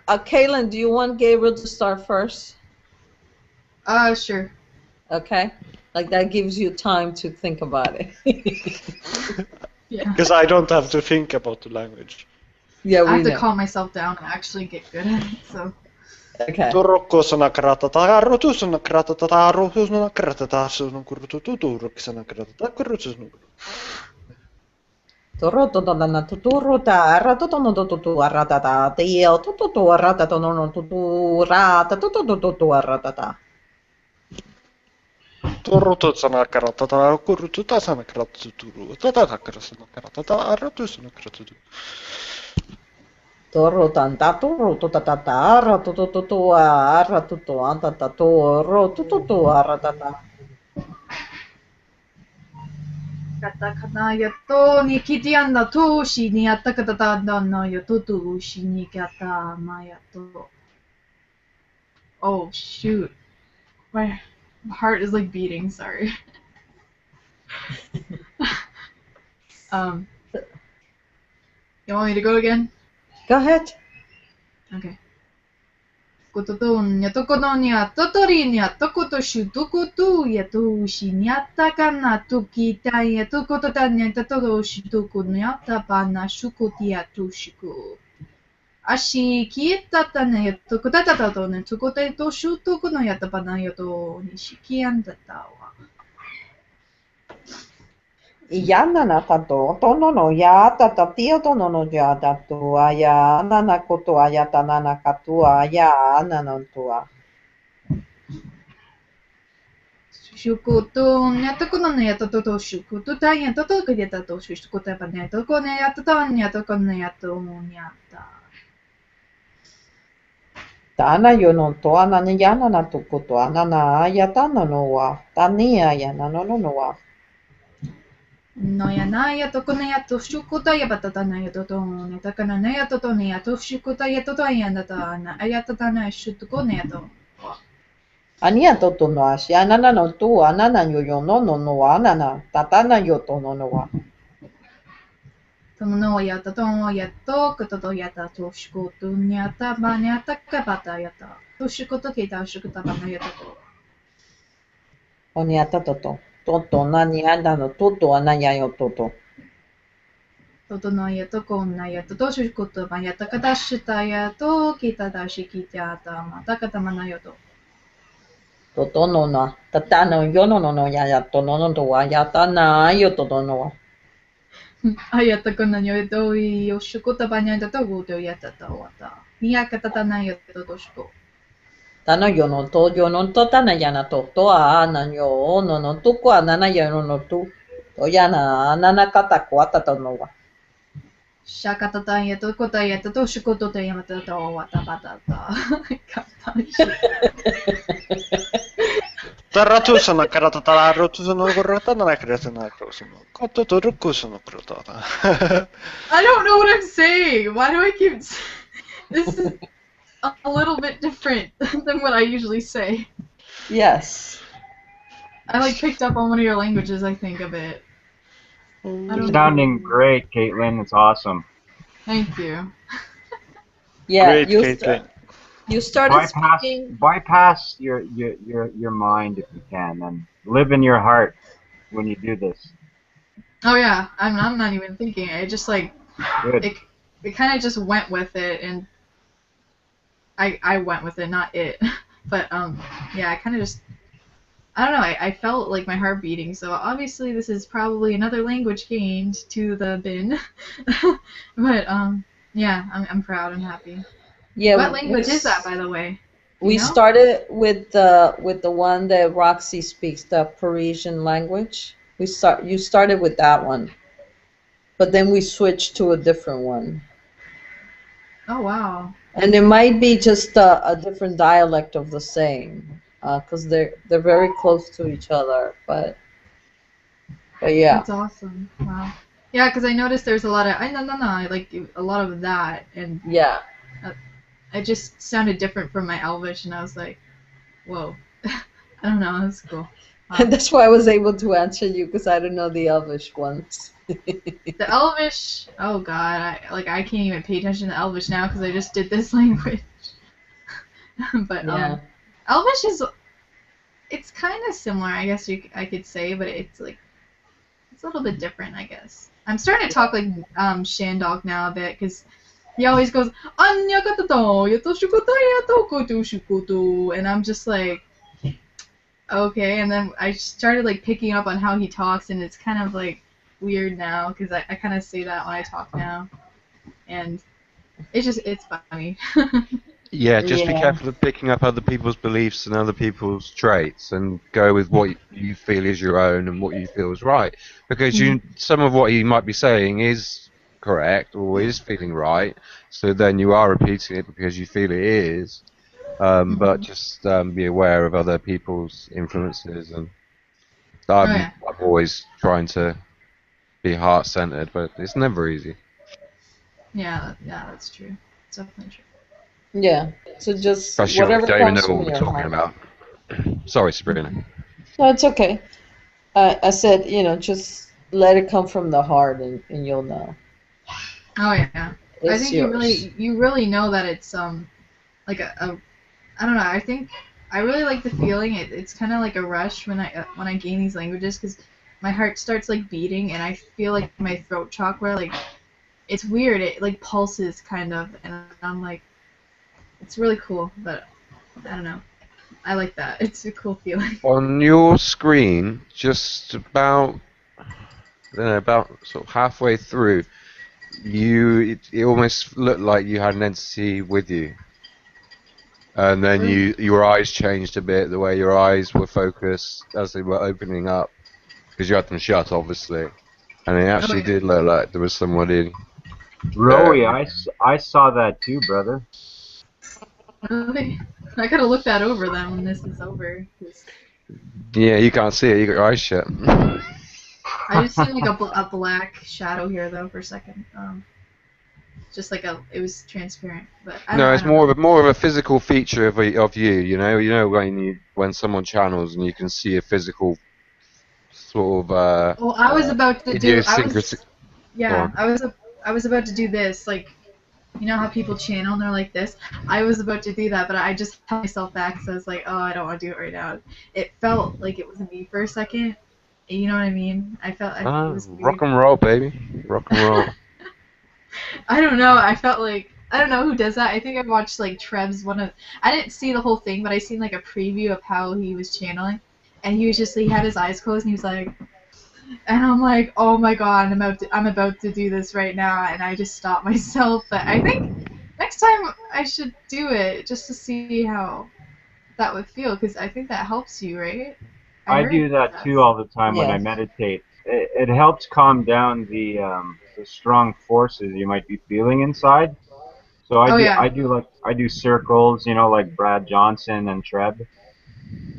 Kaylin, do you want Gabriel to start first? Sure. Okay. Like that gives you time to think about it. Yeah. Because I don't have to think about the language. Yeah, I have to calm myself down and actually get good at it. So. Okay. Katakana yato ni kitianda tu shi ni atakata no yato tu shi ni kata mayato. Oh shoot. My heart is like beating, sorry. You want me to go again? Go ahead. Okay. Kototonya tokononya totorinya tokotoshu tokotu ya toshinyata kana tokitaya tokototanya totoroshi tokonya tapana shukotia toshiku. Ashi kietatana ya tokotatatone tokote toshu tokonoya tapana yoto nishikiantatawa. Yana na tato, tono no ya tata tio tono no ya tatua ya nana kotua ya tanana katua ya nana tua. Shukoto nya tokono ya toto shukoto tanya toto kaya to shukoto panya toko ne ya tanya toko ne ya to nyata. Tana yo no toa nana yana na tukoto nana ya tana no wa tania ya nana no no wa. No ya na ya toko ne ya to shukoto ya batata na ya toto ne takana ne ya toto ne ya to shukoto ya toto ya nata na ya tatana shuko ne ya to. Ania toto no ashi anana no tu anana yo yo no no no anana tatana yo to no no wa. Tono ya tato ya to koto ya ta to shukoto nya ta ba nya ta ka bata ya ta. To shukoto ke ta shukoto ba na ya to. Onia toto. Toto nani anda no toto anaya yo toto. Toto no ya to konna ya to shukoto ba ya ta ka ta shita ya to kita da shikita ta ma ta ka ta ma na yo to. Toto no na. Tatano yo no no no ya to no no to wa ya ta na yo toto no wa. Ayata ko na nyo ito yoshuko tabanya ito go to yata ta wata. Niya katata na yo to shuko. Tano yo no to tana ya na to a na yo no no tu kwa na ya no no tu. To ya na kata kwa ta to no wa. Shakatata ya to kota ya to shuko to te yamata to wata patata. Tarratusana karatata rotusana korratana karatana krosana. Kototo rukusana krotata. I don't know what I'm saying. Why do I keep... This is a little bit different than what I usually say. Yes. I like picked up on one of your languages, I think, a bit. You're sounding great, Caitlin. It's awesome. Thank you. Yeah, Great, Caitlin. You started speaking. Bypass your mind if you can, and live in your heart when you do this. Oh yeah, I'm not even thinking. It just like Good. it kind of just went with it, and I went with it, not it. But yeah, I kind of just I don't know. I felt like my heart beating. So obviously this is probably another language gained to the bin. But yeah, I'm proud. I'm happy. Yeah. What language is that, by the way? We started with the one that Roxy speaks, the Parisian language. You started with that one, but then we switched to a different one. Oh wow. And it might be just a different dialect of the same, because they're very close to each other. But yeah. That's awesome. Wow. Yeah, because I noticed there's a lot of like a lot of that, and yeah. It just sounded different from my Elvish, and I was like, whoa. I don't know, that's cool. Wow. And that's why I was able to answer you, because I don't know the Elvish ones. The Elvish, oh god, I can't even pay attention to Elvish now because I just did this language. But yeah. Elvish it's kind of similar, I guess I could say, but it's like it's a little bit different, I guess. I'm starting to talk like Shandog now a bit because he always goes and I'm just like, okay. And then I started like picking up on how he talks, and it's kind of like weird now because I kind of say that when I talk now, and it's funny. Yeah, just be careful of picking up other people's beliefs and other people's traits, and go with what you feel is your own and what you feel is right. Because some of what he might be saying is correct or is feeling right, so then you are repeating it because you feel it is. But just be aware of other people's influences, and I'm always trying to be heart-centered, but it's never easy. Yeah, that's true. It's definitely true. Yeah, so just Sure, whatever don't even comes know from what we're your talking heart. about. Sorry, Sabrina. No, it's okay. I said, just let it come from the heart, and you'll know. Oh yeah. I It's think yours. you really know that it's like a I don't know. I think I really like the feeling. It's kind of like a rush when I gain these languages, because my heart starts like beating and I feel like my throat chakra, like, it's weird. It like pulses kind of, and I'm like, it's really cool. But I don't know. I like that. It's a cool feeling. On your screen, just about, I don't know, about sort of halfway through, it almost looked like you had an entity with you. And then your eyes changed a bit, the way your eyes were focused as they were opening up, because you had them shut, obviously. And it actually did look like there was somebody. Rowie, I saw that too, brother. Really? I gotta look that over then when this is over. 'Cause Yeah, you can't see it. You got your eyes shut. I just see like a black shadow here though for a second. Just like it was transparent, but No, it's more of a physical feature of you. You know when someone channels and you can see a physical sort of. Well, I was about to do. Yeah. I was about to do this. Like, you know how people channel and they're like this. I was about to do that, but I just held myself back because I was like, oh, I don't want to do it right now. It felt like it was me for a second. You know what I mean? I felt. It was weird. Rock and roll, baby. Rock and roll. I don't know. I felt like I don't know who does that. I think I watched like Trev's I didn't see the whole thing, but I seen like a preview of how he was channeling, and he had his eyes closed and he was like, and I'm like, oh my god, I'm about to do this right now, and I just stopped myself. But I think next time I should do it just to see how that would feel, because I think that helps you, right? I do that too all the time when I meditate. It helps calm down the strong forces you might be feeling inside. So I do circles, you know, like Brad Johnson and Treb.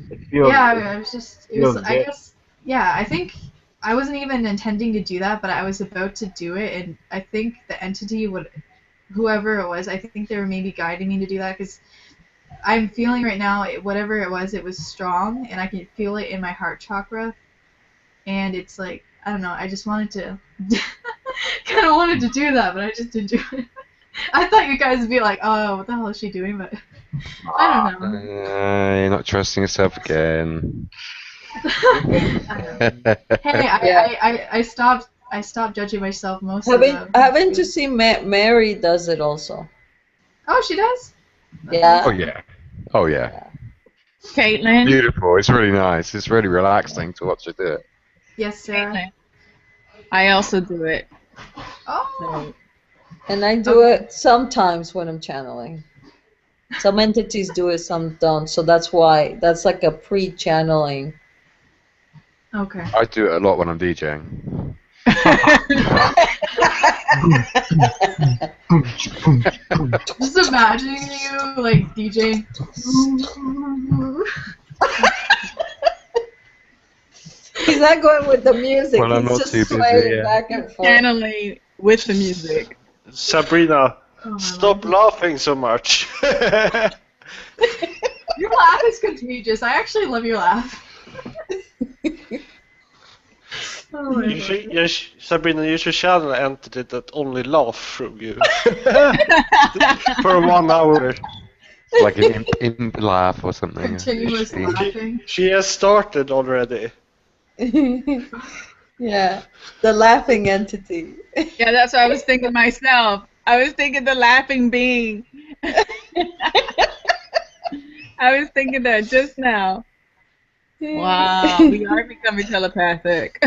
It feels. I think I wasn't even intending to do that, but I was about to do it, and I think the entity whoever it was, I think they were maybe guiding me to do that, because I'm feeling right now, whatever it was strong, and I can feel it in my heart chakra, and it's like, I don't know, I just wanted to, kind of wanted to do that, but I just didn't do it. I thought you guys would be like, oh, what the hell is she doing, but I don't know. You're not trusting yourself again. Hey, I stopped judging myself most of the... Haven't you seen Mary does it also? Oh, she does? Yeah. Oh yeah. Caitlin. Beautiful. It's really nice. It's really relaxing to watch her do it. Yes, Sarah. I also do it. Oh. And I do it sometimes when I'm channeling. Some entities do it, some don't. So that's like a pre-channeling. Okay. I do it a lot when I'm DJing. Just imagining you like DJing. He's not going with the music. Well, I'm he's not just too busy, swaying back and forth. Channeling with the music. Sabrina, stop laughing so much. Your laugh is contagious. I actually love your laugh. Sabrina, you should channel an entity that only laugh through you for 1 hour. Like an imp laugh or something. Continuous laughing. She has started already. Yeah, the laughing entity. Yeah, that's what I was thinking myself. I was thinking the laughing being. I was thinking that just now. Wow, we are becoming telepathic.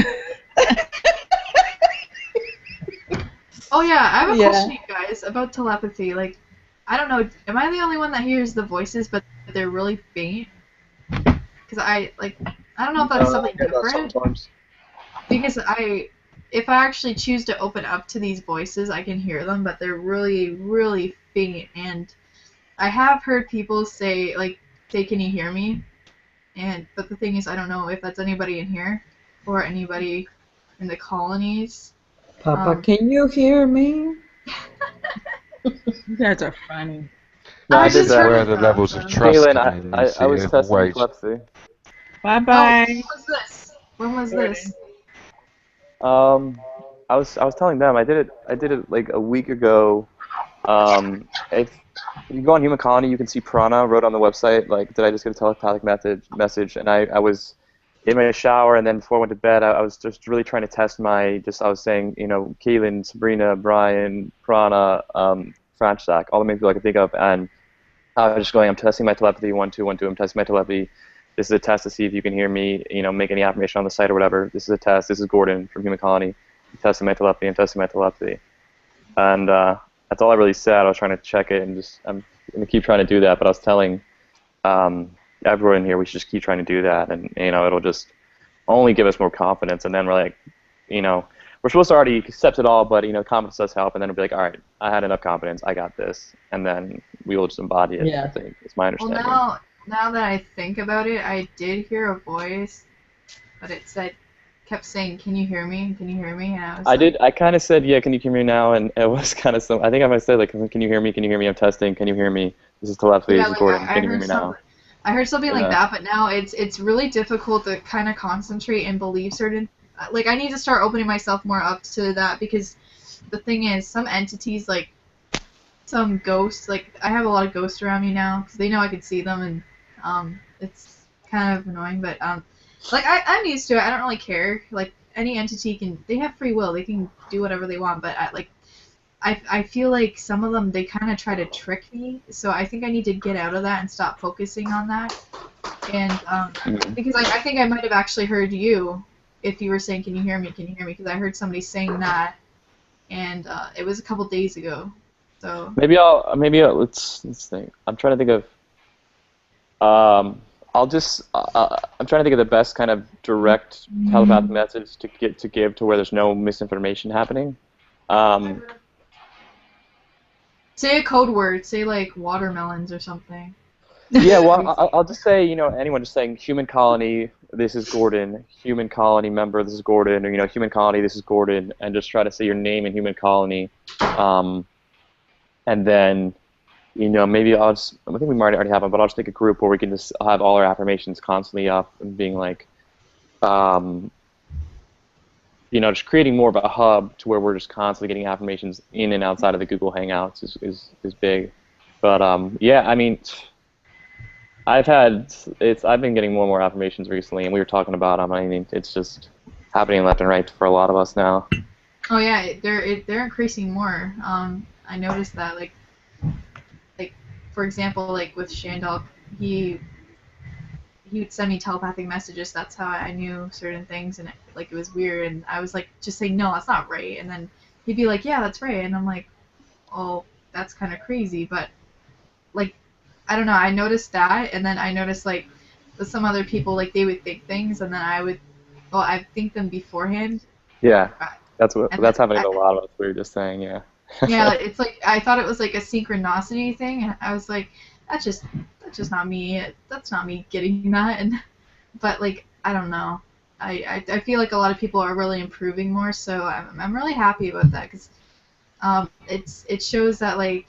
Oh yeah, I have a question, you guys, about telepathy. Like, I don't know, am I the only one that hears the voices, but they're really faint? Because I don't know if that's something different. Sometimes. Because if I actually choose to open up to these voices, I can hear them, but they're really, really faint. And I have heard people say, can you hear me? But the thing is, I don't know if that's anybody in here or anybody in the colonies. Papa, can you hear me? You guys are funny. No, I did that. Where are the levels of trust? Caitlin, I was testing telepathy. Bye-bye. When was this? I was telling them I did it like a week ago. If you go on Human Colony, you can see Prana wrote on the website, like, did I just get a telepathic message? And I was in my shower, and then before I went to bed, I was just really trying to test I was saying, Kaylin, Sabrina, Brian, Prana, Franchak, all the main people I could think of, and I was just going, I'm testing my telepathy, 1, 2, 1, 2, I'm testing my telepathy. This is a test to see if you can hear me, make any affirmation on the site or whatever. This is a test. This is Gordon from Human Colony. I'm testing my telepathy. I'm testing my telepathy. And that's all I really said. I was trying to check it, and I'm going to keep trying to do that. But I was telling everyone in here we should just keep trying to do that, and it'll just only give us more confidence. And then we're like, we're supposed to already accept it all, but confidence does help. And then it'll be like, all right, I had enough confidence. I got this, and then we will just embody it. Yeah. I think it's my understanding. Well, now that I think about it, I did hear a voice, but it kept saying, "Can you hear me? Can you hear me?" And I kind of said, "Yeah, can you hear me now?" And it was kind of I think I might say, like, "Can you hear me? Can you hear me? I'm testing. Can you hear me? This is telepathy. This is Gordon. Can you hear me now?" I heard something like that, but now it's really difficult to kind of concentrate and believe certain. Like, I need to start opening myself more up to that, because the thing is, some entities, like some ghosts, like I have a lot of ghosts around me now because they know I can see them, and it's kind of annoying, but like I'm used to it. I don't really care. Like, any entity they have free will. They can do whatever they want, but I feel like some of them, they kind of try to trick me, so I think I need to get out of that and stop focusing on that. And because I think I might have actually heard you if you were saying, "Can you hear me? Can you hear me?" Because I heard somebody saying that, and it was a couple days ago. So maybe let's think. I'm trying to think of. I'm trying to think of the best kind of direct telepathic message to give to where there's no misinformation happening. Say a code word. Say like watermelons or something. Yeah, well, I'll just say, anyone just saying Human Colony, this is Gordon. Human Colony member, this is Gordon. Or, Human Colony, this is Gordon. And just try to say your name in Human Colony. And then, maybe I think we might already have them, but I'll just make a group where we can just have all our affirmations constantly up and being like, just creating more of a hub to where we're just constantly getting affirmations in and outside of the Google Hangouts is big. But yeah, I mean, I've been getting more and more affirmations recently, and we were talking about them. I mean, it's just happening left and right for a lot of us now. Oh yeah, they're increasing more. I noticed that, like for example, like with Shandalk, he would send me telepathic messages. That's how I knew certain things, and it was weird. And I was like, just saying, no, that's not right. And then he'd be like, yeah, that's right. And I'm like, oh, that's kind of crazy. But like, I don't know. I noticed that, and then I noticed like with some other people, like they would think things, and then I'd think them beforehand. Yeah, that's happening to a lot of us. We were just saying, yeah. Yeah, it's like I thought it was like a synchronicity thing, and I was like, that's just not me. That's not me getting that. But like, I don't know. I feel like a lot of people are really improving more, so I'm really happy about that, because it shows that like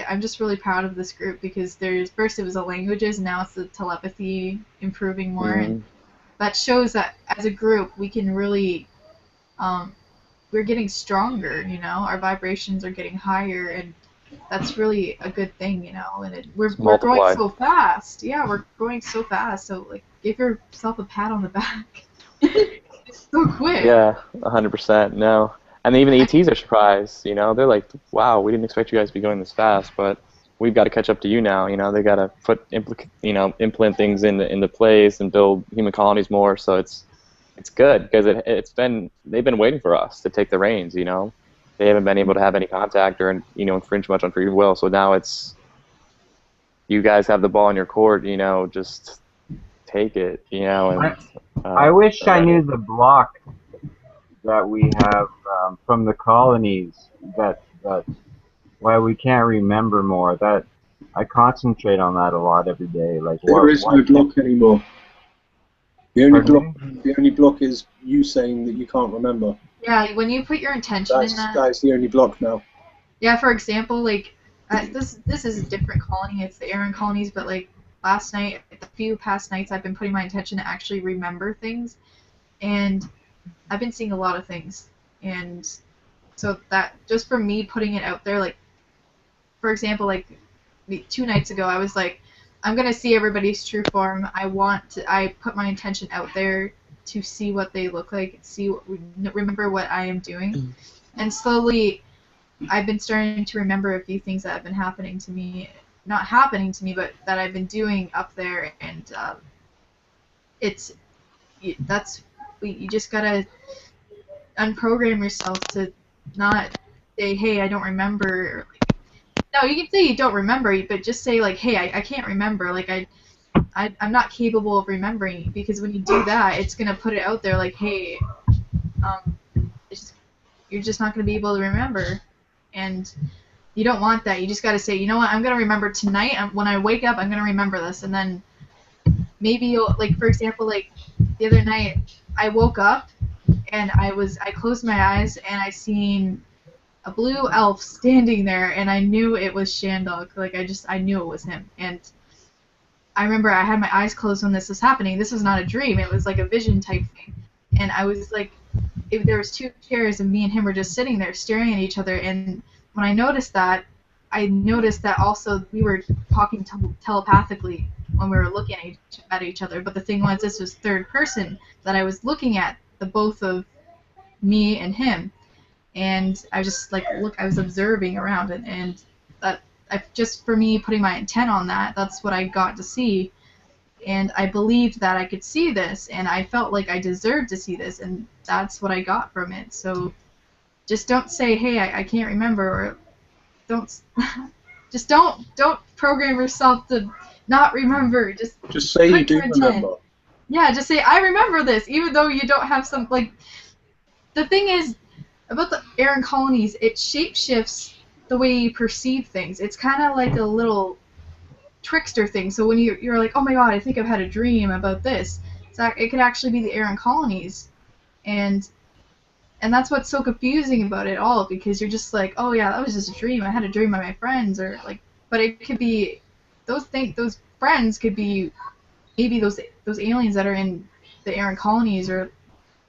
I'm just really proud of this group, because first it was the languages, and now it's the telepathy improving more, and that shows that as a group we can really we're getting stronger, our vibrations are getting higher, and that's really a good thing, and we're growing so fast. Yeah, we're growing so fast, so like give yourself a pat on the back. It's so quick. Yeah, 100%. No. And even the ETs are surprised, they're like, wow, we didn't expect you guys to be going this fast, but we've got to catch up to you now, they got to implement things into place and build human colonies more, so it's good, because they've been waiting for us to take the reins, They haven't been able to have any contact or, infringe much on free will, so now it's, you guys have the ball in your court, just take it, and... I wish I knew the block that we have from the colonies that why we can't remember more. That I concentrate on that a lot every day. Like, there is no block anymore. The only block is you saying that you can't remember. Yeah, when you put your intention in that. That's the only block now. Yeah, for example, like this is a different colony. It's the Aaron colonies, but like last night, the few past nights, I've been putting my intention to actually remember things, and I've been seeing a lot of things, and so that just for me putting it out there, like for example, like 2 nights ago, I was like, I'm gonna see everybody's true form. I put my intention out there to see what they look like, remember what I am doing, and slowly I've been starting to remember a few things that have been happening to me, not happening to me, but that I've been doing up there, and you just gotta unprogram yourself to not say, hey, I don't remember. No, you can say you don't remember, but just say like, hey, I can't remember. Like I'm not capable of remembering, because when you do that, it's gonna put it out there like, hey, you're just not gonna be able to remember, and you don't want that. You just gotta say, you know what, I'm gonna remember tonight. When I wake up, I'm gonna remember this, and then maybe you'll, like for example, like the other night, I woke up and I closed my eyes and I seen a blue elf standing there, and I knew it was 𝗪𝗓𝗓𝗓. Like I knew it was him. And I remember I had my eyes closed when this was happening. This was not a dream. It was like a vision type thing. And I was like, there was 2 chairs, and me and him were just sitting there staring at each other. And when I noticed that also we were talking telepathically when we were looking at each other. But the thing was, this was third person that I was looking at, the both of me and him. And I just like I was observing around it, and that just for me putting my intent on that, that's what I got to see, and I believed that I could see this, and I felt like I deserved to see this, and that's what I got from it. So just don't say, hey, I can't remember, or don't program yourself to not remember. Just say you do remember. Yeah, just say I remember this, even though you don't have some like. The thing is about the Aran colonies, it shapeshifts the way you perceive things. It's kind of like a little trickster thing. So when you're like, oh my god, I think I've had a dream about this, it could actually be the Aran colonies, and that's what's so confusing about it all, because you're just like, oh yeah, that was just a dream. I had a dream by my friends, or like, but it could be those friends could be maybe those aliens that are in the Aran colonies, or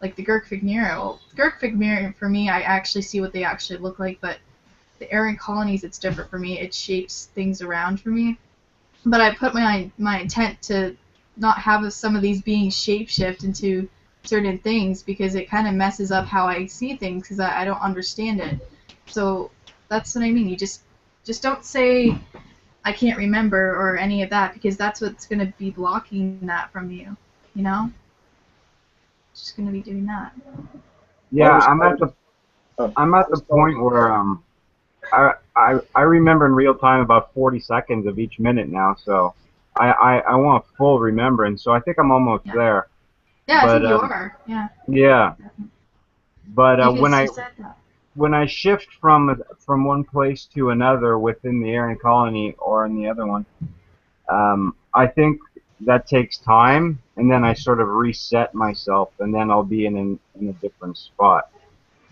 like the Girk Fitneer. Well, Girk Fitneer, for me, I actually see what they actually look like, but the Aran colonies, it's different for me. It shapes things around for me. But I put my intent to not have some of these beings shapeshift into certain things, because it kind of messes up how I see things, because I don't understand it. So that's what I mean. You just don't say I can't remember or any of that, because that's what's going to be blocking that from you, you know? Just going to be doing that. Yeah, I'm at the point where I remember in real time about 40 seconds of each minute now, so I want full remembrance. So I think I'm almost there. Yeah, but, I think you are. Yeah. Yeah. But when I shift from one place to another within the Aran colony or in the other one, I think that takes time, and then I sort of reset myself, and then I'll be in a different spot.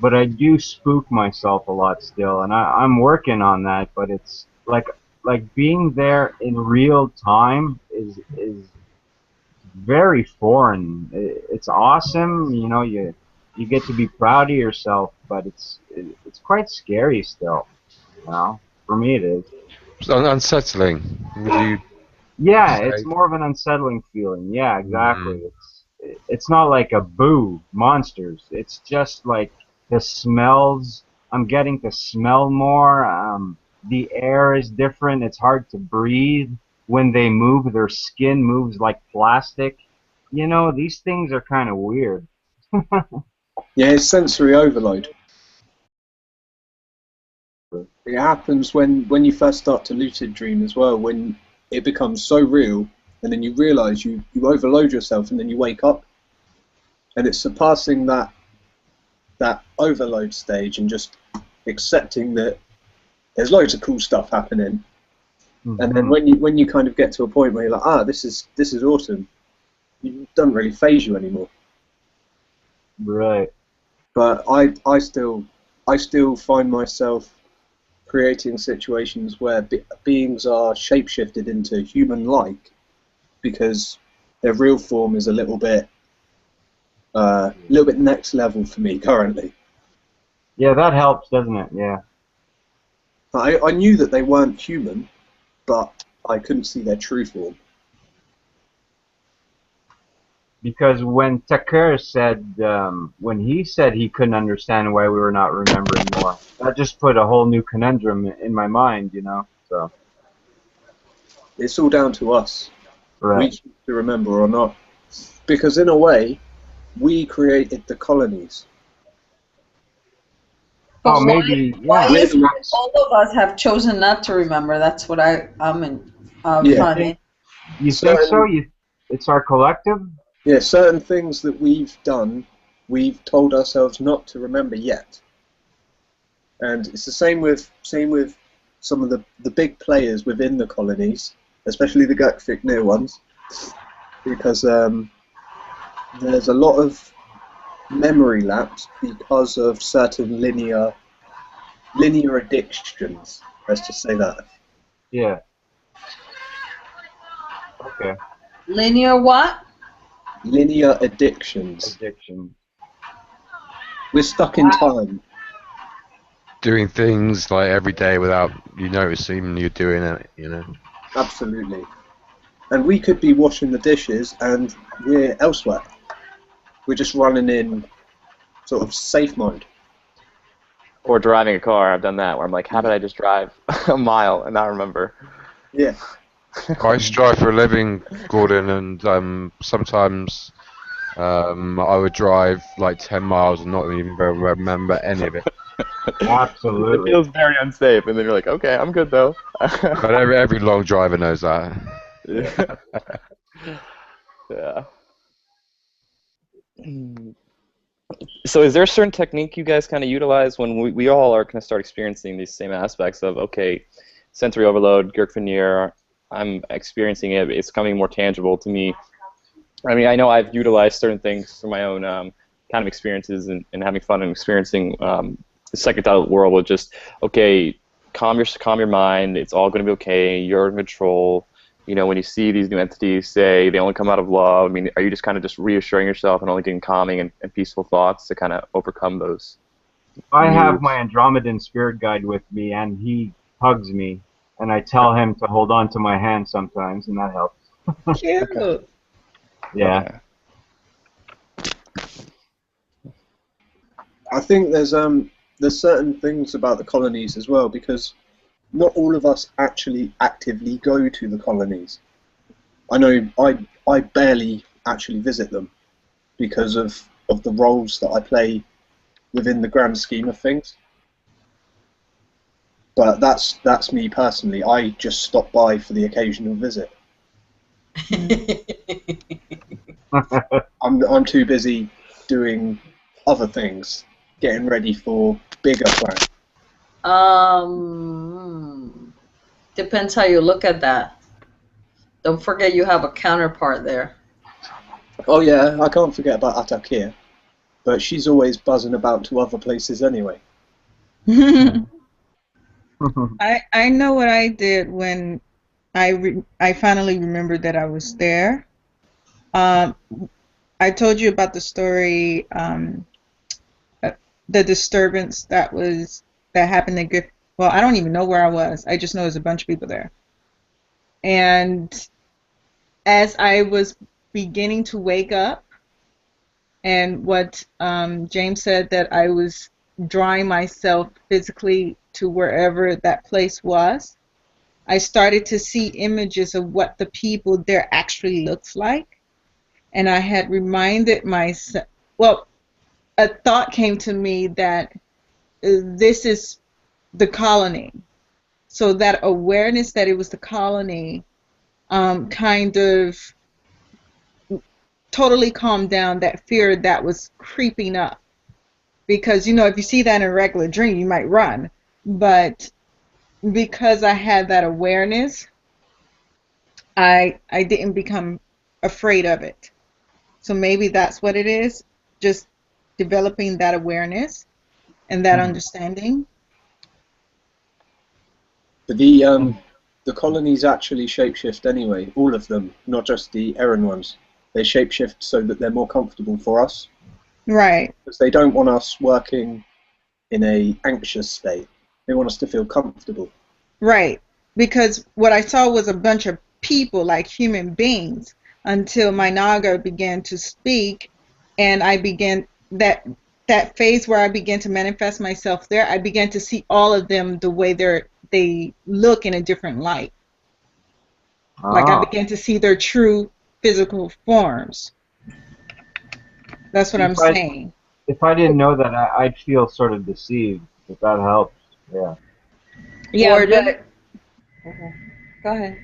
But I do spook myself a lot still, and I'm working on that. But it's like being there in real time is very foreign. It's awesome, you know. You get to be proud of yourself, but it's quite scary still. You know, for me it is. It's unsettling. Would you? Yeah, it's more of an unsettling feeling. Yeah, exactly. It's not like a boo monsters. It's just like the smells. I'm getting to smell more. The air is different. It's hard to breathe. When they move, their skin moves like plastic. You know, these things are kind of weird. Yeah, it's sensory overload. It happens when you first start to lucid dream as well, when it becomes so real, and then you realise you overload yourself, and then you wake up, and it's surpassing that overload stage and just accepting that there's loads of cool stuff happening. And then when you kind of get to a point where you're like, this is awesome, it doesn't really faze you anymore. Right. But I still find myself creating situations where beings are shapeshifted into human-like, because their real form is a little bit a little bit next level for me currently. Yeah, that helps, doesn't it? Yeah. I knew that they weren't human, but I couldn't see their true form. Because when Tucker said, when he said he couldn't understand why we were not remembering more, that just put a whole new conundrum in my mind, you know. So it's all down to us. Right. We choose to remember or not, because in a way, we created the colonies. Oh, maybe. Why Yeah. is all of us have chosen not to remember? That's what I'm in. Finding. You think so? It's our collective? Yeah, certain things that we've done, we've told ourselves not to remember yet. And it's the same with some of the big players within the colonies, especially the Girk Fitneer ones, because there's a lot of memory lapse because of certain linear addictions. Let's just say that. Yeah. Okay. Linear what? Linear addictions. Addiction. We're stuck in time. Doing things like every day without you noticing you're doing it, you know. Absolutely. And we could be washing the dishes and we're elsewhere. We're just running in sort of safe mode. Or driving a car. I've done that where I'm like, how did I just drive a mile and not remember? Yeah. I strive for a living, Gordon, and sometimes I would drive like 10 miles and not even remember any of it. Absolutely. It feels very unsafe, and then you're like, okay, I'm good though. But every long driver knows that. Yeah. Yeah. So is there a certain technique you guys kind of utilize when we all are going to start experiencing these same aspects of, okay, sensory overload, Girk Fitneer, I'm experiencing it, it's becoming more tangible to me. I mean, I know I've utilized certain things for my own kind of experiences and having fun and experiencing the psychedelic world with just, okay, calm your mind, it's all going to be okay, you're in control. You know, when you see these new entities, say they only come out of love, I mean, are you just kind of just reassuring yourself and only getting calming and peaceful thoughts to kind of overcome those? I have my Andromedan spirit guide with me, and he hugs me, and I tell him to hold on to my hand sometimes, and that helps. Cute. Yeah. I think there's certain things about the colonies as well, because not all of us actually actively go to the colonies. I know I barely actually visit them because of the roles that I play within the grand scheme of things. But that's me personally. I just stop by for the occasional visit. I'm too busy doing other things, getting ready for bigger plans. Depends how you look at that. Don't forget you have a counterpart there. Oh yeah, I can't forget about Atakir, but she's always buzzing about to other places anyway. I know what I did when I finally remembered that I was there. I told you about the story, the disturbance that happened in Girk. Well, I don't even know where I was. I just know there's a bunch of people there. And as I was beginning to wake up, and what James said, that I was drawing myself physically to wherever that place was, I started to see images of what the people there actually looks like. And I had reminded myself, well, a thought came to me that this is the colony. So that awareness that it was the colony kind of totally calmed down that fear that was creeping up. Because, you know, if you see that in a regular dream, you might run. But because I had that awareness, I didn't become afraid of it. So maybe that's what it is, just developing that awareness and that understanding. But the colonies actually shapeshift anyway, all of them, not just the Aaron ones. They shapeshift so that they're more comfortable for us. Right. Because they don't want us working in a anxious state. They want us to feel comfortable. Right. Because what I saw was a bunch of people, like human beings, until my Naga began to speak, and I began that phase where I began to manifest myself there. I began to see all of them the way they look in a different light. Like I began to see their true physical forms. That's what I'm saying. If I didn't know that, I'd feel sort of deceived. If that helps, yeah. Yeah, Go ahead.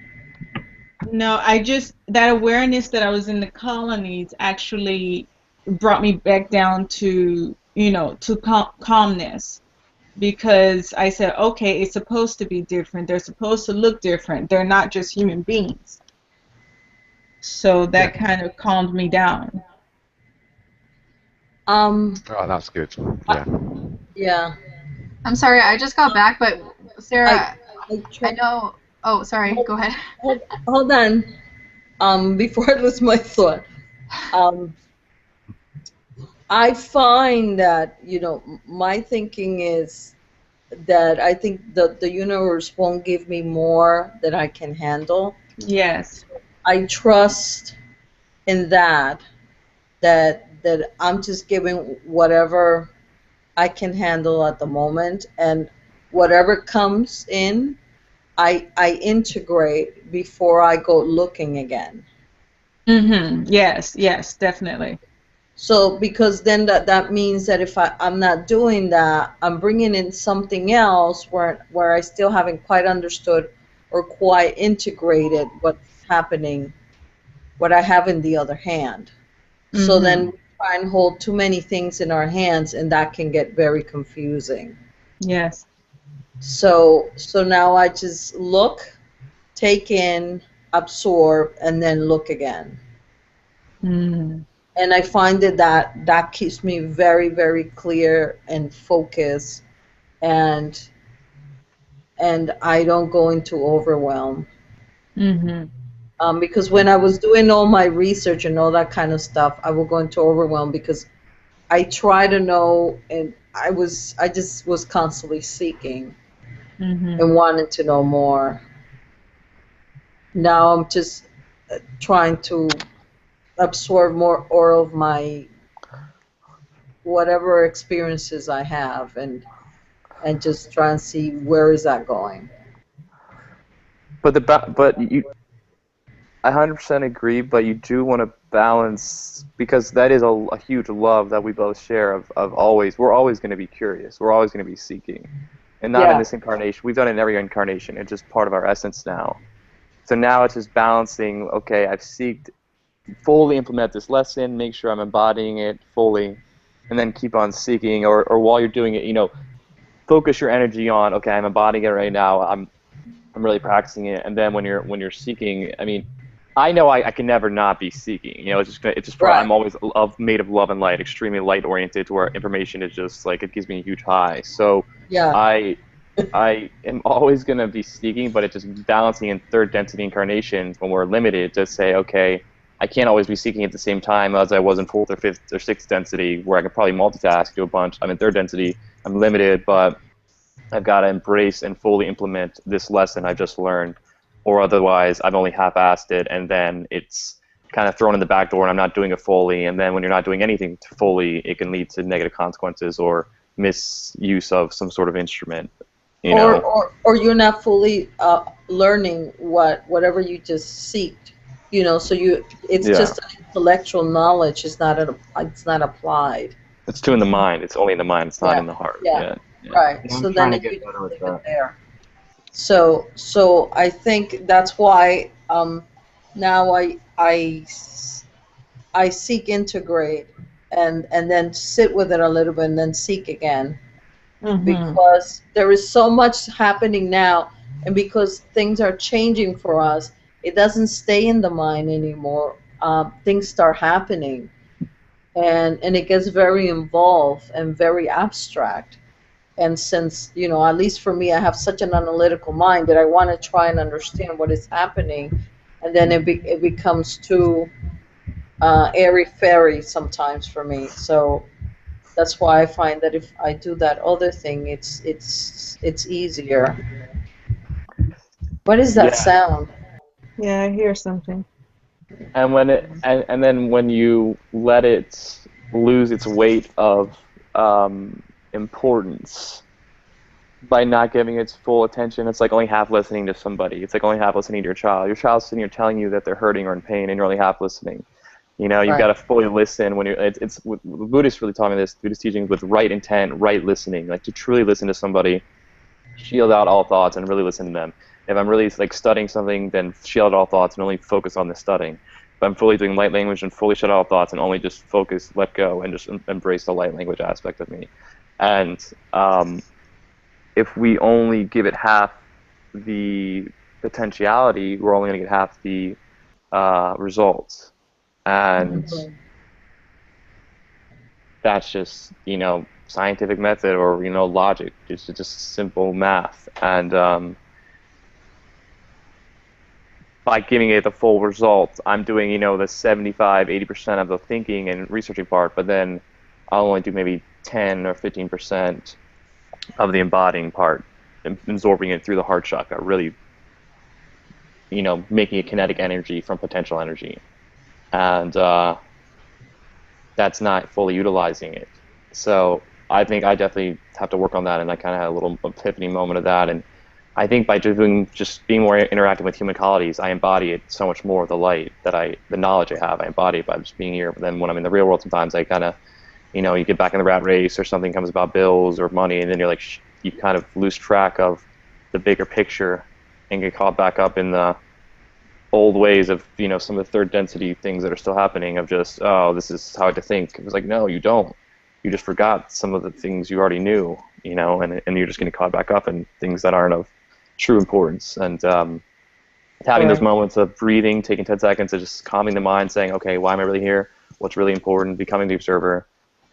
No, that awareness that I was in the colonies actually brought me back down to, to calmness. Because I said, okay, it's supposed to be different. They're supposed to look different. They're not just human beings. So that kind of calmed me down. Oh, that's good. Yeah. Yeah. I'm sorry, I just got back, but Sarah, I know. Oh, sorry. Go ahead. Hold on. Before I lose my thought, I find that my thinking is that I think the universe won't give me more than I can handle. Yes. I trust in that I'm just giving whatever I can handle at the moment, and whatever comes in, I integrate before I go looking again. Yes, definitely. So because then that means that if I'm not doing that, I'm bringing in something else where I still haven't quite understood or quite integrated what's happening, what I have in the other hand. So then we try and hold too many things in our hands, and that can get very confusing. Yes. So now I just look, take in, absorb, and then look again. And I find that keeps me very, very clear and focused, and I don't go into overwhelm. Because when I was doing all my research and all that kind of stuff, I would go into overwhelm because I try to know, and I just was constantly seeking and wanting to know more. Now I'm just trying to absorb more of my whatever experiences I have, and just try and see where is that going. But you, I 100% agree. But you do want to balance, because that is a huge love that we both share of always. We're always going to be curious. We're always going to be seeking, and not in this incarnation. We've done it in every incarnation. It's just part of our essence now. So now it's just balancing. Okay, I've seeked, fully implement this lesson, make sure I'm embodying it fully, and then keep on seeking. Or while you're doing it, focus your energy on, okay, I'm embodying it right now. I'm really practicing it. And then when you're seeking, I mean, I know I can never not be seeking. It's just Right. I'm always made of love and light, extremely light oriented, to where information is just like, it gives me a huge high. So Yeah. I am always going to be seeking, but it's just balancing in third density incarnations when we're limited to say, okay, I can't always be seeking at the same time as I was in fourth or fifth or sixth density, where I could probably multitask, do a bunch. I'm in third density, I'm limited, but I've got to embrace and fully implement this lesson I just learned, or otherwise I've only half-assed it, and then it's kind of thrown in the back door and I'm not doing it fully. And then when you're not doing anything fully, it can lead to negative consequences or misuse of some sort of instrument. Or you're not fully learning whatever you just seeked, so it's just an intellectual knowledge. It's not applied. It's too in the mind. It's only in the mind. It's not in the heart. Yeah. Right. Yeah, So then to you get better with leave that. it there. So I think that's why now I seek integrate and then sit with it a little bit and then seek again. Because there is so much happening now, and because things are changing for us, it doesn't stay in the mind anymore. Things start happening, and it gets very involved and very abstract. And since, at least for me, I have such an analytical mind that I want to try and understand what is happening, and then it becomes too airy-fairy sometimes for me. So that's why I find that if I do that other thing, it's easier. What is that sound? Yeah, I hear something. And when and then when you let it lose its weight of importance by not giving its full attention, it's like only half listening to somebody. It's like only half listening to your child. Your child's sitting here telling you that they're hurting or in pain, and you're only half listening. You know, you've got to fully listen when you're. It's Buddhists really taught me this. Buddhist teachings with right intent, right listening, like to truly listen to somebody, shield out all thoughts, and really listen to them. If I'm really like studying something, then shield out all thoughts and only focus on the studying. If I'm fully doing light language, and fully shut out all thoughts and only just focus, let go, and just embrace the light language aspect of me. And if we only give it half the potentiality, we're only going to get half the results. And that's just, you know, scientific method or, you know, logic. It's just simple math. And by giving it the full result, I'm doing, you know, the 75-80% of the thinking and researching part, but then I'll only do maybe 10 or 15% of the embodying part, absorbing it through the heart chakra, really, you know, making it kinetic energy from potential energy. And that's not fully utilizing it. So I think I definitely have to work on that, and I kind of had a little epiphany moment of that. And I think by just being more interactive with human colonies, I embody it so much more, the light that the knowledge I have, I embody it by just being here. But then when I'm in the real world, sometimes I kind of, you know, you get back in the rat race or something comes about bills or money, and then you're like, you kind of lose track of the bigger picture and get caught back up in the old ways of, you know, some of the third density things that are still happening of just, oh, this is how to think. It was like, no, you don't. You just forgot some of the things you already knew, you know, and you're just getting caught back up in things that aren't of true importance. And having those moments of breathing, taking 10 seconds of just calming the mind, saying, okay, why am I really here? What's really important? Becoming the observer,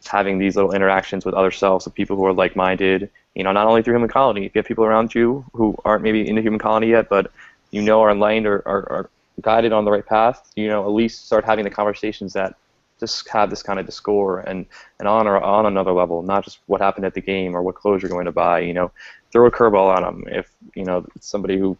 having these little interactions with other selves, with people who are like-minded, you know, not only through human colony. If you have people around you who aren't maybe in the human colony yet, but you know are enlightened or are guided on the right path, you know, at least start having the conversations that just have this kind of discord and on another level, not just what happened at the game or what clothes you're going to buy, you know. Throw a curveball on them. If, you know, it's somebody who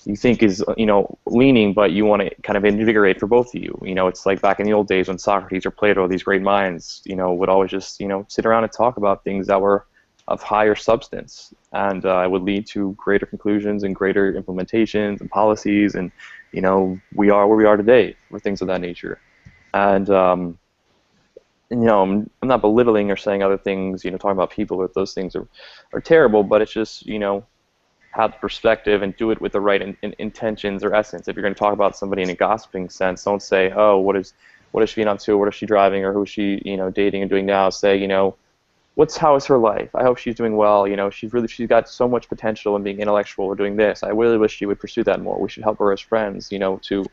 you think is, you know, leaning, but you want to kind of invigorate for both of you. You know, it's like back in the old days when Socrates or Plato, these great minds, you know, would always just, you know, sit around and talk about things that were of higher substance, and it would lead to greater conclusions and greater implementations and policies, and, you know, we are where we are today for things of that nature. And you know, I'm not belittling or saying other things, you know, talking about people, that those things are terrible, but it's just, you know, have the perspective and do it with the right intentions or essence. If you're going to talk about somebody in a gossiping sense, don't say, oh, what is she up to, what is she driving, or who is she, you know, dating and doing now. Say, you know, how is her life? I hope she's doing well. You know, she's got so much potential in being intellectual or doing this. I really wish she would pursue that more. We should help her as friends, you know, to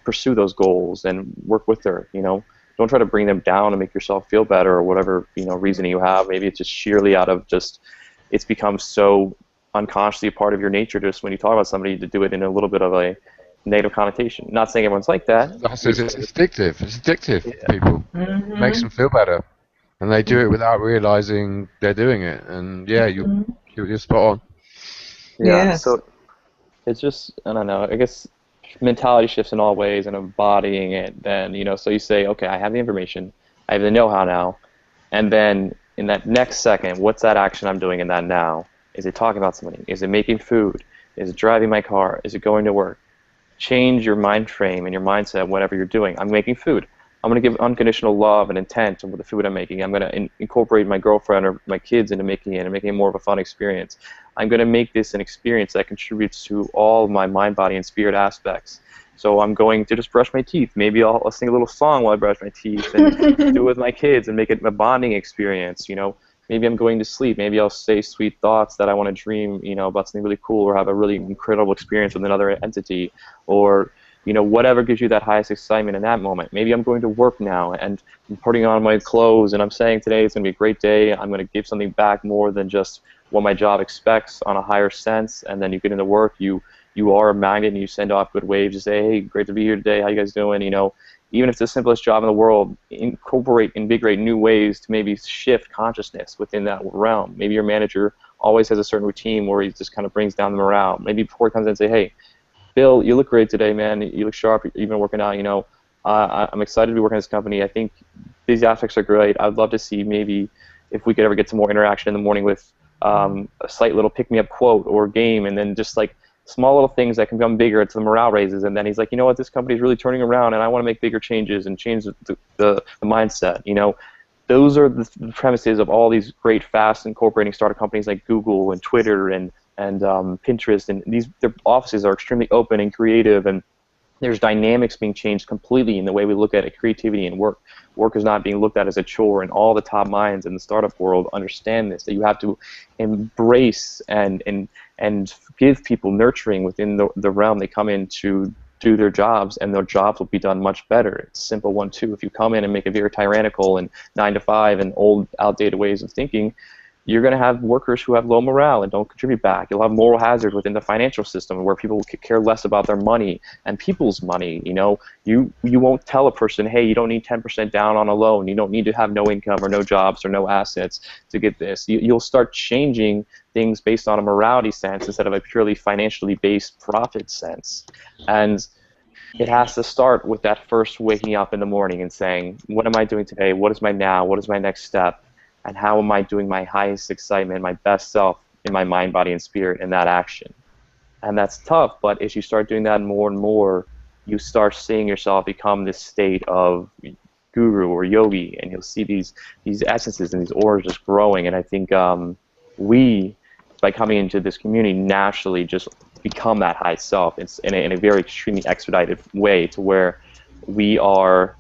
pursue those goals and work with her, you know. Don't try to bring them down and make yourself feel better or whatever, you know, reasoning you have. Maybe it's just sheerly out of just, it's become so unconsciously a part of your nature just when you talk about somebody to do it in a little bit of a negative connotation. Not saying everyone's like that. It's addictive. It's addictive, people. It makes them feel better. And they do it without realizing they're doing it. And yeah, you're spot on. Yeah, so it's just, I don't know, I guess mentality shifts in all ways and embodying it then, you know, so you say, okay, I have the information, I have the know-how now, and then in that next second, what's that action I'm doing in that now? Is it talking about somebody? Is it making food? Is it driving my car? Is it going to work? Change your mind frame and your mindset, whatever you're doing. I'm making food. I'm going to give unconditional love and intent to the food I'm making. I'm going to incorporate my girlfriend or my kids into making it and making it more of a fun experience. I'm going to make this an experience that contributes to all my mind, body, and spirit aspects. So I'm going to just brush my teeth. Maybe I'll sing a little song while I brush my teeth and do it with my kids and make it a bonding experience, you know. Maybe I'm going to sleep. Maybe I'll say sweet thoughts that I want to dream, you know, about something really cool or have a really incredible experience with another entity, or, you know, whatever gives you that highest excitement in that moment. Maybe I'm going to work now and I'm putting on my clothes and I'm saying today it's going to be a great day. I'm going to give something back more than just what my job expects on a higher sense. And then you get into work, you you are a magnet and you send off good waves. You say, hey, great to be here today. How you guys doing? You know, even if it's the simplest job in the world, invigorate new ways to maybe shift consciousness within that realm. Maybe your manager always has a certain routine where he just kind of brings down the morale. Maybe before he comes in and say, hey, Bill, you look great today, man. You look sharp. You've been working out. You know, I'm excited to be working at this company. I think these aspects are great. I'd love to see maybe if we could ever get some more interaction in the morning with a slight little pick-me-up quote or game, and then just like small little things that can become bigger until the morale raises. And then he's like, you know what, this company is really turning around, and I want to make bigger changes and change the mindset. You know, those are the premises of all these great, fast incorporating startup companies like Google and Twitter and Pinterest, and their offices are extremely open and creative, and there's dynamics being changed completely in the way we look at it, creativity and work. Work is not being looked at as a chore, and all the top minds in the startup world understand this, that you have to embrace and give people nurturing within the realm they come in to do their jobs, and their jobs will be done much better. It's a simple one, too. If you come in and make it very tyrannical and 9 to 5 and old, outdated ways of thinking, you're going to have workers who have low morale and don't contribute back. You'll have moral hazard within the financial system where people care less about their money and people's money. You know, you won't tell a person, hey, you don't need 10% down on a loan. You don't need to have no income or no jobs or no assets to get this. You'll start changing things based on a morality sense instead of a purely financially based profit sense. And it has to start with that first waking up in the morning and saying, what am I doing today? What is my now? What is my next step? And how am I doing my highest excitement, my best self in my mind, body, and spirit in that action? And that's tough, but as you start doing that more and more, you start seeing yourself become this state of guru or yogi, and you'll see these essences and these auras just growing. And I think we, by coming into this community, naturally just become that high self. It's in a very extremely expedited way, to where we are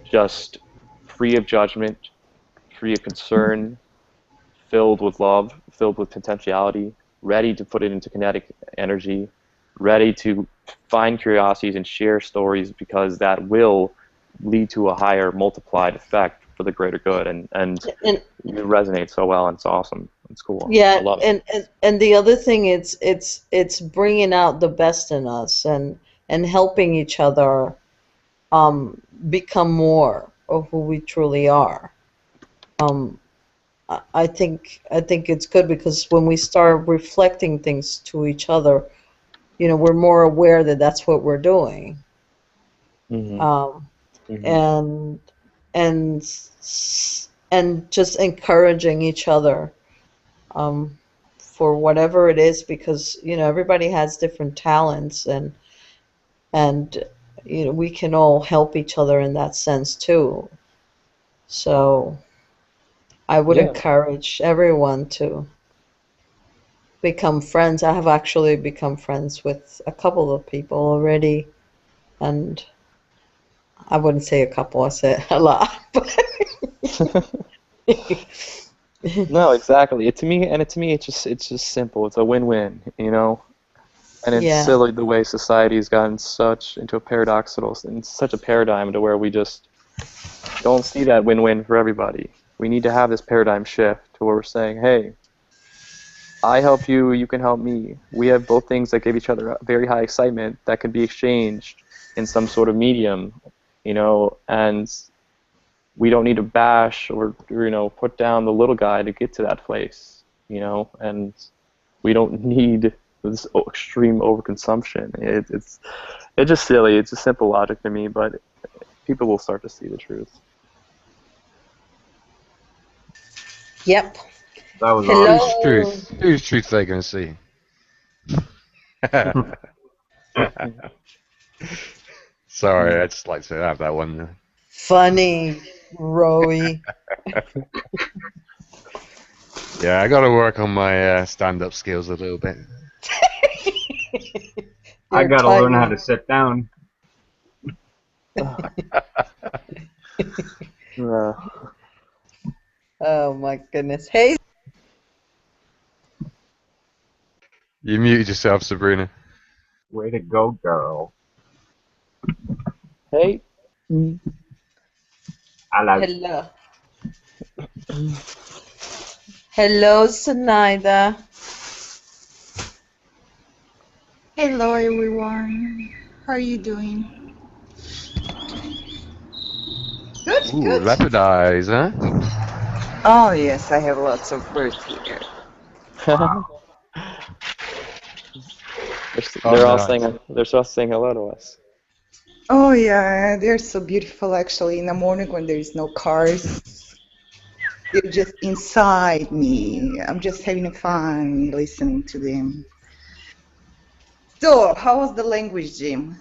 just free of judgment, free of concern, filled with love, filled with potentiality, ready to put it into kinetic energy, ready to find curiosities and share stories, because that will lead to a higher multiplied effect for the greater good. And it resonates so well, and it's awesome. It's cool. Yeah, I love it. And the other thing, it's bringing out the best in us and helping each other become more of who we truly are. I think it's good, because when we start reflecting things to each other, you know, we're more aware that that's what we're doing. And just encouraging each other for whatever it is, because, you know, everybody has different talents, and you know, we can all help each other in that sense too. So I would encourage everyone to become friends. I have actually become friends with a couple of people already, and I wouldn't say a couple, I say a lot. No, exactly. To me, it's just simple. It's a win-win, you know. And it's silly the way society has gotten into a paradoxical, in such a paradigm to where we just don't see that win-win for everybody. We need to have this paradigm shift to where we're saying, hey, I help you, you can help me. We have both things that give each other very high excitement that can be exchanged in some sort of medium, you know, and we don't need to bash or, you know, put down the little guy to get to that place, you know, and we don't need this extreme overconsumption. It's just silly. It's a simple logic to me, but people will start to see the truth. Yep. That was awesome. Whose truth they going to see? Sorry, I just like to have that one. Funny, Rowie. Yeah, I got to work on my stand-up skills a little bit. I got to learn how to sit down. Oh my goodness. Hey. You muted yourself, Sabrina. Way to go, girl. Hey. Hello. Hello, Sinaida. Hello everyone. How are you doing? Good, Ooh, good. leopard eyes, huh? Oh yes, I have lots of birds here. They're all nice. saying they're supposed to saying hello to us. Oh yeah, they're so beautiful actually. In the morning when there's no cars, they're just inside me. I'm just having fun listening to them. So, how was the language, Jim?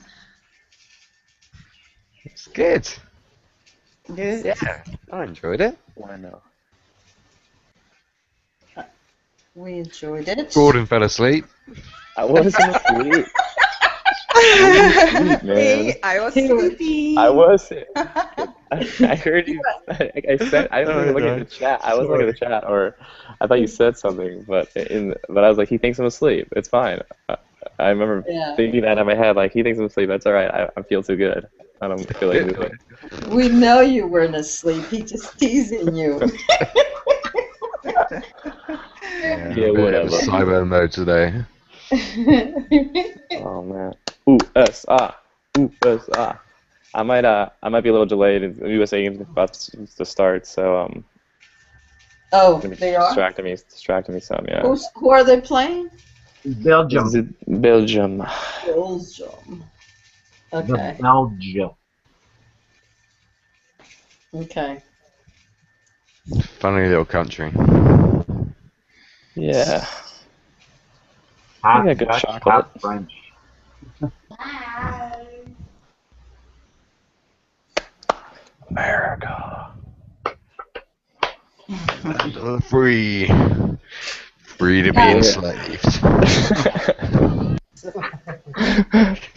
It's good. Good. Yeah, I enjoyed it. Why not? We enjoyed it. Gordon fell asleep. I wasn't asleep. Hey, I was sleeping. I was. I heard you. I said I didn't even look at the chat. I wasn't looking at the chat, or I thought you said something, but I was like, he thinks I'm asleep. It's fine. I remember thinking that in my head, like he thinks I'm asleep. That's all right. I feel too good. I don't feel like moving. We know you weren't asleep. He's just teasing you. Yeah, whatever. Cyber mode today. Oh man. Ooh, I might be a little delayed. The USA game's about to start, so Oh, they are? Distracting me some, yeah. Who are they playing? Belgium. Belgium. The Okay. Belgium. Okay. Funny little country. Yeah. Half I got good Dutch, chocolate. half French. America. Land of the free. Free to be enslaved.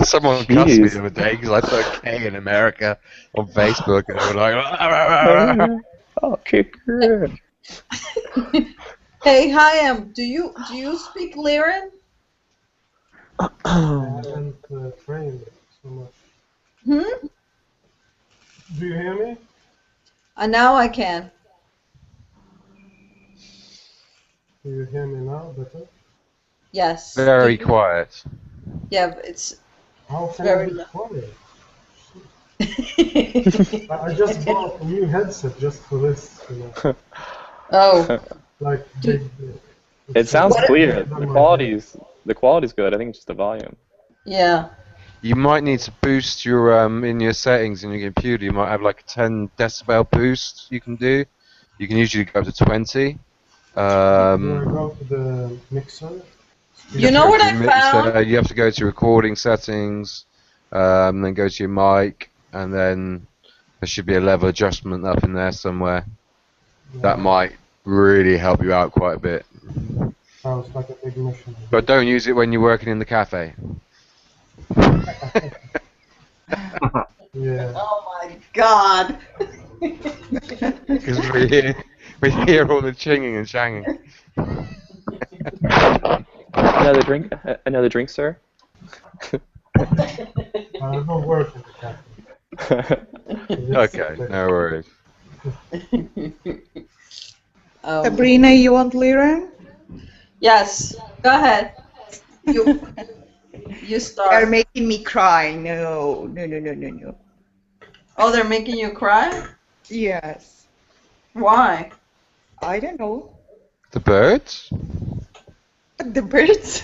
Someone cussed me the other day because I put K in America on Facebook, and they were like, "Oh, kicker." Hey, Hyam, do you speak Lyran? I haven't trained so much. Hmm? Do you hear me? Now I can. Do you hear me now better? Yes. very quiet. Yeah, but it's How can very I be low. quiet? I just bought a new headset just for this. You know. Oh. Like it sounds clear. The quality's good. I think it's just the volume. Yeah. You might need to boost your in your settings in your computer. You might have like a 10 decibel boost. You can do. You can usually go up to 20. Do I go to the mixer? You know what I found? You have to go to recording settings, then go to your mic, and then there should be a level adjustment up in there somewhere. Yeah. That might really help you out quite a bit. Sounds like a big mission. But don't use it when you're working in the cafe. Yeah. Oh my God. Because we hear all the chinging and shanging. Another drink, sir. I don't work in the cafe. Okay, no worries. Sabrina, you want Lyran? Yes. Go ahead. You start. They're making me cry. No. Oh, they're making you cry? Yes. Why? I don't know. The birds? The birds?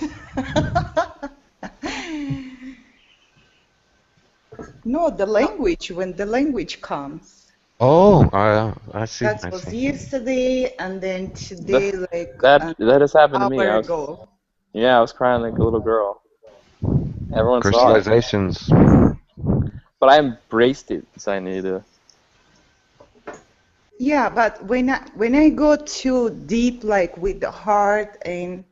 No, the language, when the language comes. Oh, I see. That was yesterday, and then today, that has happened to me. hour ago. Yeah, I was crying like a little girl. Everyone saw it. Crystallizations. But I embraced it, so I need to. Yeah, but when I go too deep, like with the heart and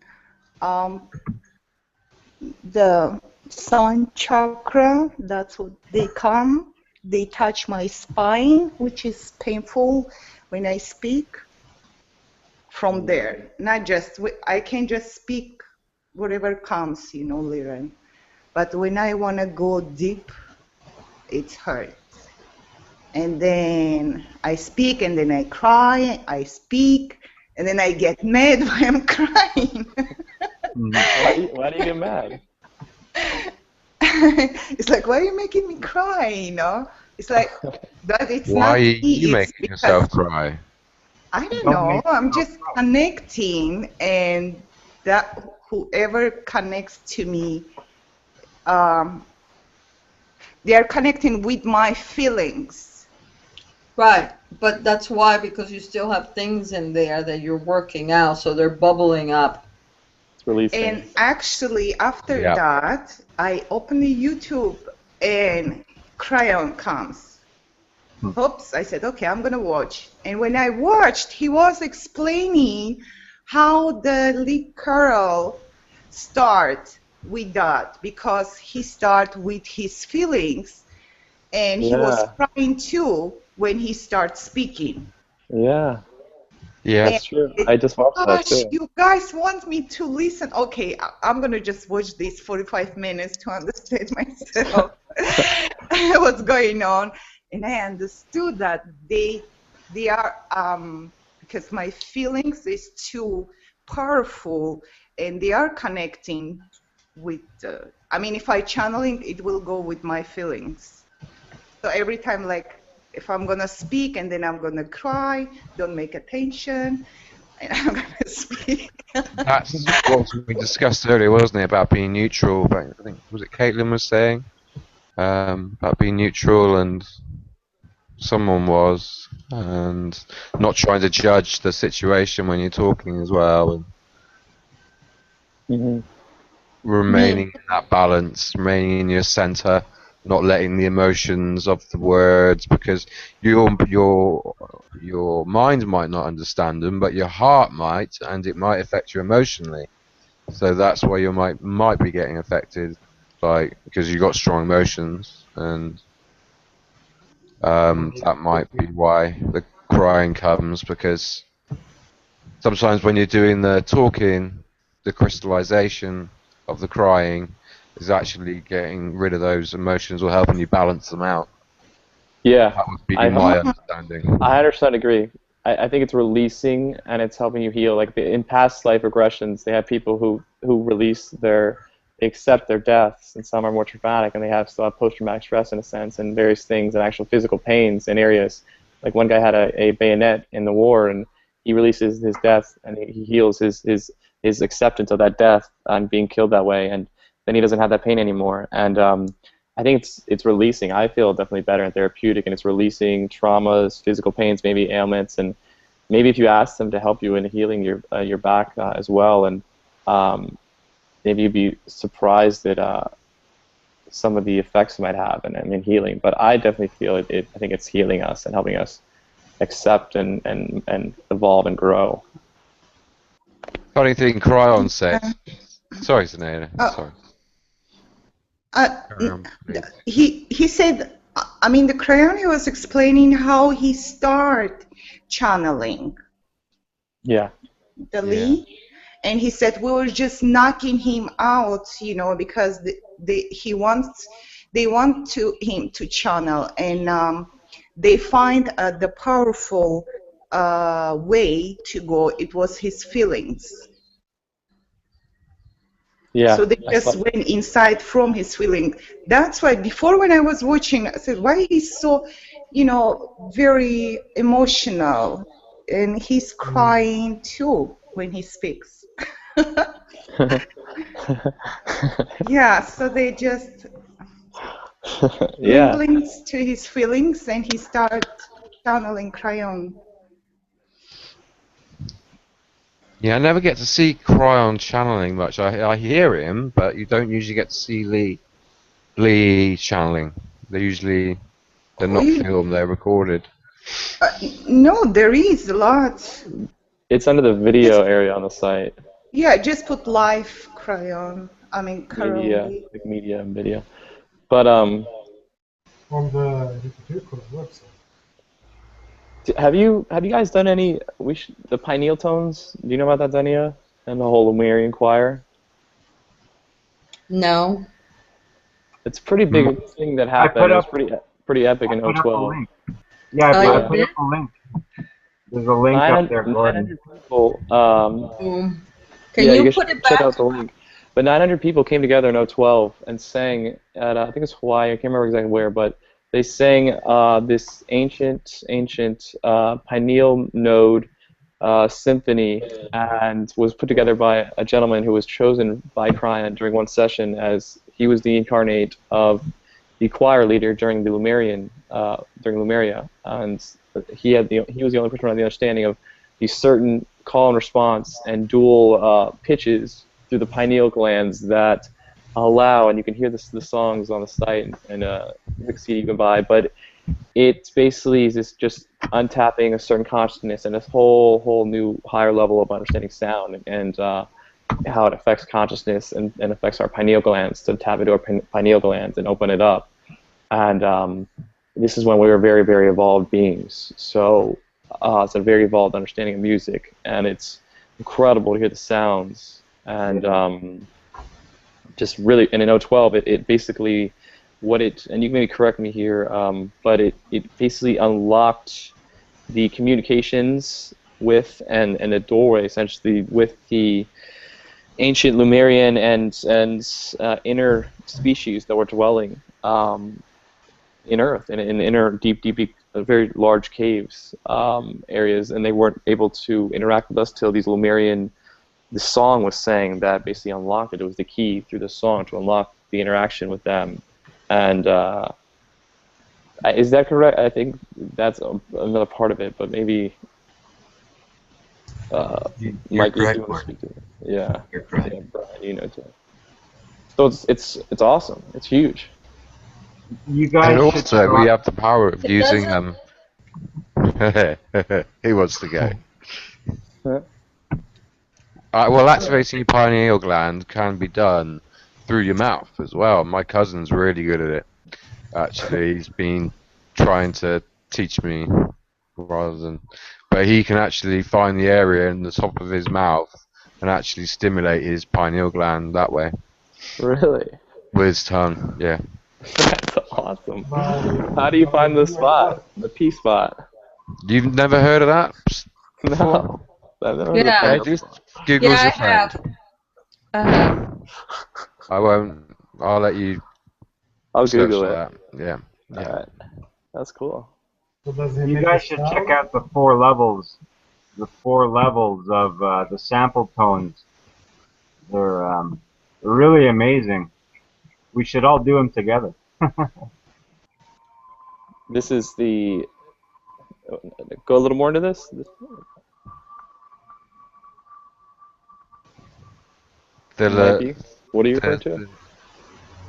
the sun chakra, that's what they come. They touch my spine, which is painful when I speak. From there, not just I can just speak whatever comes, Lyran. But when I want to go deep, it's hurt. And then I speak, and then I cry. I speak, and then I get mad when I'm crying. Why do you get mad? it's like, why are you making me cry? You know, it's like that. It's Why not are me. you It's making because yourself cry? I don't know. I'm just connecting, and that whoever connects to me, they are connecting with my feelings. Right, but that's why, because you still have things in there that you're working out, so they're bubbling up. It's releasing. And actually, after that, I open the YouTube and Cryon comes. Oops, I said, okay, I'm gonna watch. And when I watched, he was explaining how the lead girl start with that, because he start with his feelings, and he was crying too when he starts speaking. Yeah. Yeah, that's true. I just watched that too. You guys want me to listen? Okay, I'm gonna just watch these 45 minutes to understand myself what's going on. And I understood that they are because my feelings is too powerful, and they are connecting with. I mean, if I channeling, it will go with my feelings. So every time, like, if I'm gonna speak and then I'm gonna cry, don't make attention, and I'm gonna speak. That's what we discussed earlier, wasn't it? About being neutral. I think, was it Caitlin was saying about being neutral, and someone was, and not trying to judge the situation when you're talking as well, and remaining in that balance, remaining in your center, not letting the emotions of the words, because your mind might not understand them, but your heart might, and it might affect you emotionally. So that's why you might be getting affected, because you got strong emotions, and that might be why the crying comes, because sometimes when you're doing the talking, the crystallization of the crying is actually getting rid of those emotions or helping you balance them out. Yeah, that would be my understanding. I 100% agree. I think it's releasing, and it's helping you heal. Like in past life regressions, they have people who release they accept their deaths, and some are more traumatic, and they still have post-traumatic stress in a sense, and various things, and actual physical pains in areas. Like one guy had a bayonet in the war, and he releases his death, and he heals his acceptance of that death and being killed that way, and then he doesn't have that pain anymore. And I think it's releasing. I feel definitely better and therapeutic, and it's releasing traumas, physical pains, maybe ailments, and maybe if you ask them to help you in healing your back as well, and maybe you'd be surprised at some of the effects it might have in healing. But I definitely feel I think it's healing us and helping us accept and evolve and grow. Funny thing Cryon said. Sorry, Zaneta. Sorry. He said, I mean, the Cryoni was explaining how he started channeling. Yeah. The Lee, and he said we were just knocking him out, because they want him to channel, and they find the powerful way to go. It was his feelings. Yeah. So they just went inside from his feeling. That's why before, when I was watching, I said, why he's so, very emotional, and he's crying too when he speaks. Yeah, so they just links to his feelings, and he started channeling Cryon. Yeah, I never get to see Cryon channeling much. I hear him, but you don't usually get to see Lee channeling. They're not filmed, they're recorded. No, there is a lot. It's under the video area on the site. Yeah, just put live Cryon. I mean, media and video. But on the Hucolo website. Have you guys done any the pineal tones? Do you know about that, Dania? And the whole Lemurian choir? No. It's a pretty big thing that happened. It was pretty epic in 012. Yeah, I put up a link. There's a link up there, Gordon. 900 people. Can you put it back? Check out the link. But 900 people came together in 2012 and sang at, I think it's Hawaii, I can't remember exactly where, but they sang this ancient pineal node symphony, and was put together by a gentleman who was chosen by Cryon during one session as he was the incarnate of the choir leader during the during Lemuria, and he was the only person who had the understanding of these certain call and response and dual pitches through the pineal glands that allow, and you can hear the songs on the site and the CD you can buy, but it basically is just untapping a certain consciousness and this whole new higher level of understanding sound and how it affects consciousness and affects our pineal glands, to tap into our pineal glands and open it up. And this is when we were very, very evolved beings. So it's a very evolved understanding of music, and it's incredible to hear the sounds. And just really, and in 2012, it basically, and you can maybe correct me here, but it basically unlocked the communications with and a doorway essentially with the ancient Lemurian and inner species that were dwelling in Earth, in inner deep, very large caves areas, and they weren't able to interact with us till these Lemurian. The song was saying that basically unlocked it. It was the key through the song to unlock the interaction with them. And is that correct? I think that's another part of it, but maybe You're Mike, correct, you want to Mark. speak to it? Yeah. You're correct. Yeah, Brian, you know too. So it's awesome. It's huge. You guys And should also, we try- have the power of using them. He wants to go. Well, activating your pineal gland can be done through your mouth as well. My cousin's really good at it. Actually, he's been trying to teach me but he can actually find the area in the top of his mouth and actually stimulate his pineal gland that way. Really? With his tongue, yeah. That's awesome. How do you find the spot, the P spot? You've never heard of that? No. I've never heard of the Yeah. pineal Just spot. Google's Yeah, your I friend. have. I have. I won't. I'll let you. I'll search Google for it. that. Yeah. Yeah. Alright. That's cool. So does he You make guys a should sound? check out the 4 levels. The 4 levels of the sample tones. They're really amazing. We should all do them together. This is the. Go a little more into this. Mikey, what are you referring to?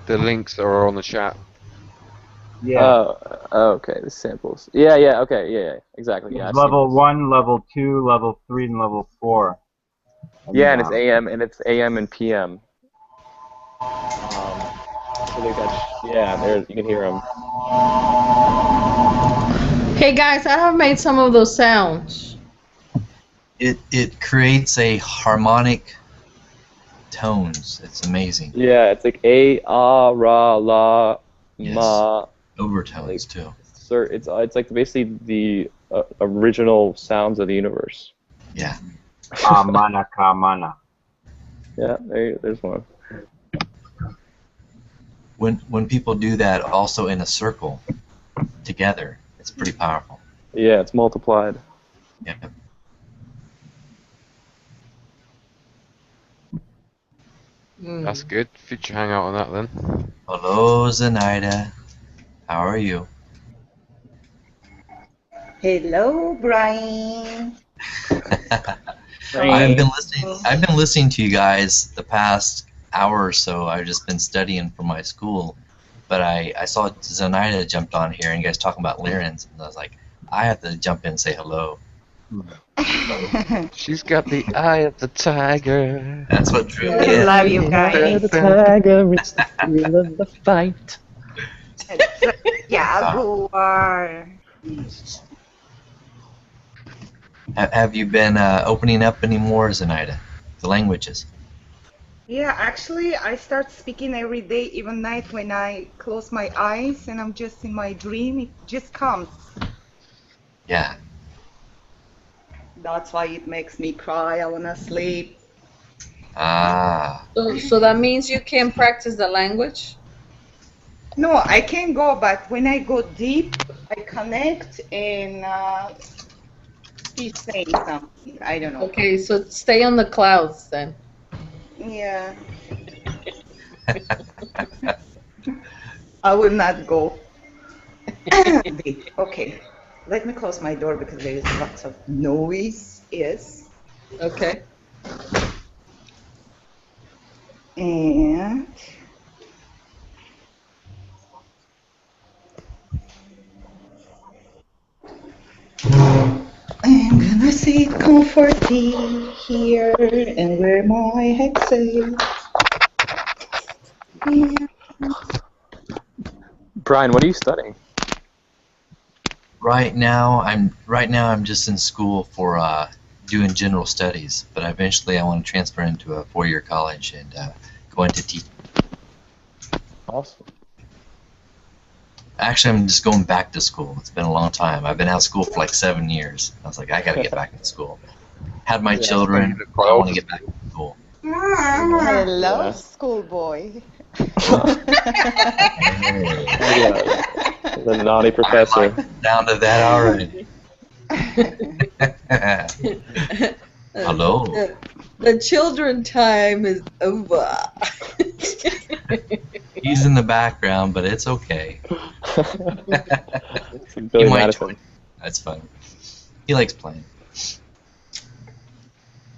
The links are on the chat. Yeah. Oh, okay. The samples. Yeah. Okay. Yeah. Exactly. Yeah. I've seen Level this. 1, level 2, level 3, and level 4. Yeah, and it's AM and PM. So they got, there you can hear them. Hey guys, I have made some of those sounds. It creates a harmonic tones. It's amazing. Yeah, it's like A, ah, ra, la, ma. Overtones too. It's like basically the original sounds of the universe. Yeah. Kamana, kamana. Yeah, there's one. When people do that also in a circle together, it's pretty powerful. Yeah, it's multiplied. Yeah. That's good. Future hangout on that then. Hello, Zenaida. How are you? Hello, Brian. I've been listening to you guys the past hour or so. I've just been studying for my school, but I saw Zenaida jumped on here and you guys talking about Lyrans, and I was like, I have to jump in and say hello. She's got the eye of the tiger. That's what drew me I in. love you guys. The tiger, it's the thrill of the fight. Jaguar. Have you been opening up any more, Zenaida? The languages? Yeah, actually, I start speaking every day, even night when I close my eyes and I'm just in my dream. It just comes. Yeah. That's why it makes me cry. I wanna sleep. Ah. So that means you can't practice the language? No, I can go, but when I go deep, I connect and he's saying something. I don't know. Okay, so stay on the clouds then. Yeah. I will not go. Okay. Let me close my door because there is lots of noise. Yes. Okay. And I'm gonna sit comfortably here and wear my headset. Brian, what are you studying? Right now, I'm just in school for doing general studies, but eventually I want to transfer into a 4-year college and go into teaching. Awesome. Actually, I'm just going back to school. It's been a long time. I've been out of school for like 7 years. I was like, I gotta get back in school. Had my children. I want to get back in school. Hello, schoolboy. The naughty professor. Down to that already. Hello. The children time is over. He's in the background, but it's okay. Billy Madison. That's fun. He likes playing.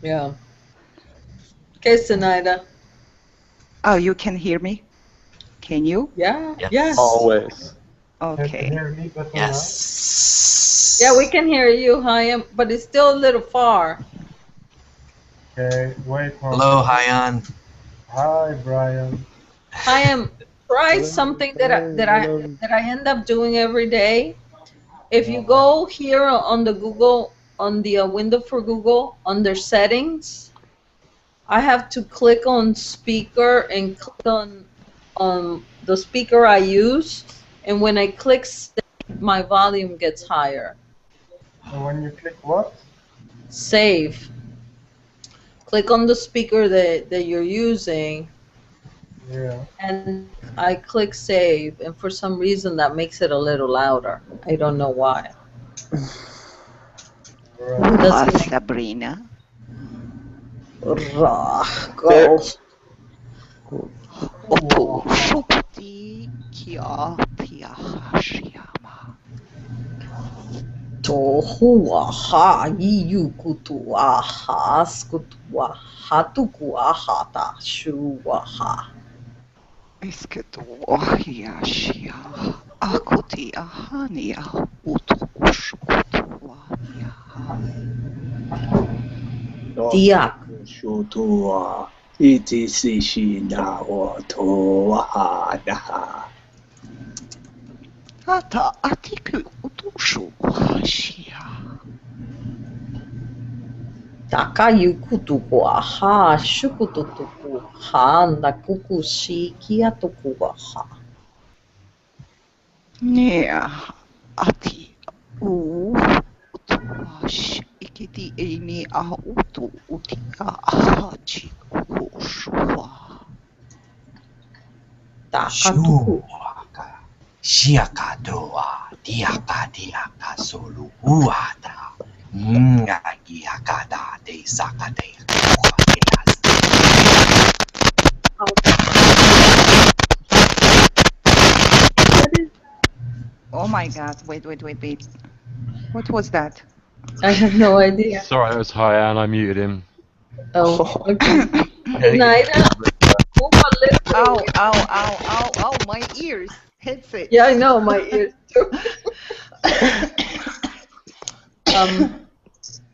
Yeah. Okay, Sinaida. Oh, you can hear me? Can you? Yeah. Yes. Yes. Always. Okay. Yes. Yeah, we can hear you, Hayam, but it's still a little far. Okay, wait. Hello, Hyan. Hi, Brian. Hayam, try something that I end up doing every day. If you go here on the Google, on the window for Google, under settings, I have to click on speaker and click on the speaker I use, and when I click save, my volume gets higher. And when you click what? Save. Click on the speaker that you're using. Yeah. And I click save, and for some reason that makes it a little louder. I don't know why. Hi, Sabrina. Go. Tohuaha iyukutuaha skutuahatukuahata shuaha. Isketuahiashia akutiahania utukushkutuahiaha. Diak. Shutua itisishina otoahadaha. Ata atiku utushuashia. Takayukutukuaha shukututukuha nakukushikiatukuaha. Nia ati utuash ikiti ini autu utia ahachi ukushua. Takatuku. Shiakadoa diaka solu uada. Ngagiakada de sakade. Oh my god, wait. What was that? I have no idea. Sorry, it was Hyan. I muted him. Oh, okay. Naida, move a little. Ow, my ears. Headset. Yeah, I know, my ears too.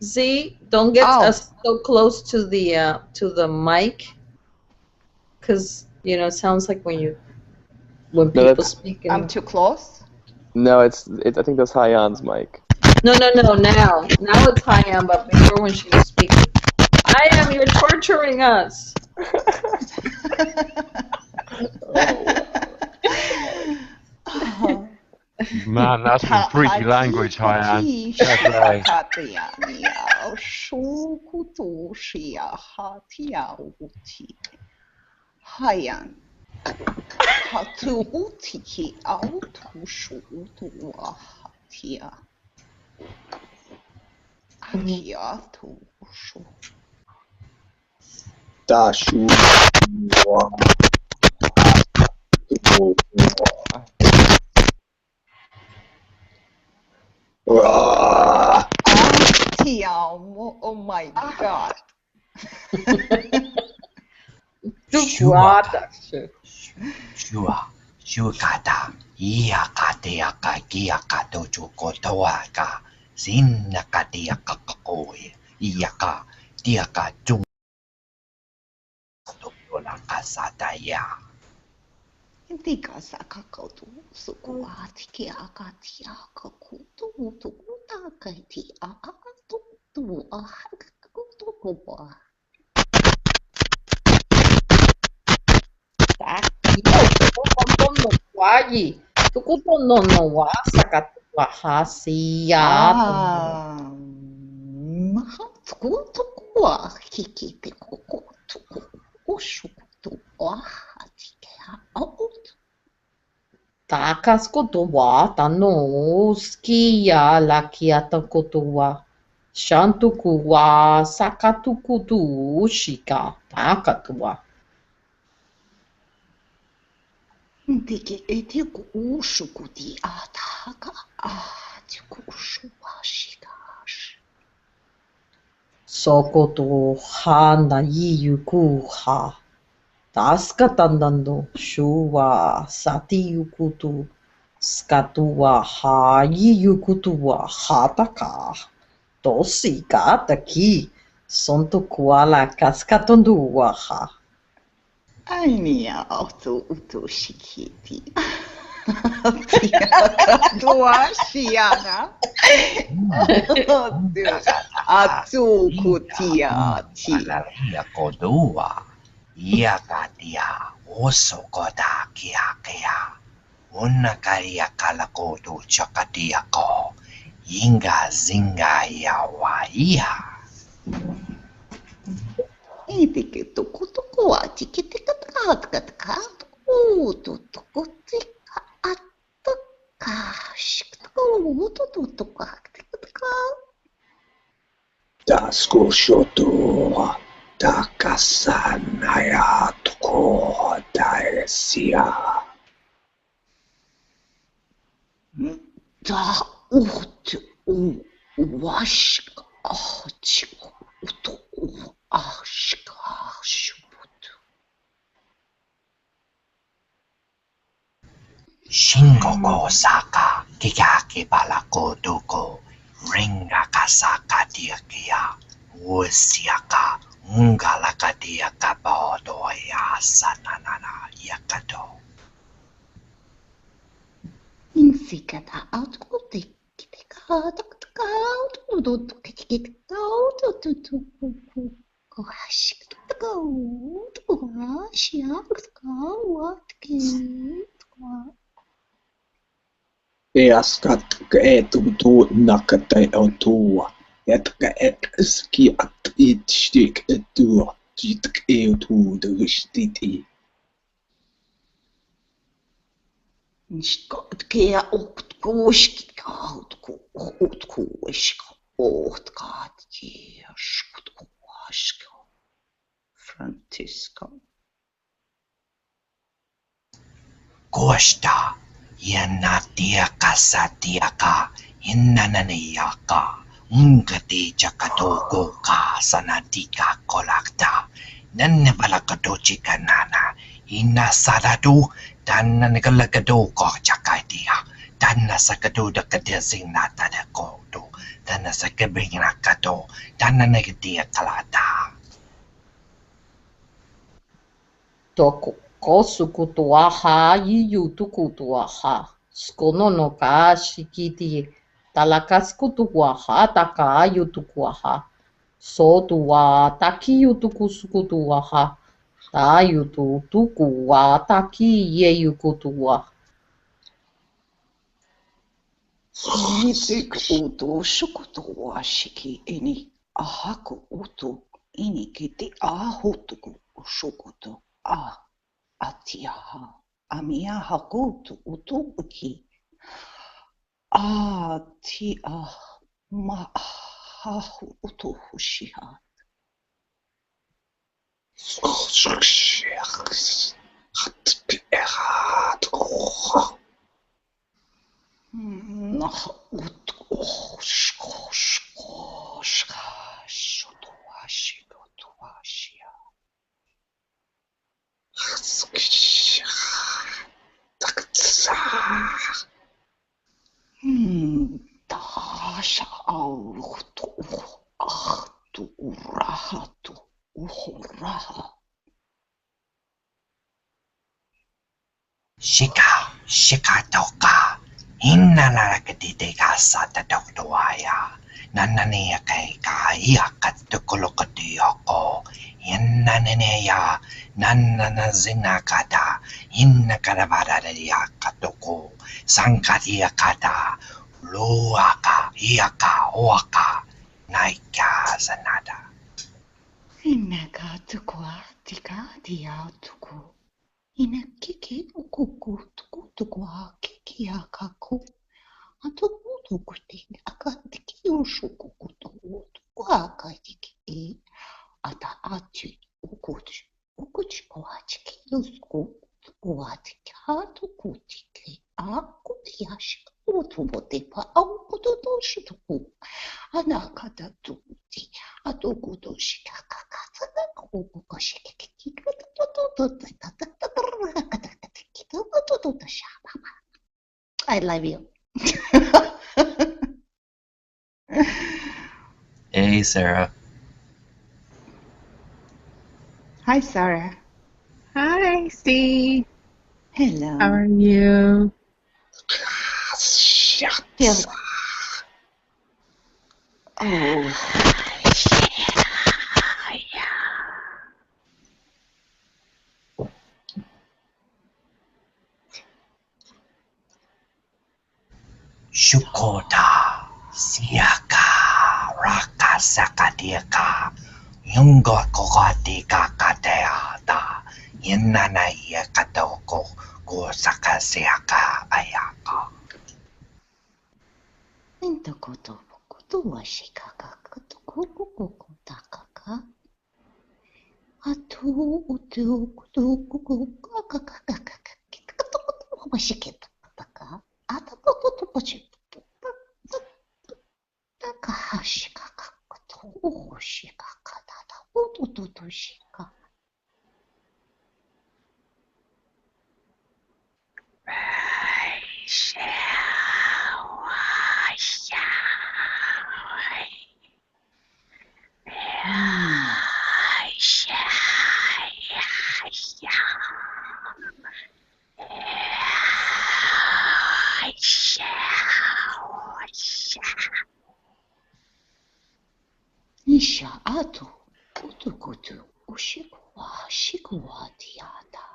Z, don't get us so close to the mic, because it sounds like when people speak. I'm too close. No, it's. I think that's Hyan's mic. No. Now it's Hayam, but before when she was speaking, Hayam, you're torturing us. Man, that's some freaky language, Hyan. Fair play. Hyan. Hatu utiki autushu hatia. Hakiatushu. Dashu. Oh my God. Shukata, Iakateaka, Giakato, Chukotoaka, Sinakatiaka, Iaka, Tiaka, Kasataya. Indika sakakotu, sukuati kiakatia, kakutu, tukutakaiti, tu ahakakutukuba. Takas kotowa, tano, skia, lakiata kotowa, shantukuwa, sakatukutu, shika, takatuwa. Ndiki etiku ushukuti ataka atikushuashikash. Sokoto hana yiyuku ha. Taskatandando shuwa satiyukutu. Skatuwa ha yiyukutuwa hataka. Tosika taki. Sontokuwa la kaskatonduwa ha. Ainia auto utoshikiti. Tuashiana. Atu kutiati. Kodua, Iakatia, Osokoda Kiakea, Unakaria Kalakodo Chakatiako, Inga Zinga Yawaia. Idike tukutukua tikitikatkatkat ututukutika attakashiktukutututukatka. Dasko shoto takasanaya tuko daesia. Da ut washka achiko utu ashka shubutu. Shingo Saka, Kikaki Balako Doko, Ringa Kasaka Diakia, Wusiaka, Ungalakadia Kabodoya Sananana Yakato. Insikata outkutikkitika Easkat etutu nakate otua. Etka etski at itstik etua. Jitk etu de stiti. Nskotkia utkushkika utkushka otkatkia skutkuashka. Francisco. Kosta, Yanatia Kasatiaka, Inananiaka, Ungati Jakatoko Ka Sanatika Kolakta, Nanebalakadochi Kanana, Inasadadu, Dananikalakado Chakaitia, Dana Sakado the Kadezinata de Kodo, Dana Sakabina Kato, Dana Negatia Kalata. Toko kosukutuaha yiyutukutuaha. Skono no ka shikiti. Talakaskutuaha taka yutukuaha. Sotua taki yutukusukutuaha. Ta yututukua taki yeyukutua. Nitik utu shukutu washiki ini ahaku utu ini kiti ahutuku shukutu atiaha amiaha kutu utu uki atia mahahu utu hushiha. Tasha autu ahtu urahatu uhuraha. Shika toka. Inna narakatiteka sata doktoaya. Nanania kaika iakatukulokati yoko. Inna neneya. Nanana zinakata. Inna karavada yakatoko. Sankatia kata. Luaka iaka oaka. Naika zanada. Inaka tukua tika dia tuku. Ina kiki ukuku tuku tukua kiki akaku. Atuku tukuti akatiki ushuku kutu akatiki. Ata ati ukuchi. Ukuchi koachiki usku. Uatiki hatukutiki. Akutiashika utubotepa aukututushutuku. Anakata tukuti. Atukutushika kakata. I love you. Hey, Sarah. Hi, Sarah. Hi, Steve. Hello. How are you? Oh. Shukota, Siaka, Raka Sakadiaka, Yunga Kogatika Kateata, Yenana Yakatoko, Gosaka Siaka Ayaka. Intokoto kutu washikaka kutu takaka. Atu utu kutu kuku kakaka. Washiketa taka. Atakoto pochi. Takahashikaka kutu shikaka tata utu shika. Isha atu utu ushikuwa shikuwa tiata.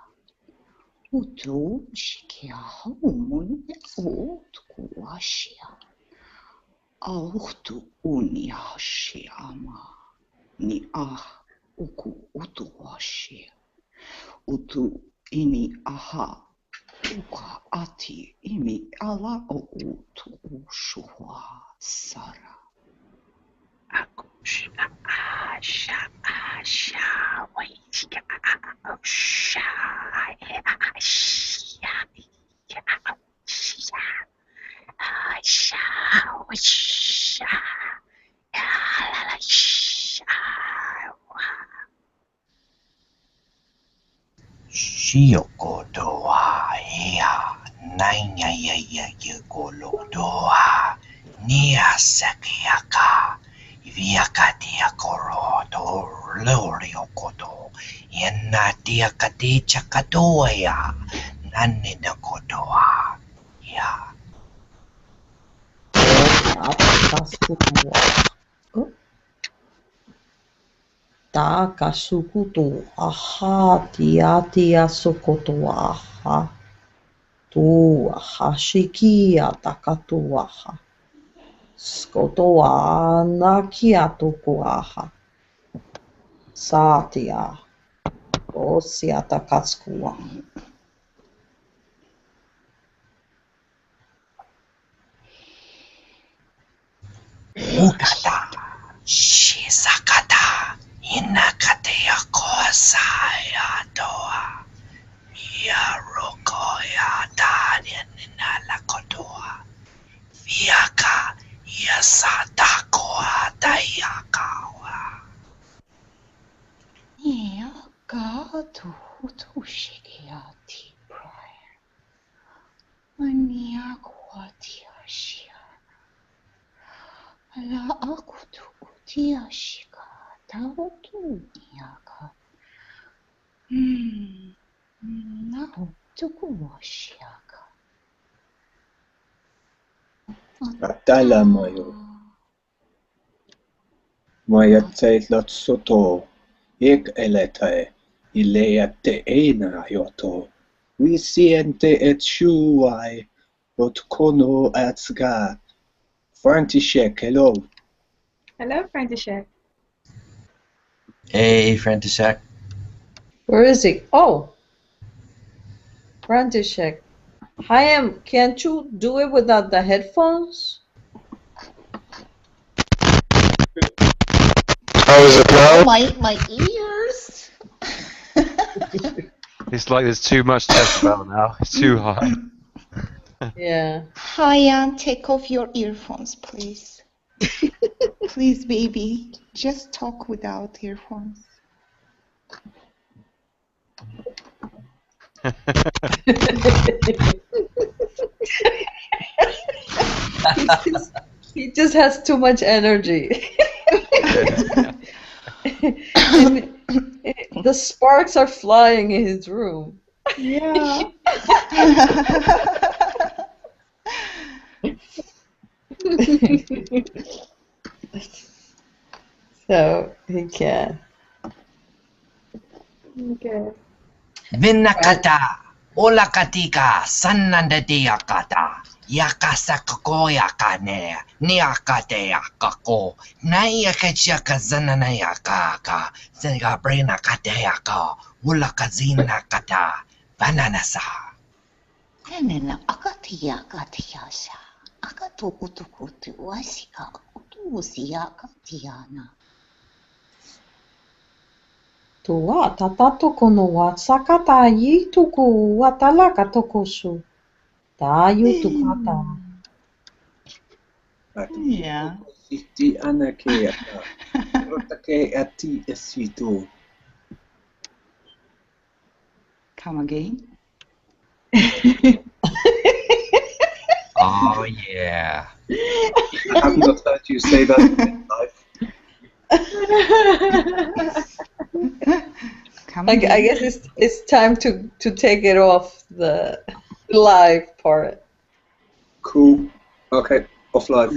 Utu shikia humun utukuwa shia. Autu uniashiama. Ni uku utu washia. Utu ini aha. Uka ati imi ala o utu ushuwa sara. Akusha asha waitika asha Shiyoko doa ea, nanya yagolo doa, nia sakiaka, viakatia koroto, loriokoto, yennatia chakatoya, naninakotoa, ya. Takasukuto aha tia sokoto aha Tuaha shikia takatuaha. Skotoa nakia tukuaha. Satia. Osia takatskua. Ukata, Shizakata, Inakatea Kosaya Doa, Yarokoya Daniana Lakotoa, Viaka, Yasatakoa Dayakawa. Yaka to Shikiati prior. Maniaquatiashia. La akutu utiashika tautu yaka. Now tukuwashiaka. Atala mayo. Mayate lotsoto. Ik elete. Ileate ena yoto. We siente et shuai. Ot kono atsga. František, hello. Hello, František. Hey, František. Where is he? Oh, František. Hi, can't you do it without the headphones? How is it now? My ears. It's like there's too much decibel now. It's too high. Yeah. Hi, take off your earphones, please. Please, baby, just talk without earphones. He just has too much energy. The sparks are flying in his room. Yeah. So he can. Okay. Vinakata, Olakatika, Sanandadeakata, Yakasakakoyakane, Niakadeakako, Nayakachaka Zananayakaka, Sabrina Kadeaka, Ulakazina Kata, Bananasa. Nena akatia katiasha. Akatukutukutu wasika utusia katiana. Tua tatatoko no wa sakata yituku watalaka tokosu. Ta yutukata. Yeah. Iti anake rotake ati esito. Come again. Oh, yeah. I have not heard you say that in life. I guess it's time to take it off the live part. Cool. Okay, off live.